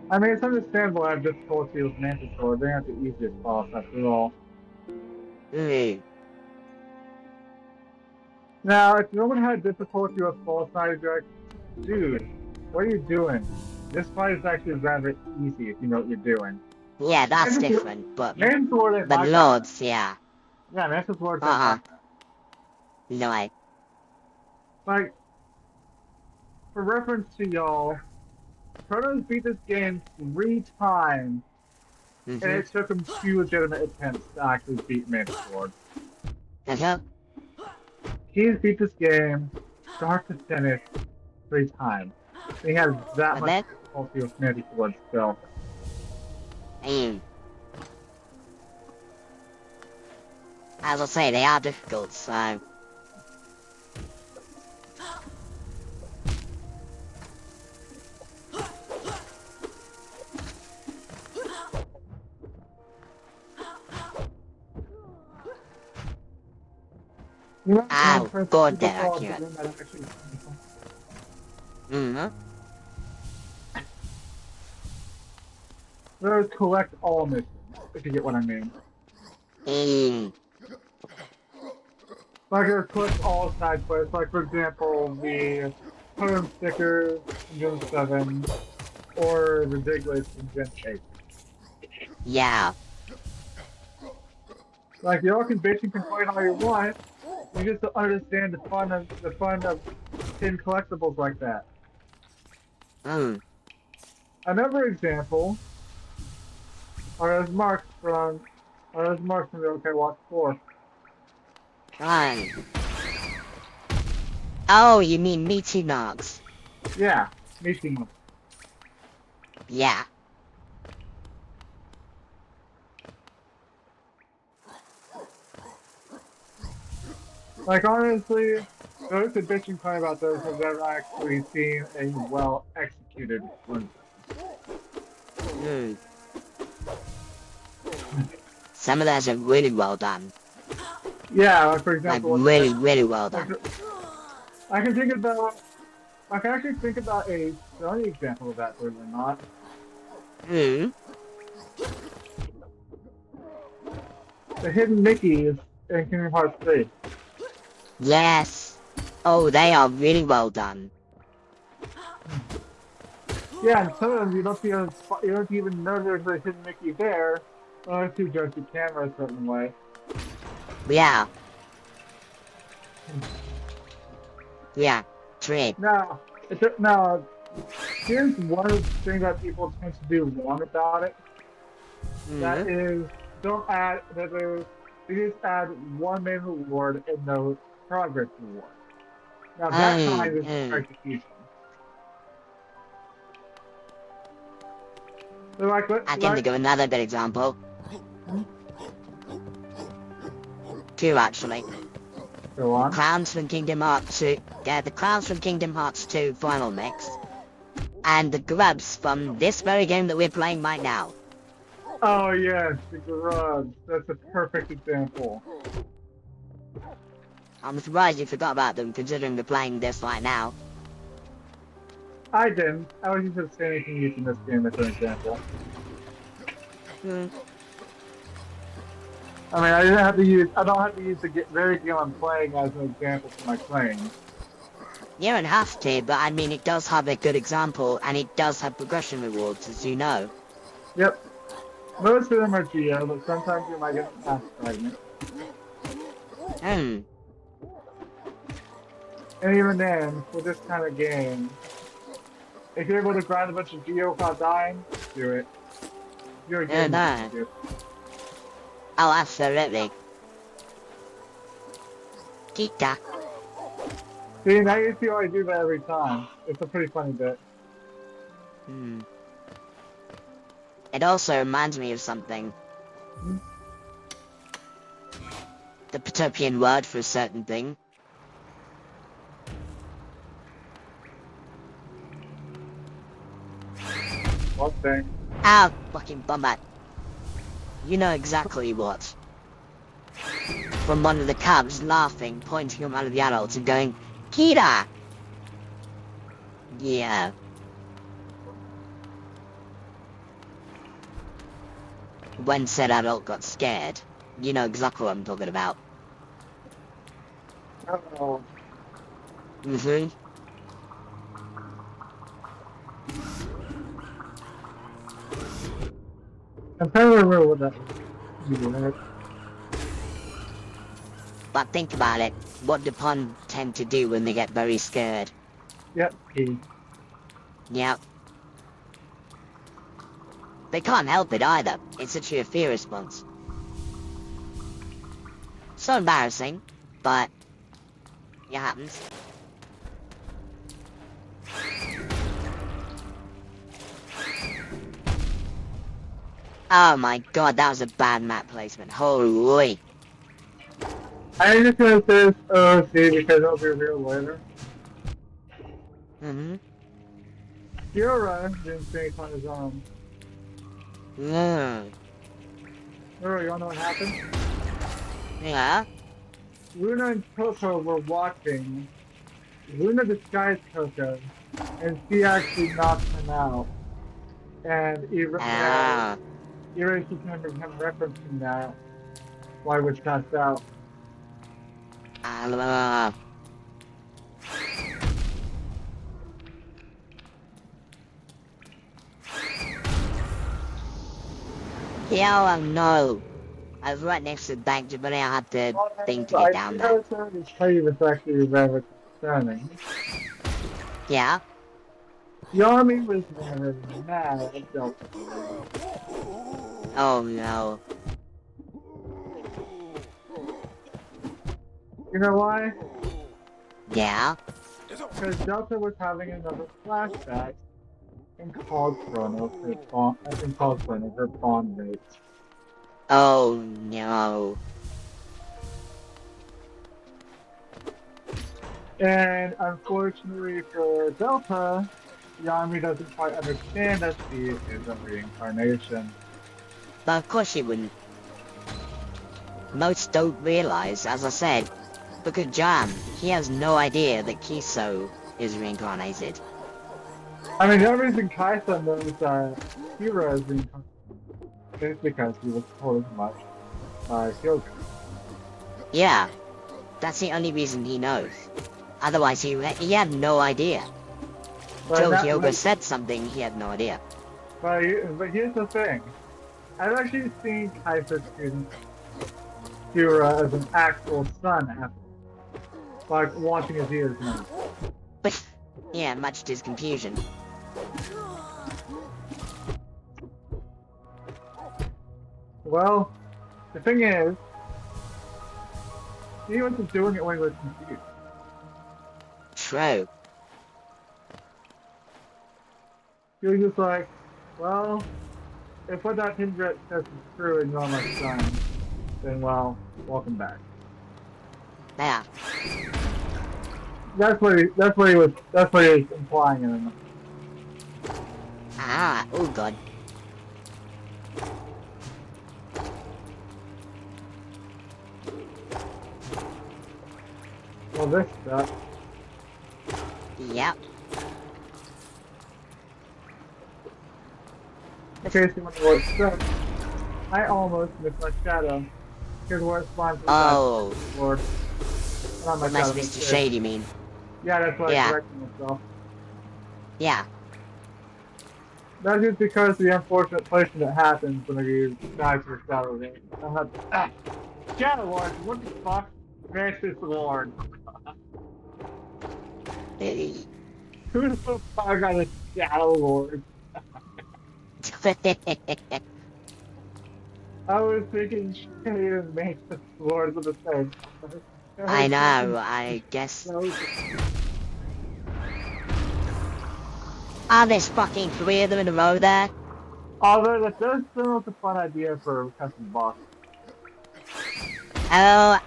I mean, it's understandable I have difficulty with Mantis Sword. They aren't the easiest boss after all. Now, if no one had difficulty with False Knight, you'd be like, dude, what are you doing? This fight is actually rather easy if you know what you're doing. Yeah, that's different, but... Mantis Sword ain't But like Lords, yeah. Yeah, Mantis Sword ain't like that. No, Like, for reference to y'all, Chronos beat this game 3 times, and it took him 2 legitimate attempts to actually beat Mantis Sword. He's beat this game, start to finish, 3 times. He has that much difficulty with Mantis Sword still. As I say, they are difficult, so... Ow, god damn, I can't. Those collect all missions, if you get what I mean. Like, there's collect all side quests, like for example, the Home Stickers in Gen 7, or the Diglets in Gen 8. Yeah. Like, y'all can bitch and complain all you want, you just don't understand the fun of hidden collectibles like that. Another example are those marks from the OK Watch 4. Run. Oh, you mean Meaty Nogs? Yeah, Meaty Nogs. Yeah. Like, honestly, those who bitch and cry about those have never actually seen a well-executed one. Some of those are really well done. Yeah, like, for example... Like, really well done. I can actually think about a Sony example of that, believe it or not. The hidden Mickeys in Kingdom Hearts 3. Yes. Oh, they are really well done. Yeah, and some of them you don't even know there's a hidden Mickey there, unless you adjust the camera a certain way. Yeah. Yeah, true. Now, here's one thing that people tend to do wrong about it. That is, they just add one main reward and no progress reward. Now that kind is execution. So I can think of another good example. Two, actually. Go on. Clowns from Kingdom Hearts 2. Yeah, the clowns from Kingdom Hearts 2 Final Mix. And the grubs from this very game that we're playing right now. Oh yes, the grubs. That's a perfect example. I'm surprised you forgot about them, considering we're playing this right now. I didn't. I was just saying anything using this game as an example. I mean, I don't have to use the very game I'm playing as an example for my playing. You don't have to, but I mean, it does have a good example, and it does have progression rewards, as you know. Yep. Most of them are Geo, but sometimes you might get a pass fragment. And even then, for this kind of game, if you're able to grind a bunch of Geo without dying, do it. You're a game to do. Oh, absolutely. Kita. See, now you see why I do that every time. It's a pretty funny bit. It also reminds me of something. The Patopian word for a certain thing. What thing? Ow, fucking bumbat. You know exactly what. From one of the cubs laughing, pointing him out of the adults and going, Kira! Yeah. When said adult got scared, you know exactly what I'm talking about. Uh-oh. I'm trying to remember what that was. But think about it. What do Pon tend to do when they get very scared? Yep, Yep. They can't help it either. It's a sheer fear response. So embarrassing, but it happens. Oh my god, that was a bad map placement. Holy. I just gonna say this OC because it'll be real later. Kira didn't think on his own. Oh, you wanna know what happened? Yeah? Luna and Coco were watching. Luna disguised Coco, and she actually knocked him out. And even she can become referencing that why was passed out. Yeah, no. I was right next to the bank, but I had to think to get down there. I was tell you was actually rather concerning. Yeah? The army was never mad at Delta. Oh no. You know why? Yeah? Because Delta was having another flashback and called Chrono her bond, her bond mate. Oh no. And unfortunately for Delta, Yami doesn't quite understand that she is a reincarnation. But of course she wouldn't. Most don't realize, as I said, because Jam, he has no idea that Kiso is reincarnated. I mean, the only reason Kaisa knows that Hira is reincarnated is because he was told as much by Hyoga. Yeah, that's the only reason he knows. Otherwise, he had no idea. Till Hyoga said something, he had no idea. But here's the thing. I've actually seen Kaisa treat Hira as an actual son after, like, watching his ears now. But, yeah, much to his confusion. Well, the thing is, he wasn't doing it when he was confused. True. He was just like, well, if what that Hindred says is true and you're my son, then well, welcome back. Yeah. That's what he was implying in it. Ah, oh god. Well, this stuff. Yep. In case you wonder what it said, I almost missed my shadow. Here's where it spawns. Oh. Lord. Not my Nice shadow, Mr. Shade, you mean? Yeah, that's why Yeah. I corrected myself. Yeah. That's just because the unfortunate placement that happens when you die for Shadow Lord. Shadow Lord, what the fuck? Gracious Lord. Who the fuck got a Shadow Lord? I was thinking Shade and Matrix Lord of the same. I know, I guess. Ah, there's fucking 3 of them in a row there. Although that does sound like a fun idea for a custom boss. Oh,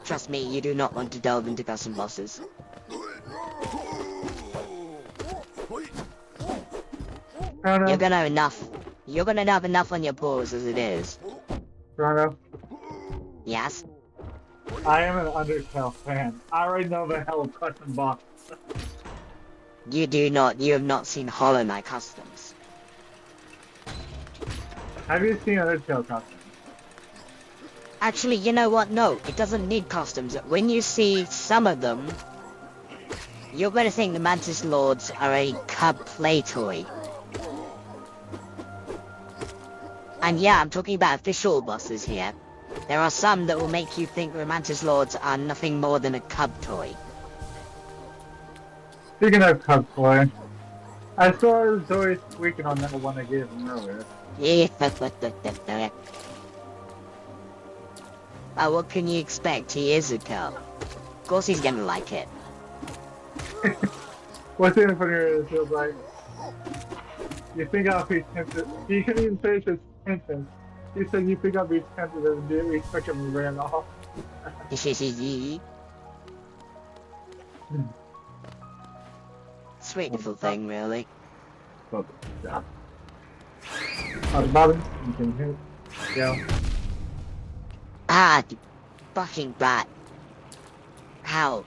trust me, you do not want to delve into custom bosses. You're gonna have enough. You're gonna have enough on your paws as it is. Chrono? Yes? I am an Undertale fan. I already know the hell of custom boss. You have not seen Hollow Knight Customs. Have you seen Undertale customs? Actually, you know what? No, it doesn't need customs. When you see some of them, you're gonna think the Mantis Lords are a cub play toy. And yeah, I'm talking about official bosses here. There are some that will make you think the Mantis Lords are nothing more than a cub toy. Speaking of cub toy, I saw Zoe squeaking on that one I gave him earlier. Yeah. What can you expect? He is a cub. Of course he's gonna like it. What's even funnier is he was like, you think I'll be tempted? He couldn't even finish his sentence. He said, you think I'll be tempted, and didn't expect him to ran off. Sweet little thing, really. Yeah. Bottom, you can hit. Yeah. Ah, you fucking bat. How?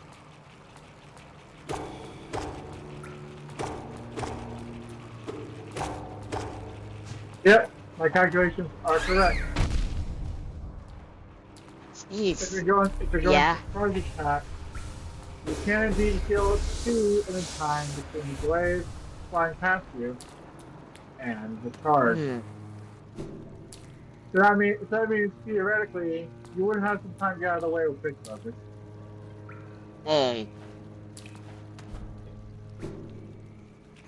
Yep, my calculations are correct. Jeez. If you're going yeah. charge attack, you can indeed kill 2 at a time between the blades flying past you and the charge. So that means theoretically you wouldn't have some time to get out of the way with quick focus. Hey.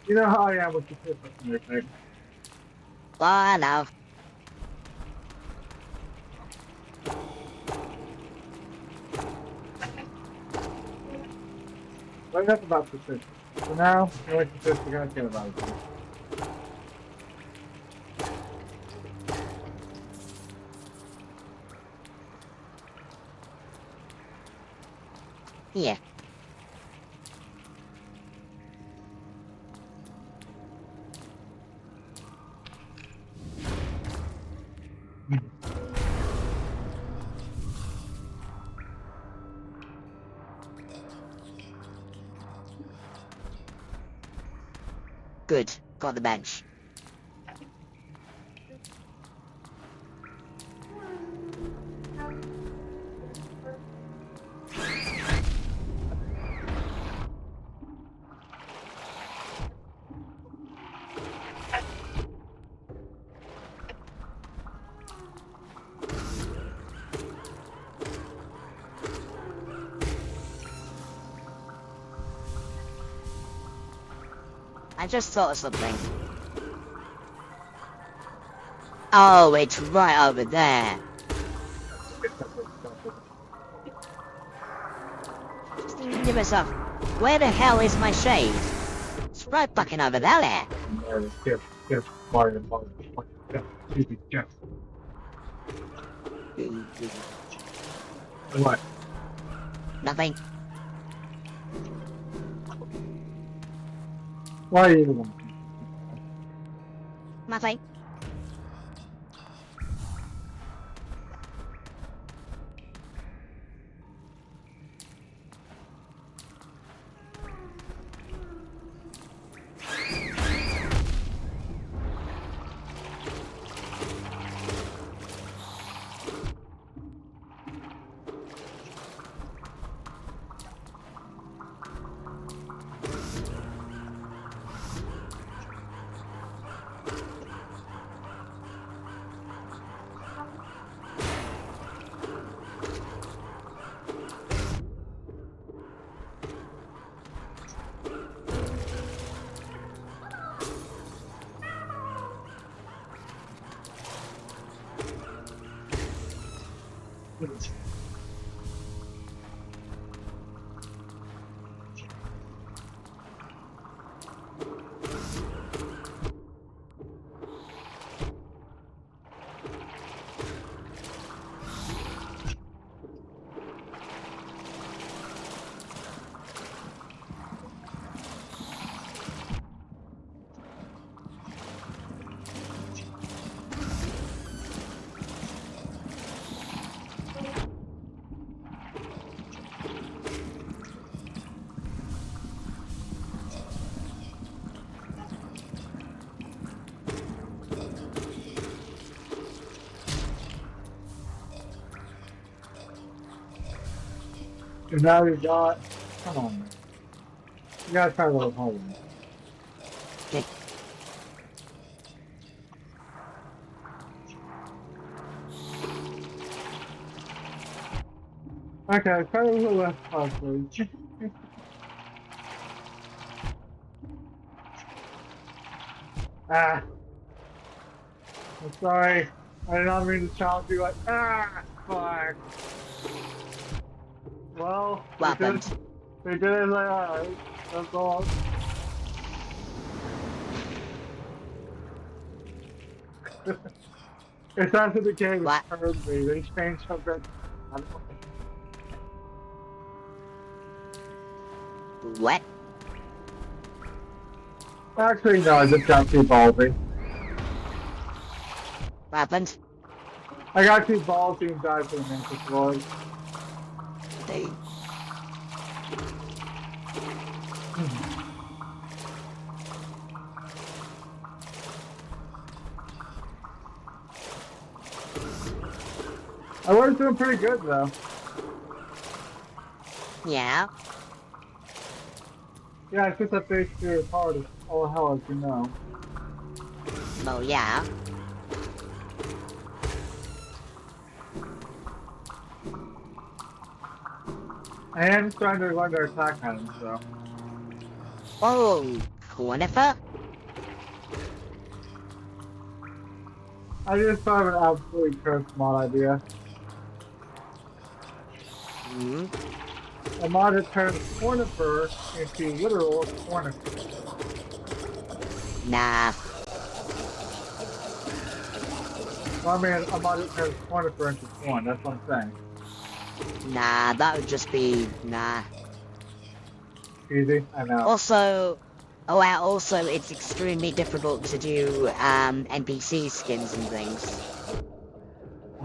You know how I am with the quick focus. I know. But enough about persistence. So now, the only persistence we're gonna care about is Yeah. Good. Got the bench. I just thought of something. Oh, it's right over there. Just thinking to myself, where the hell is my shade? It's right fucking over there. What? Nothing. Why are you even? Nothing. And now you got. Come on, man. You gotta try a little harder. Okay. Okay, try a little less hard, please. Ah. I'm sorry. I did not mean to challenge you like, fuck. Well, What happened? They did it like, alright. That's all. It's after the game heard me. They changed something. What? Actually, no, I just got too ballsy. What happened? I got too ballsy and died for the Mantis Lord. They... I was doing pretty good though. Yeah. Yeah, it's just that phase 2 is hard as all hell, as you know. Oh yeah. I am trying to learn their attack patterns though. Oh, Winifred? I just thought of an absolutely cursed mod idea. Hmm. a mod that turns Cornifer into literal Cornifer. Nah. Well, I mean, a mod that turns Cornifer into corn, that's what I'm saying. Nah, that would just be... nah. Easy, I know. Also... Oh, yeah, also, it's extremely difficult to do, NPC skins and things.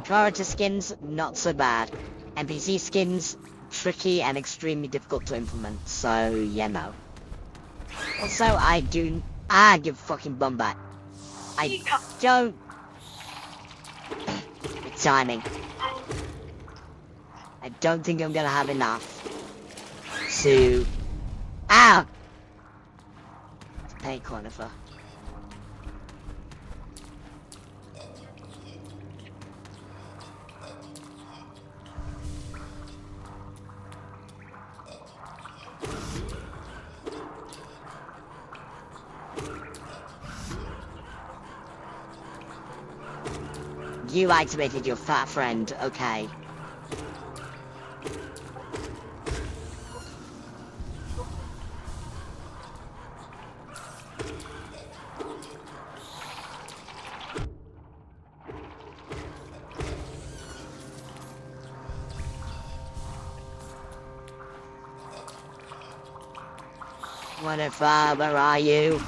Character skins, not so bad. NPC skins, tricky and extremely difficult to implement, so, yeah, no. Also, I give a fucking bum back. I don't... It's timing. I don't think I'm gonna have enough to... Ow! Hey, Cornifer. You activated your fat friend, okay. Wonderful, where are you?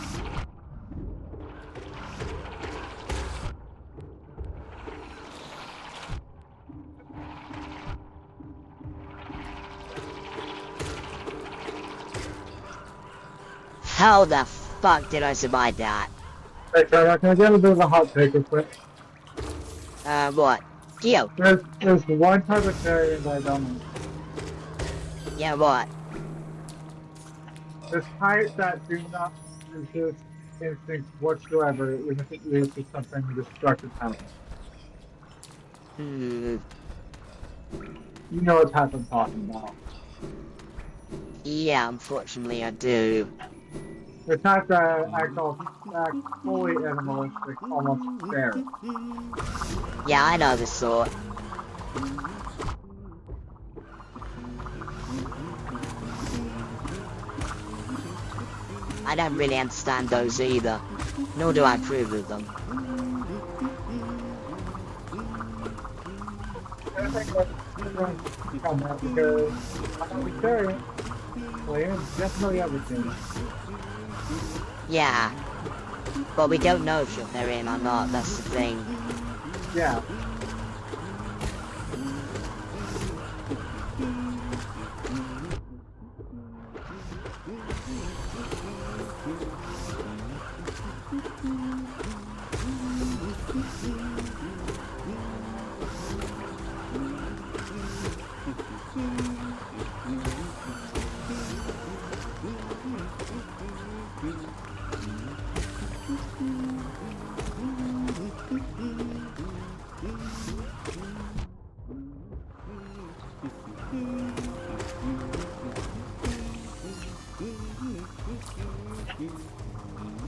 How the fuck did I survive that? Hey, Trevor, can I get a bit of a hot take real quick? What? Geo? There's one type of carrier that I don't know. Yeah, what? There's types that do not resist instincts whatsoever, even if it leads to something destructive happening. Hmm. You know what type I'm talking about. Yeah, unfortunately I do. The type that act fully animalistic, almost feral. Yeah, I know the sort. I don't really understand those either, nor do I approve of them. I think that's from that because I'm vegetarian. Well, definitely everything. Yeah, but we don't know if they're in or not, that's the thing. Yeah.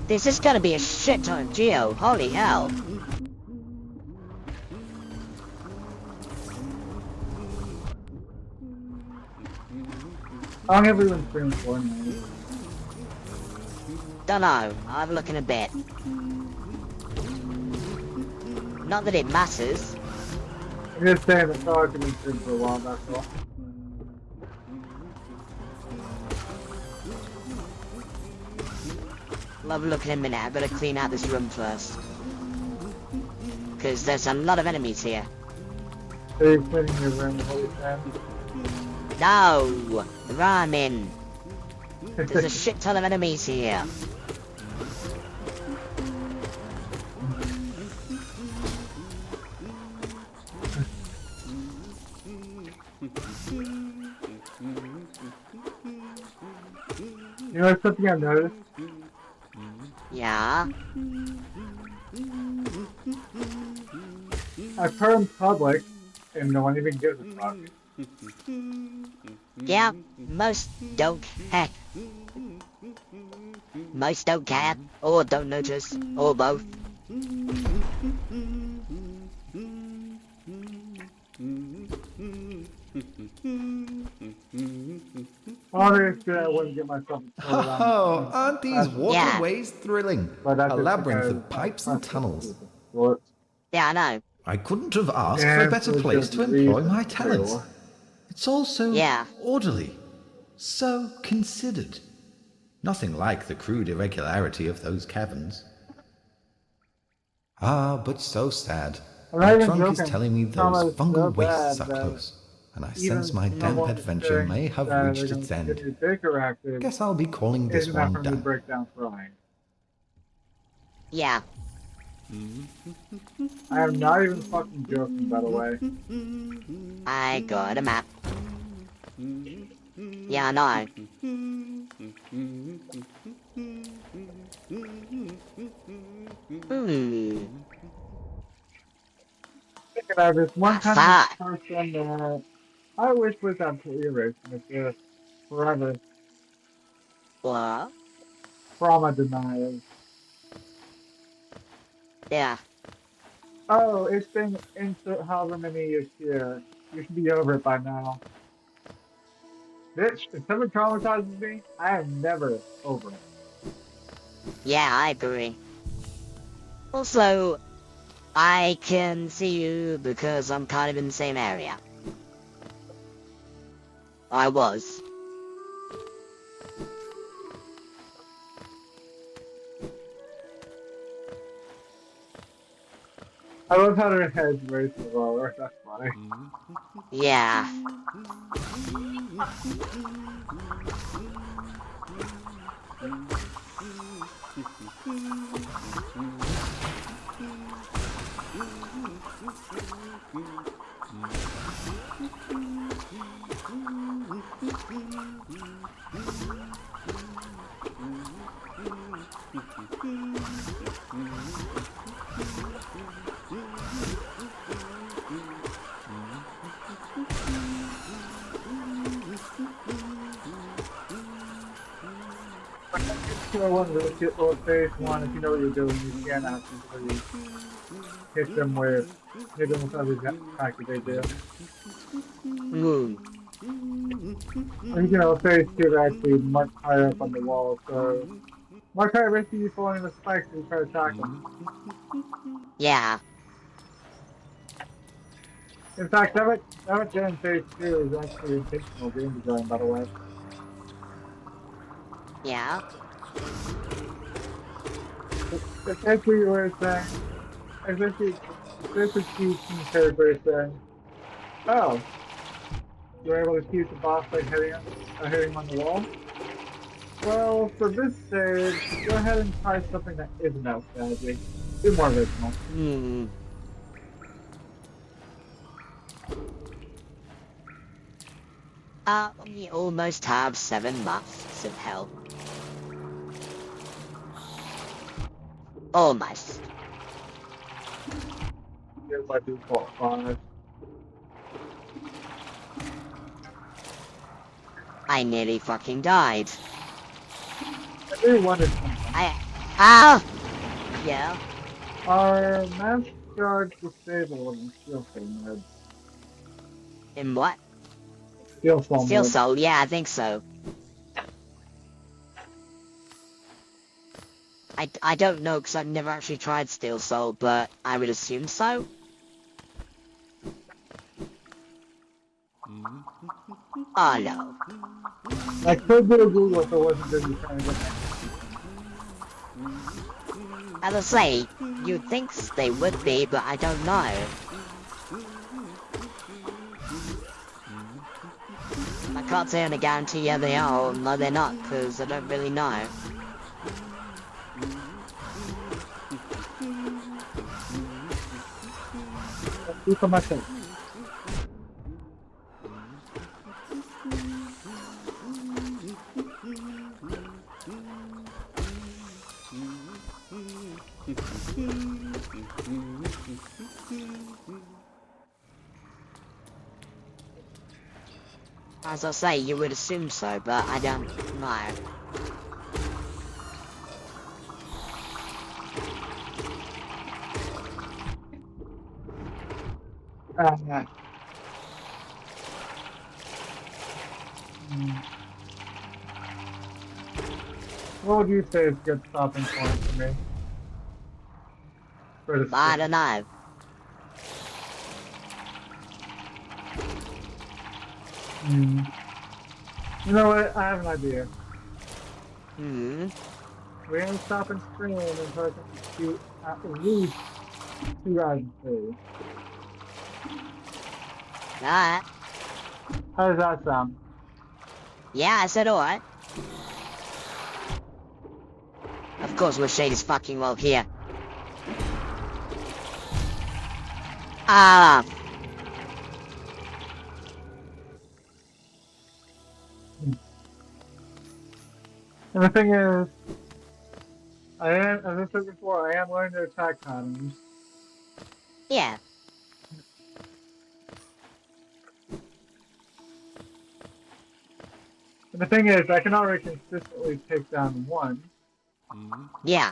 This is gonna be a shit ton, Geo, holy hell. How long have we been streaming for now? Dunno, I'll have a look in a bit. Not that it matters. I'm just saying that I've been streaming for a while, that's all. I'll have a look in a minute, I better clean out this room first. Because there's a lot of enemies here. Are you cleaning your room, holy fan? No! The ramen! There's a shit ton of enemies here. You know something I've noticed? Yeah? I've turned public, and no one even gives a fuck. Yeah, most don't care. Most don't care, or don't notice, or both. Obviously, I wouldn't get myself. Oh, aren't these waterways thrilling? But A labyrinth of pipes and tunnels. Yeah, I know. I couldn't have asked for a better place to employ my talents. It's all so orderly, so considered. Nothing like the crude irregularity of those caverns. Ah, but so sad. My trunk is telling me those fungal wastes are close, and I sense my damp adventure may have reached its end. Guess I'll be calling this one done. Yeah. I am not even fucking joking, by the way. I got a map. Yeah, I know. Thinking of this one kind of person that I wish was absolutely erased this forever. What? Trauma deniers. Yeah. Oh, it's been however many years here. You should be over it by now. Bitch, if someone traumatizes me, I am never over it. Yeah, I agree. Also, I can see you because I'm kind of in the same area. I was. I love how their heads raise the lower. That's funny. Yeah. I wanted to hit phase one. If you know what you're doing, you can actually hit them with every attack that they do. And phase two is actually much higher up on the wall, so much higher risk of you falling in the spikes when you try to attack them. Yeah. In fact, that in phase two is actually intentional game design, by the way. Yeah. Essentially, you were saying, this is huge character saying, oh, you're able to shoot the boss by hitting him on the wall? Well, for this stage, go ahead and try something that isn't out strategy. Be more original. We almost have 7 months of hell. Almost. Here's my default 5. I nearly fucking died. I really wanted something. Yeah. Are mass guards disabled in Steel Soul mode? In what? Steel Soul Steel mode. Soul, yeah, I think so. I don't know because I've never actually tried Steel Soul, but I would assume so. Oh no. I could do a Google if I wasn't busy trying to get that. As I say, you'd think they would be, but I don't know. I can't say on a guarantee yeah they are, or no they're not, because I don't really know. Do for myself. As I say, you would assume so, but I don't know. What would you say is a good stopping point for me? I don't know. You know what? I have an idea. Hmm. We're gonna stop and scream and try to shoot at least 2 out of 3. Alright. How does that sound? Yeah, I said alright. Of course, we're shade is fucking well here. Ah. And the thing is, as I said before, I am learning to attack patterns. Yeah. And the thing is, I can already consistently take down 1. Yeah.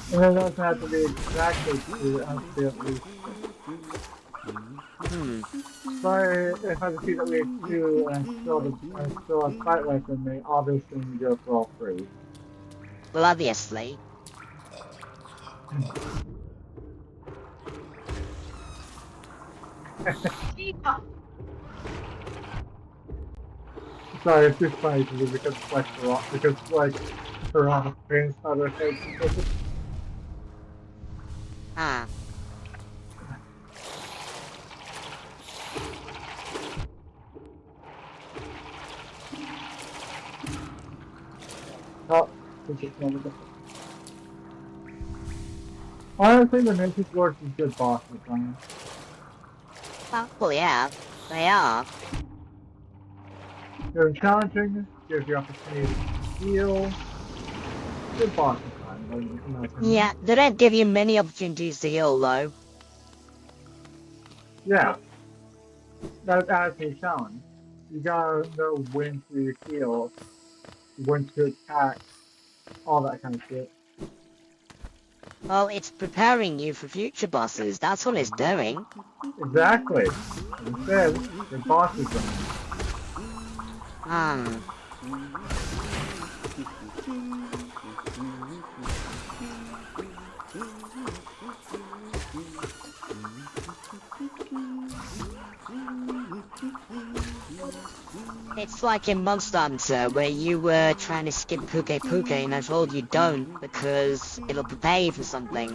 And it doesn't have to be exactly 2, it has to be at least 6. But if I defeat at least 2 and I still have fight left in me, obviously you go for all 3. Well, obviously. Sorry, it's just funny to me because it's like Piranha Prince other things. Ah. Oh, it's just one of them. Honestly, the Ninja Lords is good bosses, man. Well, yeah, they are. They're challenging, gives you opportunity to heal. Good bosses, man. Yeah, they don't give you many opportunities to heal, though. Yeah. That adds to the challenge. You gotta know when to heal, when to attack, all that kind of shit. Well, it's preparing you for future bosses. That's what it's doing. Exactly. Instead, the bosses are. It's like in Monster Hunter, where you were trying to skip Puke Puke and I told you don't, because it'll prepare you for something.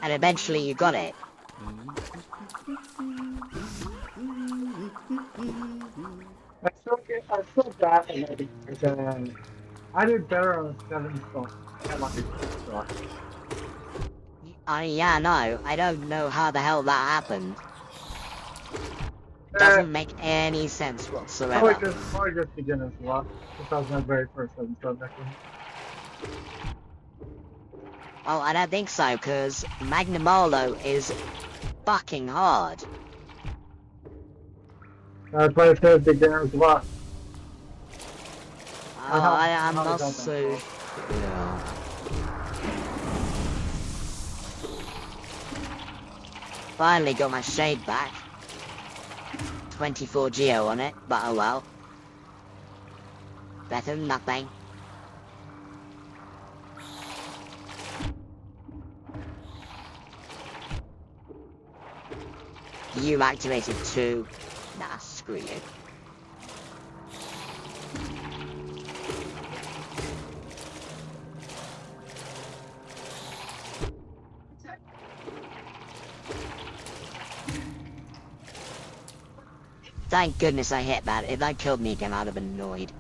And eventually you got it. I still bad at it because I did better on a 7 star. I like a 6 star. Yeah, no, I don't know how the hell that happened. Doesn't make any sense whatsoever. Probably just beginner's luck. This was my very first 7 star necklace. Well, I don't think so, because Magnamalo is fucking hard. That's why it says beginner's luck. I'm not so... Yeah. Finally got my shade back. 24 Geo on it, but oh well. Better than nothing. You activated 2. Nah, screw you. Thank goodness I hit that. If that killed me again, I'd have been annoyed.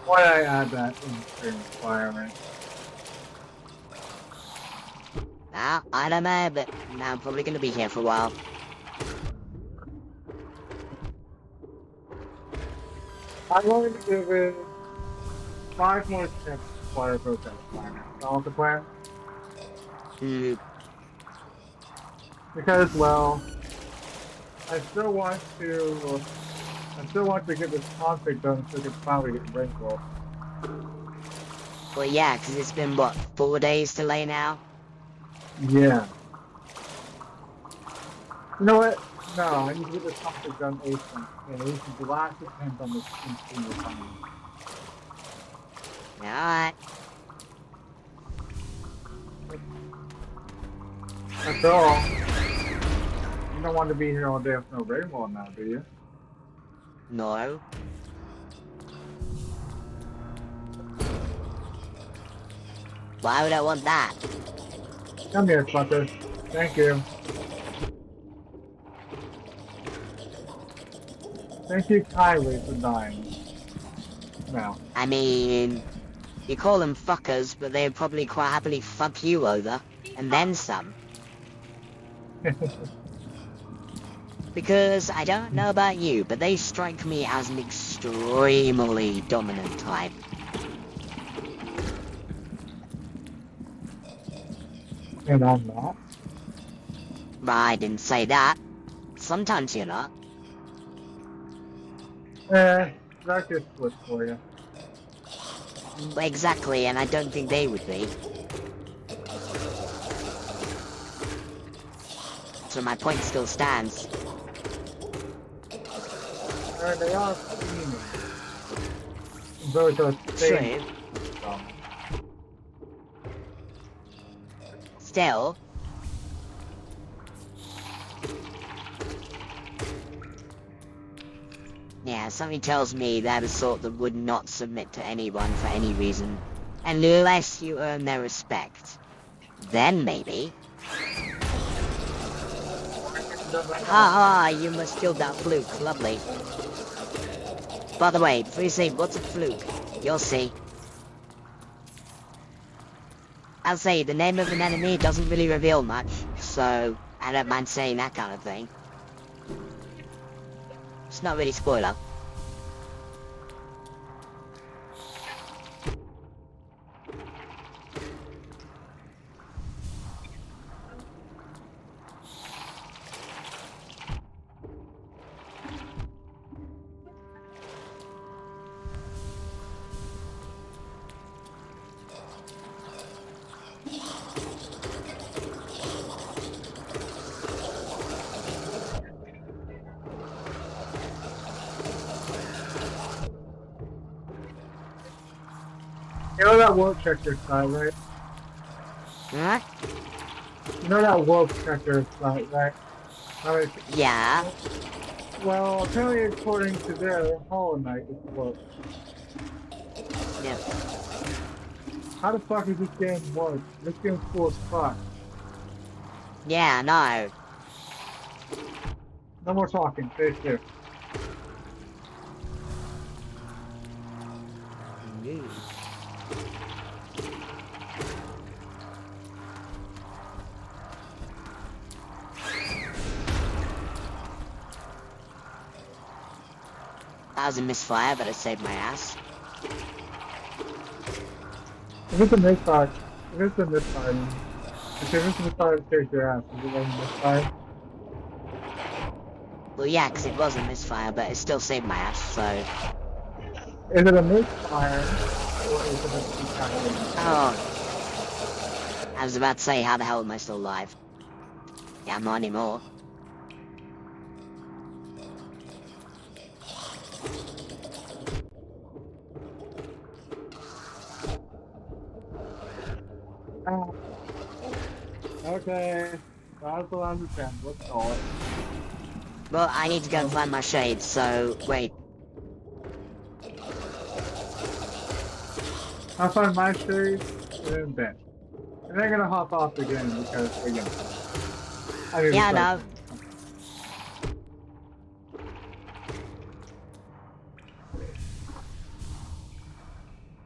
Why did I add that in environment? I don't know, but now I'm probably gonna be here for a while. I'm going to give it 5 more attempts before I broke that plan. All the plan? Because, well, I still want to I still want to get this conflict done so we can finally get Rainbow. Well, yeah, because it's been, what, 4 days delay now? Yeah. You know what? No, I need to get this conflict done ASAP. And ASAP, the last attempt on this continuous time. Alright. After all, you don't want to be here all day with no Rainbow now, do you? No. Why would I want that? Come here, fucker. Thank you. Thank you kindly for dying. Now. I mean, you call them fuckers, but they'd probably quite happily fuck you over, and then some. Because I don't know about you, but they strike me as an extremely dominant type. And I'm not. I didn't say that. Sometimes you're not. That gets split for you. Exactly, and I don't think they would be. So my point still stands. They are scheming. Those are True. Still. Yeah, something tells me they're the sort that would not submit to anyone for any reason, unless you earn their respect. Then maybe. Haha, you must kill that fluke, lovely. By the way, before you say what's a fluke, you'll see. I'll say the name of an enemy doesn't really reveal much, so I don't mind saying that kind of thing. It's not really spoiler. You know that world checker site, right? What? You know that world checker site, right? Yeah. Well, apparently according to their Hollow Knight, it's worked. Yeah. How the fuck is this game work? This game's cool as fuck. Yeah, no. No more talking, stay still. That was a misfire, but it saved my ass. If it's a misfire, if it's a misfire, it saves your ass. Is it like a misfire? Well, yeah, because it was a misfire, but it still saved my ass, so... Is it a misfire, or is it a misfire? Oh. I was about to say, how the hell am I still alive? Yeah, I'm not anymore. Okay, that's the last attempt. Let's call it. Well, I need to go and find my shades, so wait. I'll find my shades and then bench. And they're gonna hop off again because again. Yeah, I know.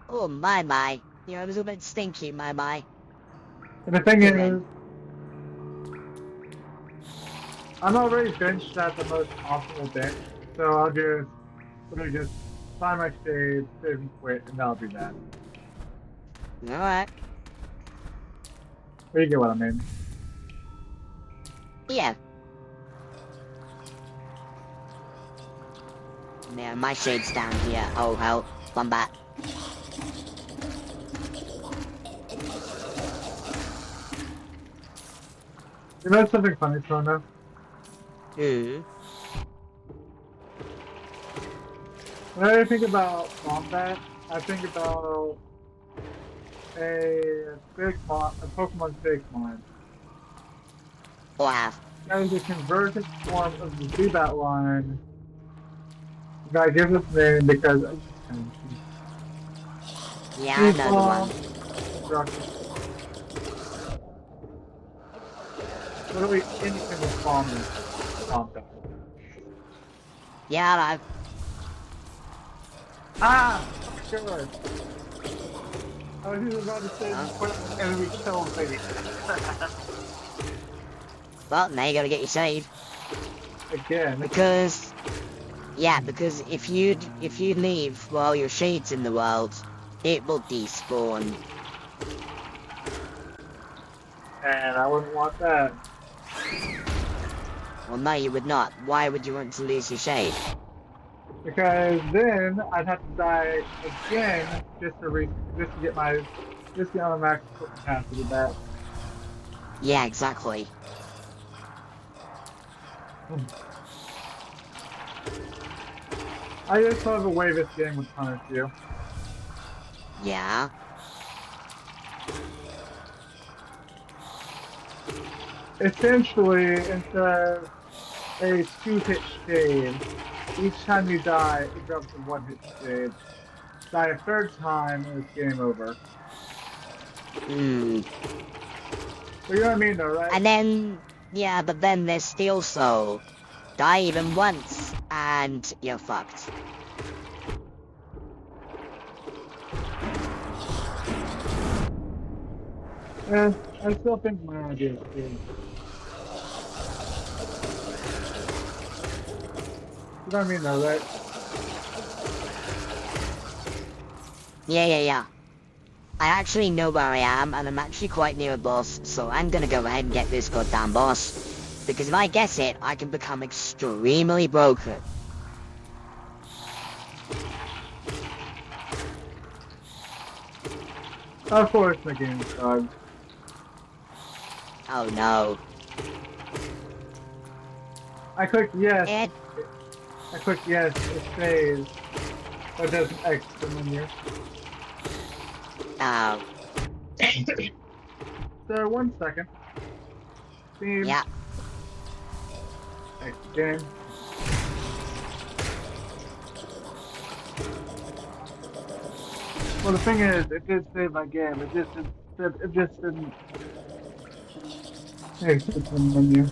Oh my. You're a little bit stinky, my. And the thing is, I'm already benched at the most optimal bench, so I'll just find my shade, save and quit, and that'll be that. Alright. But you get what I mean. Yeah. Yeah, my shade's down here. Oh hell, I'm back. You know something funny, Sona? When I think about combat, I think about a Pokemon Fake Mon. Wow. That is a converted form of the Zubat line that gives its name because yeah, I know the one. Literally anything with bomb in combat. Yeah, I've... Ah! Sure. I was just about to say, put enemy kill thing. Well, now you gotta get your shade. Again. Because... Yeah, because if you leave while your shade's in the world, it will despawn. And I wouldn't want that. Well, no, you would not. Why would you want to lose your shade? Because then I'd have to die again just to get my max capacity back. Yeah, exactly. I just love the way this game would punish you. Yeah. Essentially, instead of a 2-hit shade, each time you die, it drops a 1-hit shade. Die a third time, and it's game over. But you know what I mean, though, right? And then, yeah, but then there's Steel Soul. Die even once, and you're fucked. I still think my idea is good. You know what I mean, though, right? Yeah. I actually know where I am, and I'm actually quite near a boss, so I'm gonna go ahead and get this goddamn boss. Because if I guess it, I can become extremely broken. Of course the game's bugged. Oh no. I clicked yes. I clicked yes, it saves. But it doesn't exit the menu. Oh. So, 1 second. Steam. Yeah. Exit game. Well, the thing is, it did save my game. It just didn't exit the menu.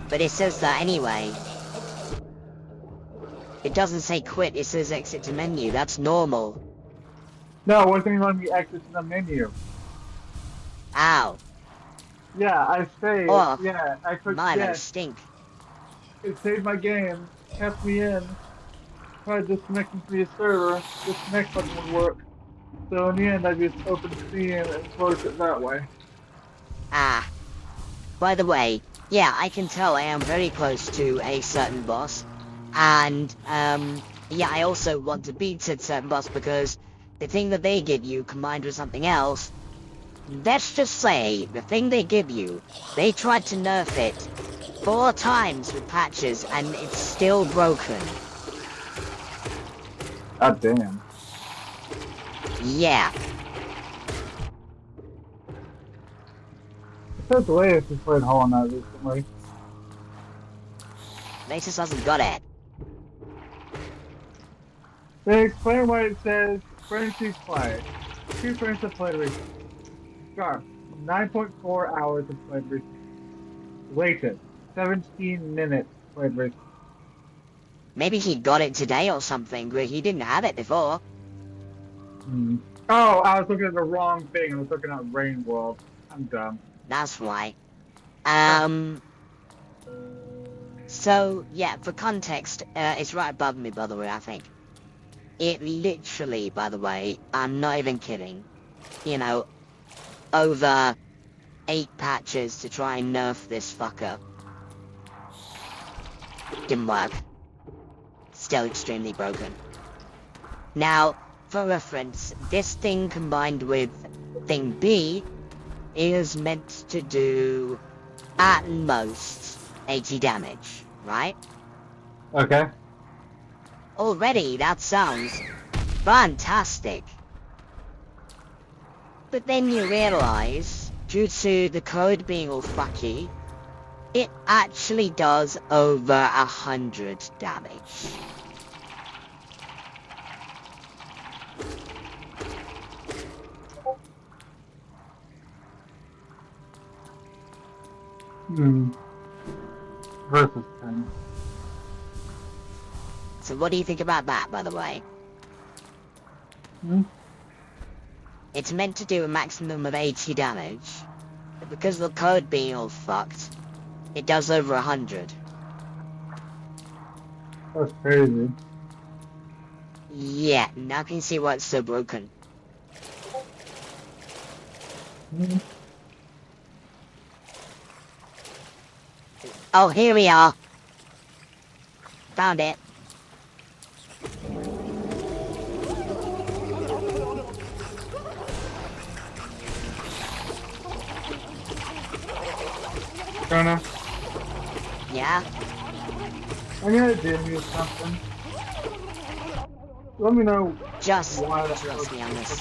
But it says that anyway. It doesn't say quit, it says exit to menu. That's normal. No, it wasn't even letting me exit to the menu. Ow. Yeah, I saved. Oh, yeah, I clicked Milo yes. stink. It saved my game, kept me in. Tried disconnecting from the server, disconnect button would work. So in the end, I just opened Steam and closed it that way. Ah. By the way, yeah, I can tell I am very close to a certain boss. And, yeah, I also want to beat said certain boss because the thing that they give you combined with something else, let's just say, the thing they give you, they tried to nerf it 4 times with patches and it's still broken. God damn. Yeah. It's so delayed if you played Hollow Knight recently. They just hasn't got it. They explain why it says frames to play. 2 frames to play recently. Scarf, 9.4 hours of played recently. Waited, 17 minutes played recently. Maybe he got it today or something, but he didn't have it before. Oh, I was looking at the wrong thing. I was looking at Rain World. I'm dumb. That's why. So, yeah, for context, it's right above me, by the way, I think. It literally, by the way, I'm not even kidding, you know, over 8 patches to try and nerf this fucker. Didn't work. still extremely broken. Now, for reference, this thing combined with thing B is meant to do at most 80 damage, right? Okay. Already, that sounds fantastic. But then you realize, due to the code being all fucky, it actually does over 100 damage. Versus 10. So what do you think about that, by the way? It's meant to do a maximum of 80 damage, but because of the code being all fucked, it does over 100. That's crazy. Yeah, now can you see why it's so broken? Oh, here we are. Found it. Jonah? Yeah? I'm gonna DM you something. Let me know. Just why trust me on this.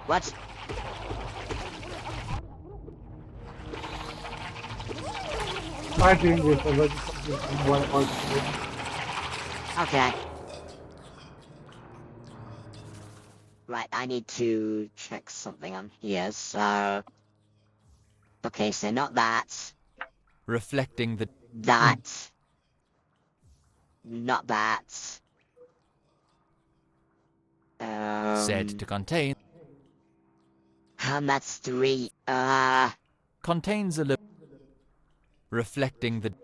What? I think this is like what it was. Okay. Right, I need to check something on here, so... Okay, so not that. Reflecting the... That. Not that. Said to contain... That's 3, Contains a... Reflecting the...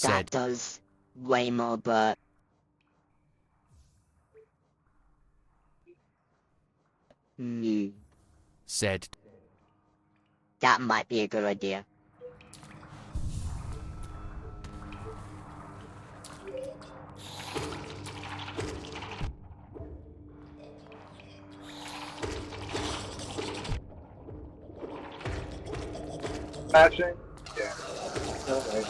That does way more, but... Said... That might be a good idea. Matching? Yeah. Okay.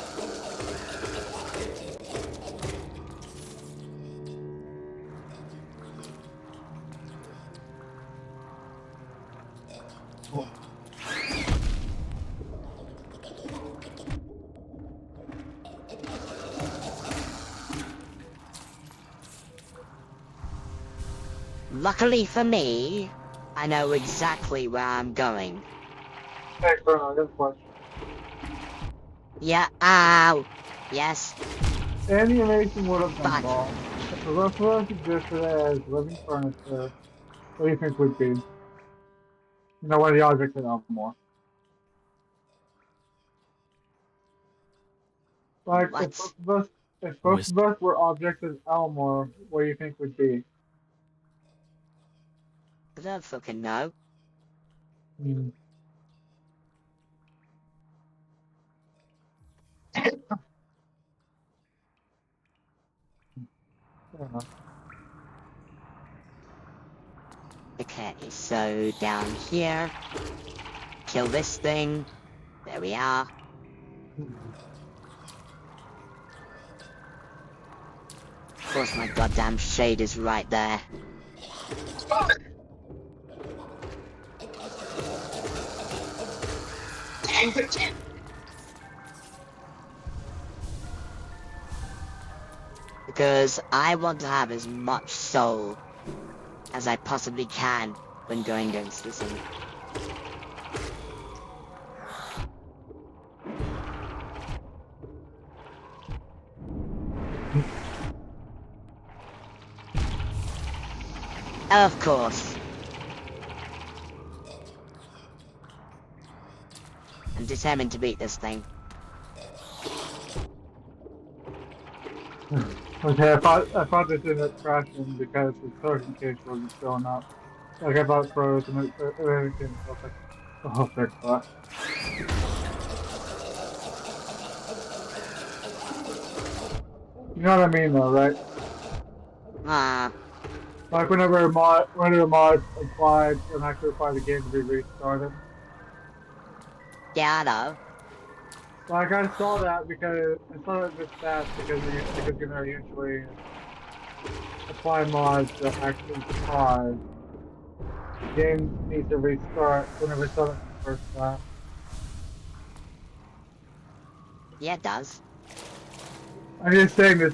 Luckily for me, I know exactly where I'm going. Hey, Bruno, I got a question. Yeah, ow! Yes. Animation would have been ball. If the reference existed as living furniture, what do you think would be? You know, what are the objects of more? Like, if both of us were objects of Elmore, what do you think would be? I don't fucking know. Okay, so down here, kill this thing. There we are. Of course, my goddamn shade is right there. Because I want to have as much soul as I possibly can when going against this thing. Of course. I'm determined to beat this thing. Okay, I thought this ended up crashing because the token case wasn't showing up. Like, I thought it froze and everything was like, oh, fix that. know what I mean, though, right? Like whenever a mod applied, it actually required the game to be restarted. Yeah, I know. Like I saw that because I saw that this fast because you know usually apply mods that actually cause the game needs to restart whenever it's done it the first time. Yeah, it does. I'm just saying there's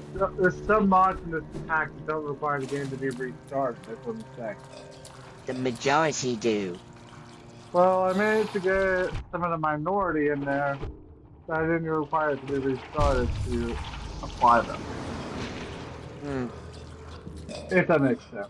some mods in this pack that don't require the game to be restarted, that's what I'm saying. The majority do. Well, I managed to get some of the minority in there, but I didn't require it to be restarted to apply them. If that makes sense.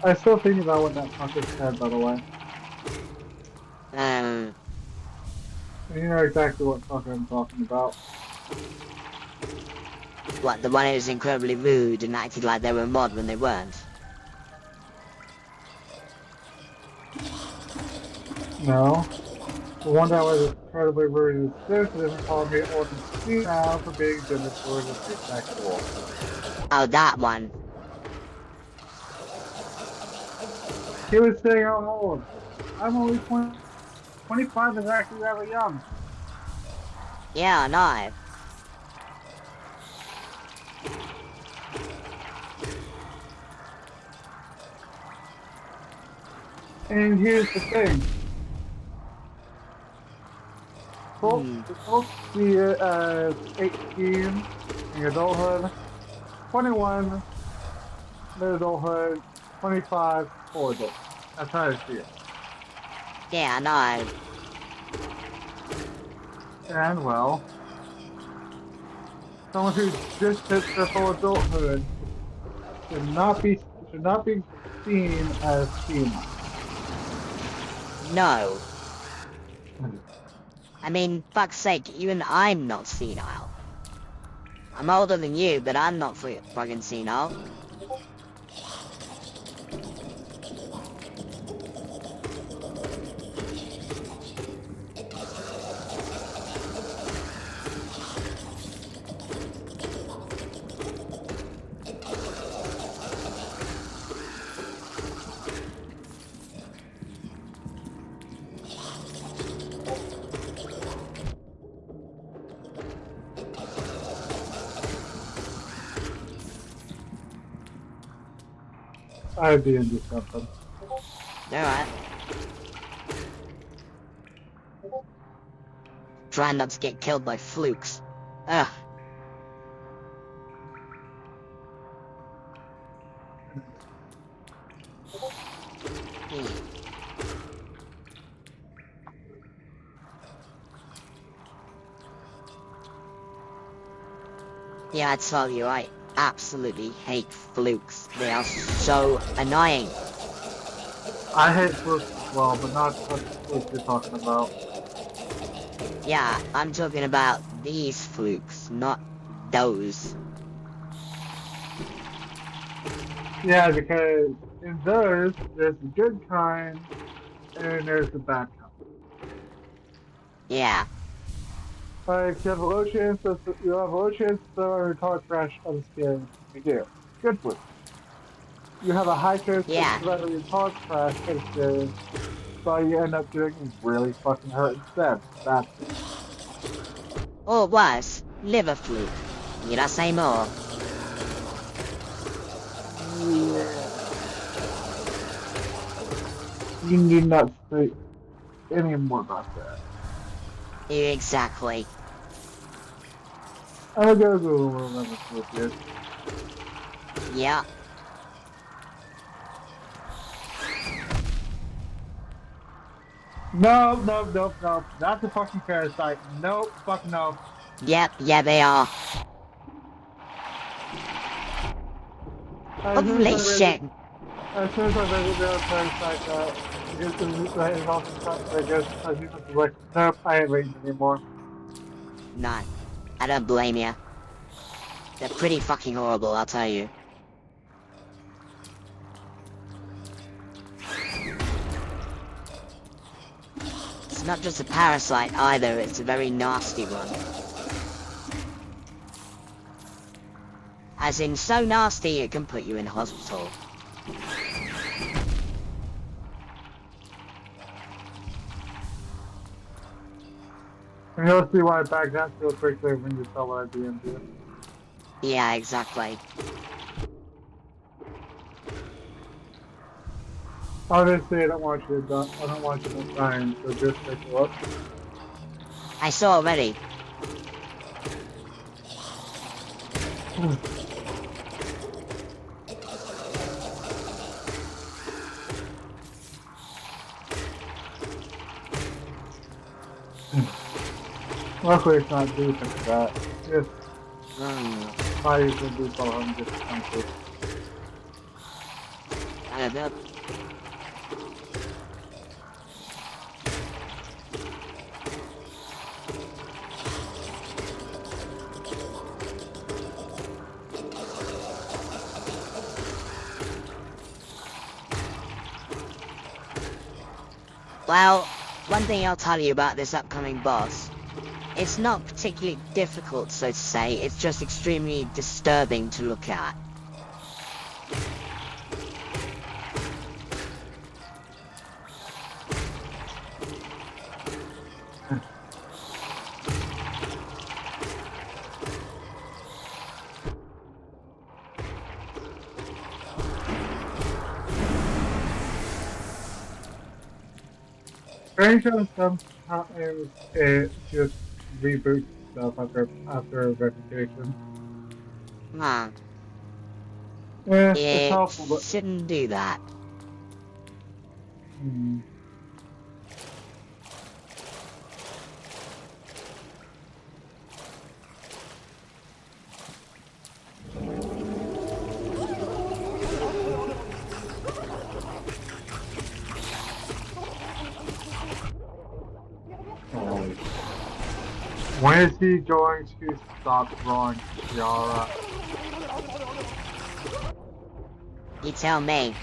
I still think about what that fucker said, by the way. And you know exactly what fucker I'm talking about. What, the one who was incredibly rude and acted like they were a mod when they weren't? No. The one that was incredibly rude and sensitive and called me old and senile for being discriminatory and sexual. Oh, that one. He was saying I'm old. I'm only 20, 25 is actually rather young. Yeah, I know. And here's the thing. Folks see it as 18 in adulthood, 21 mid-adulthood, 25 for adults. That's how I see it. Yeah, I know. And well, someone who just hit their full adulthood should not be seen as female. No. I mean, fuck's sake, even I'm not senile. I'm older than you, but I'm not fucking senile. I'd be into something. Alright. Try not to get killed by flukes. Ugh. Yeah, I tell you, I absolutely hate flukes. They are so annoying. I hate flukes as well, but not what flukes you're talking about. Yeah, I'm talking about these flukes, not those. Yeah, because in those, there's the good kind, and there's the bad kind. Yeah. Like, you have a low chance of throwing a car crash on the skin. You do. Good fluke. You have a high chance of throwing a car crash on the skin, but you end up doing really fucking hurt instead. That's it. Or worse, liver fluke. Need I say more? Yeah. You need not say any more about that. Exactly. I'll go Google liver fluke here. Yeah. No, no, no, no. That's a fucking parasite. Nope, fuck no. Yep, yeah, they are. Holy shit! As soon as I read the parasite, it also starts, I guess, I was like, nope, I ain't reading anymore. Nah, I don't blame you. They're pretty fucking horrible, I'll tell you. It's not just a parasite either, it's a very nasty one. As in, so nasty it can put you in hospital. And you'll see why I back down so quickly when you saw what I DM'd. Yeah, exactly. Obviously, I don't want you to die. I don't want you to die, so just take a look. I saw already. Luckily, it's not deep like that. Just fires and deep all home just country. I don't know. Well, one thing I'll tell you about this upcoming boss. It's not particularly difficult, so to say, it's just extremely disturbing to look at. Strange how sometimes it just reboots itself after verification. Huh. Yeah, it's It helpful, but shouldn't do that. When is he going to stop drawing Kiara? You tell me.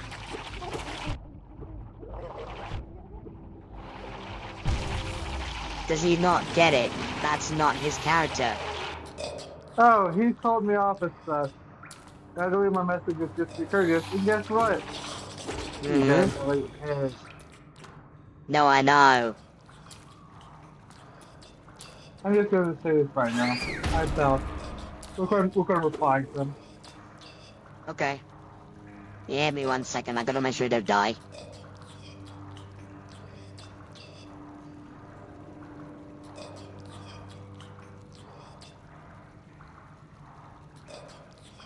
Does he not get it? That's not his character. Oh, he told me off as stuff. I delete my messages just be courteous, and guess what? No, I know. I'm just going to say this right now. I felt. We're going to reply to them. Okay. Yeah, give me 1 second. I gotta make sure they don't die.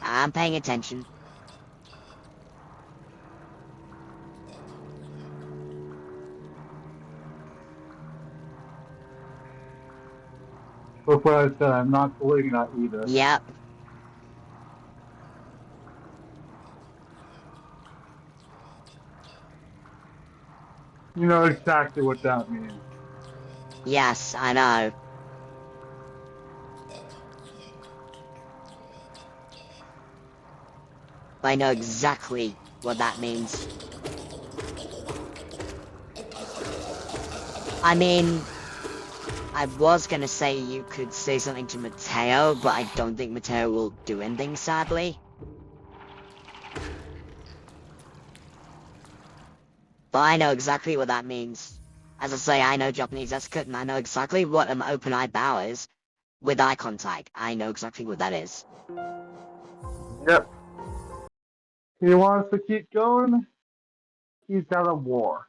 I'm paying attention. Look what I said, I'm not deleting that either. Yep. You know exactly what that means. Yes, I know. I know exactly what that means. I mean, I was gonna say you could say something to Mateo, but I don't think Mateo will do anything, sadly. But I know exactly what that means. As I say, I know Japanese etiquette, and I know exactly what an open eye bow is. With eye contact, I know exactly what that is. Yep. He wants to keep going. He's got a war.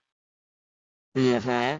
Mm-hmm.